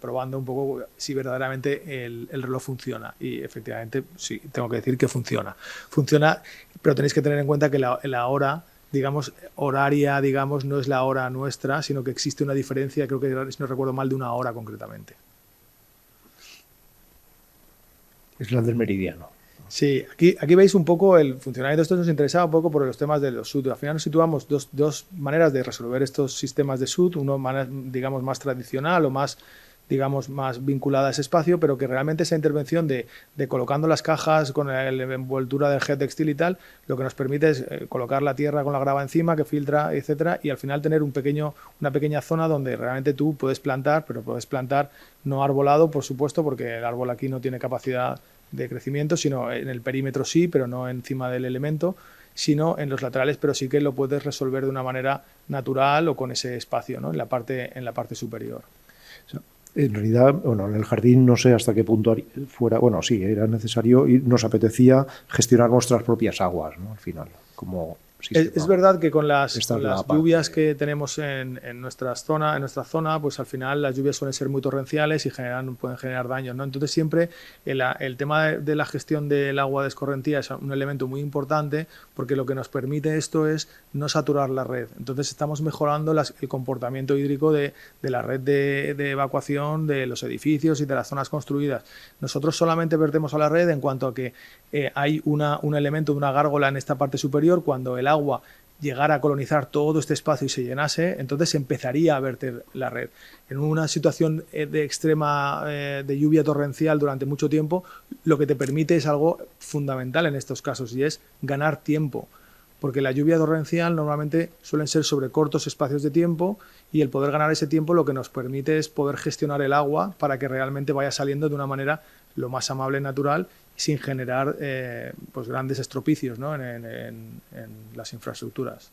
probando un poco si verdaderamente el reloj funciona. Y efectivamente, sí, tengo que decir que funciona. Funciona, pero tenéis que tener en cuenta que la hora, digamos, horaria, digamos, no es la hora nuestra, sino que existe una diferencia, creo que si no recuerdo mal, de una hora concretamente. Es la del meridiano. Sí, aquí veis un poco el funcionamiento. Esto nos interesaba un poco por los temas de los SUD. Al final nos situamos dos maneras de resolver estos sistemas de SUD, uno digamos más tradicional o más, digamos, más vinculada a ese espacio, pero que realmente esa intervención de colocando las cajas con la envoltura del geotextil y tal, lo que nos permite es colocar la tierra con la grava encima que filtra, etcétera, y al final tener una pequeña zona donde realmente tú puedes plantar, pero puedes plantar no arbolado, por supuesto, porque el árbol aquí no tiene capacidad de crecimiento, sino en el perímetro sí, pero no encima del elemento, sino en los laterales, pero sí que lo puedes resolver de una manera natural o con ese espacio, ¿no? en la parte superior. En realidad, bueno, en el jardín no sé hasta qué punto fuera, bueno, sí, era necesario y nos apetecía gestionar nuestras propias aguas, ¿no? Al final, como sistema. Es verdad que con las lluvias que tenemos en nuestra zona, pues al final las lluvias suelen ser muy torrenciales y pueden generar daños, ¿no? Entonces siempre el tema de la gestión del agua de escorrentía es un elemento muy importante porque lo que nos permite esto es no saturar la red. Entonces estamos mejorando el comportamiento hídrico de la red de evacuación de los edificios y de las zonas construidas. Nosotros solamente vertemos a la red en cuanto a que hay un elemento de una gárgola en esta parte superior. Cuando el agua llegara a colonizar todo este espacio y se llenase, entonces empezaría a verter la red. En una situación de extrema de lluvia torrencial durante mucho tiempo, lo que te permite es algo fundamental en estos casos y es ganar tiempo, porque la lluvia torrencial normalmente suelen ser sobre cortos espacios de tiempo y el poder ganar ese tiempo lo que nos permite es poder gestionar el agua para que realmente vaya saliendo de una manera lo más amable y natural, sin generar pues grandes estropicios, ¿no? en las infraestructuras.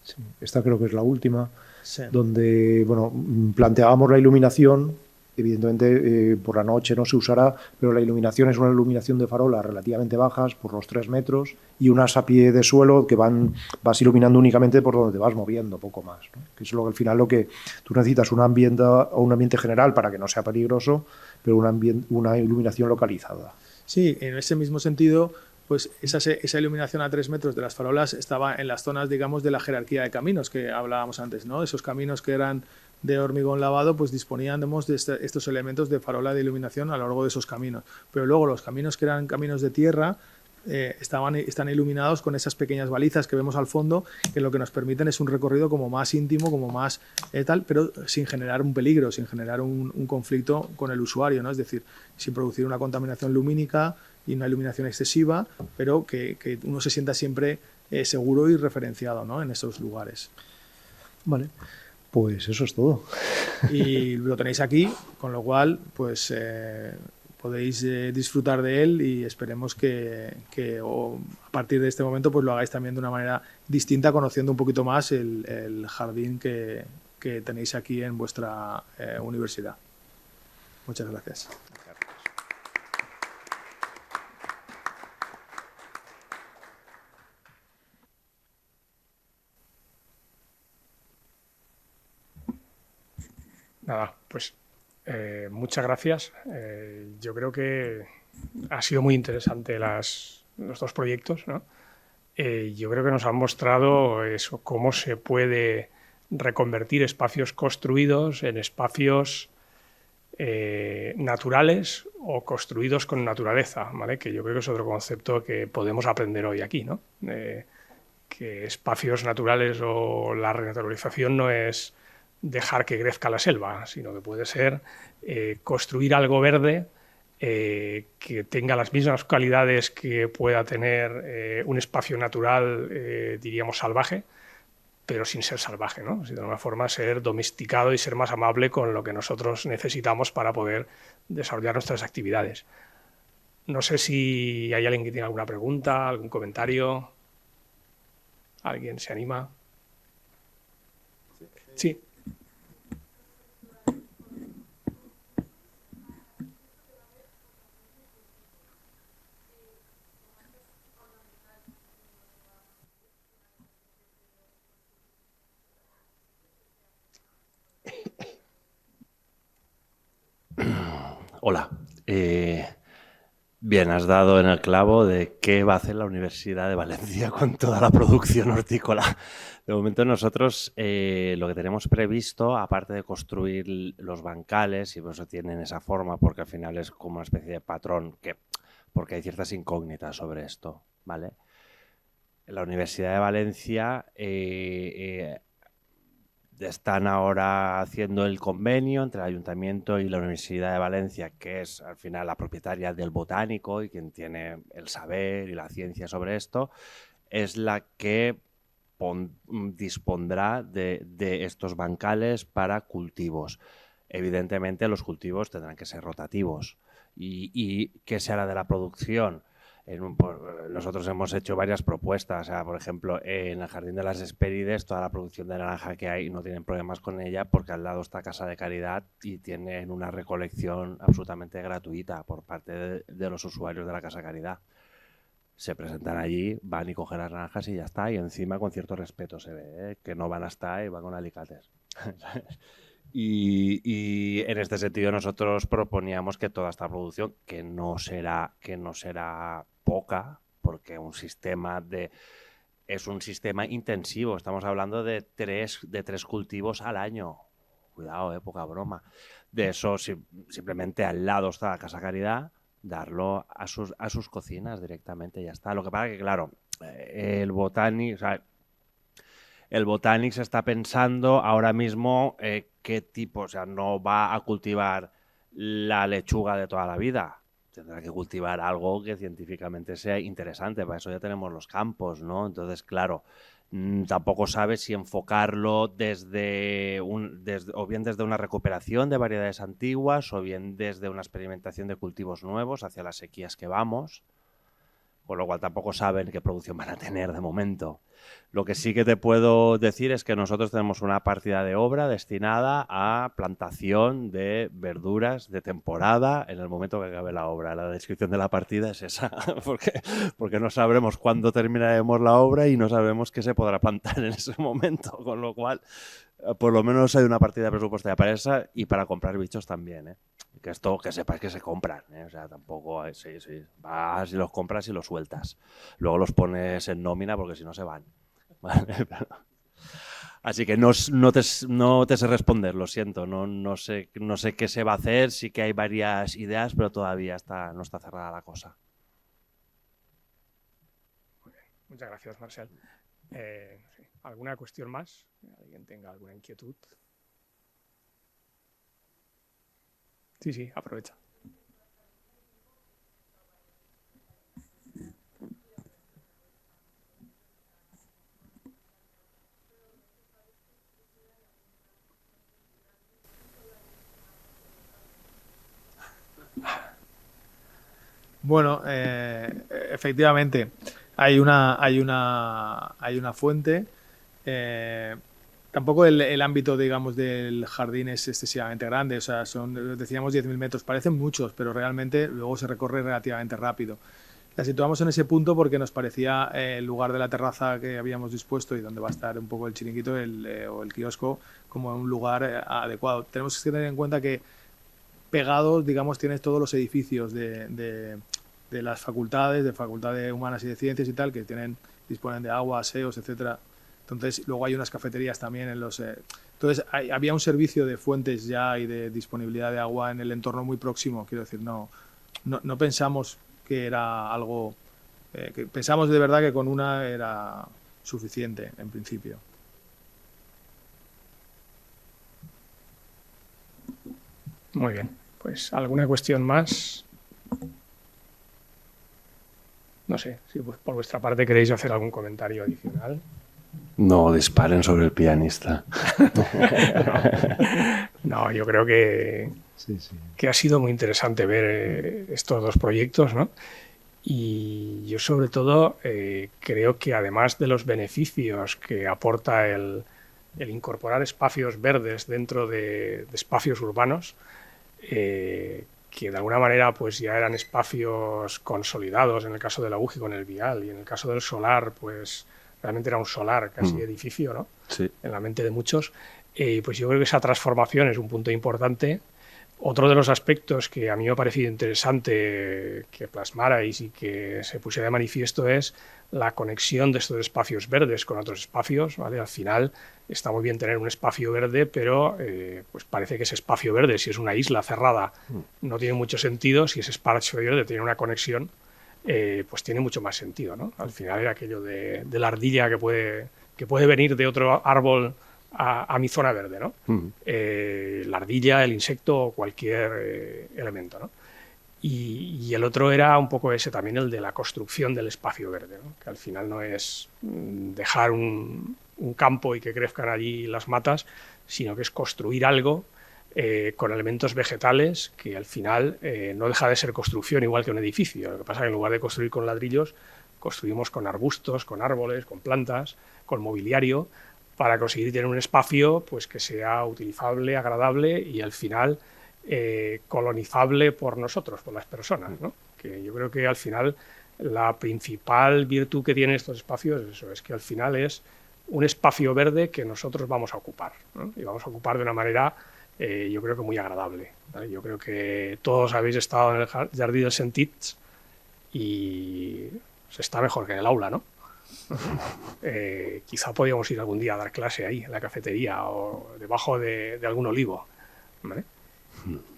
Sí, esta creo que es la última, Sí. donde bueno, planteábamos la iluminación evidentemente por la noche no se usará, pero la iluminación es una iluminación de farolas relativamente bajas, por los 3 metros, y unas a pie de suelo que vas iluminando únicamente por donde te vas moviendo, poco más, ¿no? Que es al final lo que tú necesitas, un ambiente general para que no sea peligroso, pero una iluminación localizada. Sí, en ese mismo sentido, pues esa iluminación a 3 metros de las farolas estaba en las zonas, digamos, de la jerarquía de caminos que hablábamos antes, ¿no? Esos caminos que eran de hormigón lavado, pues disponíamos de estos elementos de farola de iluminación a lo largo de esos caminos. Pero luego los caminos que eran caminos de tierra están iluminados con esas pequeñas balizas que vemos al fondo, que lo que nos permiten es un recorrido como más íntimo, como más tal, pero sin generar un peligro, sin generar un conflicto con el usuario, ¿no? Es decir, sin producir una contaminación lumínica y una iluminación excesiva, pero que uno se sienta siempre seguro y referenciado, ¿no? En esos lugares. Vale, pues eso es todo. Y lo tenéis aquí, con lo cual, pues podéis disfrutar de él y esperemos que a partir de este momento pues lo hagáis también de una manera distinta, conociendo un poquito más el jardín que tenéis aquí en vuestra universidad. Muchas gracias. Nada, pues muchas gracias. Yo creo que ha sido muy interesante los dos proyectos, ¿no? Yo creo que nos han mostrado eso, cómo se puede reconvertir espacios construidos en espacios naturales o construidos con naturaleza, ¿vale? Que yo creo que es otro concepto que podemos aprender hoy aquí, ¿no? Que espacios naturales o la renaturalización no es dejar que crezca la selva, sino que puede ser construir algo verde que tenga las mismas cualidades que pueda tener un espacio natural, diríamos salvaje, pero sin ser salvaje, ¿no? De alguna forma ser domesticado y ser más amable con lo que nosotros necesitamos para poder desarrollar nuestras actividades. No sé si hay alguien que tiene alguna pregunta, algún comentario. ¿Alguien se anima? Sí. Hola. Bien, has dado en el clavo de qué va a hacer la Universidad de Valencia con toda la producción hortícola. De momento nosotros lo que tenemos previsto, aparte de construir los bancales, y por eso tienen esa forma, porque al final es como una especie de patrón, porque hay ciertas incógnitas sobre esto, ¿vale? La Universidad de Valencia están ahora haciendo el convenio entre el Ayuntamiento y la Universidad de Valencia, que es al final la propietaria del botánico y quien tiene el saber y la ciencia sobre esto, es la que dispondrá de estos bancales para cultivos. Evidentemente los cultivos tendrán que ser rotativos. ¿Y qué se hará de la producción? Nosotros hemos hecho varias propuestas, o sea, por ejemplo, en el Jardín de las Hespérides, toda la producción de naranja que hay no tienen problemas con ella porque al lado está Casa de Caridad y tienen una recolección absolutamente gratuita por parte de los usuarios de la Casa de Caridad. Se presentan allí, van y cogen las naranjas y ya está, y encima con cierto respeto se ve, que no van hasta y van con alicates. Y en este sentido nosotros proponíamos que toda esta producción, que no será poca, porque es un sistema intensivo, estamos hablando de tres cultivos al año. Cuidado, poca broma. De eso simplemente al lado está la Casa Caridad, darlo a sus cocinas directamente, ya está. Lo que pasa es que, claro, el Botanic se está pensando ahora mismo qué tipo, o sea, no va a cultivar la lechuga de toda la vida. Tendrá que cultivar algo que científicamente sea interesante. Para eso ya tenemos los campos, ¿no? Entonces, claro, tampoco sabe si enfocarlo o bien desde una recuperación de variedades antiguas o bien desde una experimentación de cultivos nuevos hacia las sequías que vamos. con lo cual tampoco saben qué producción van a tener de momento. Lo que sí que te puedo decir es que nosotros tenemos una partida de obra destinada a plantación de verduras de temporada en el momento que acabe la obra. La descripción de la partida es esa, porque no sabremos cuándo terminaremos la obra y no sabemos qué se podrá plantar en ese momento, con lo cual por lo menos hay una partida presupuestaria para esa y para comprar bichos también, ¿eh? Que esto, que sepáis que se compran, ¿eh? O sea, tampoco, sí, vas y los compras y los sueltas. Luego los pones en nómina porque si no se van. ¿Vale? Así que no te sé responder, lo siento, no sé qué se va a hacer, sí que hay varias ideas, pero todavía no está cerrada la cosa. Muy bien. Muchas gracias, Marcel. ¿Alguna cuestión más? ¿Alguien tenga alguna inquietud? Sí, aprovecha. Bueno, efectivamente, hay una fuente. Tampoco el ámbito, digamos, del jardín es excesivamente grande. O sea, decíamos 10.000 metros. Parecen muchos, pero realmente luego se recorre relativamente rápido. La situamos en ese punto porque nos parecía el lugar de la terraza que habíamos dispuesto y donde va a estar un poco el chiringuito o el kiosco como un lugar adecuado. Tenemos que tener en cuenta que pegados, digamos, tienes todos los edificios de las facultades, de facultades humanas y de ciencias y tal, que disponen de agua, aseos, etcétera. Entonces, luego hay unas cafeterías también en los... Entonces, había un servicio de fuentes ya y de disponibilidad de agua en el entorno muy próximo. Quiero decir, no pensamos que era algo... que pensamos de verdad que con una era suficiente, en principio. Muy bien. Pues, ¿alguna cuestión más? No sé, si por vuestra parte queréis hacer algún comentario adicional. No disparen sobre el pianista. No, yo creo que ha sido muy interesante ver estos dos proyectos, ¿no? Y yo sobre todo creo que además de los beneficios que aporta el incorporar espacios verdes dentro de espacios urbanos, que de alguna manera pues ya eran espacios consolidados, en el caso de la UGI con el vial, y en el caso del solar pues realmente era un solar casi edificio, ¿no? Sí. En la mente de muchos. Pues yo creo que esa transformación es un punto importante. Otro de los aspectos que a mí me ha parecido interesante que plasmarais y que se pusiera de manifiesto es la conexión de estos espacios verdes con otros espacios, ¿vale? Al final está muy bien tener un espacio verde, pero pues parece que ese espacio verde, si es una isla cerrada, no tiene mucho sentido. Si ese espacio verde tiene una conexión, pues tiene mucho más sentido, ¿no? Al final era aquello de la ardilla que puede venir de otro árbol a mi zona verde, ¿no? La ardilla, el insecto o cualquier elemento, ¿no? Y el otro era un poco ese también, el de la construcción del espacio verde, ¿no? Que al final no es dejar un campo y que crezcan allí las matas, sino que es construir algo con elementos vegetales que al final no deja de ser construcción igual que un edificio. Lo que pasa es que en lugar de construir con ladrillos, construimos con arbustos, con árboles, con plantas, con mobiliario, para conseguir tener un espacio pues, que sea utilizable, agradable y al final colonizable por nosotros, por las personas, ¿no? Que yo creo que al final la principal virtud que tienen estos espacios es eso, es que al final es un espacio verde que nosotros vamos a ocupar, ¿no? Y vamos a ocupar de una manera yo creo que muy agradable, ¿vale? Yo creo que todos habéis estado en el Jardí dels Sentits y se está mejor que en el aula, ¿no? Quizá podríamos ir algún día a dar clase ahí, en la cafetería o debajo de algún olivo, ¿vale?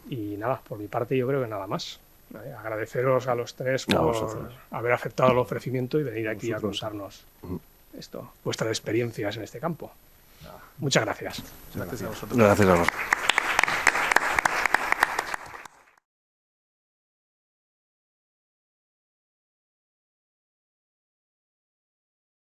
Y nada, por mi parte yo creo que nada más, ¿vale? Agradeceros a los tres por haber aceptado el ofrecimiento y venir aquí a contarnos vuestras experiencias en este campo. Muchas gracias. Gracias a vosotros. Gracias a vosotros.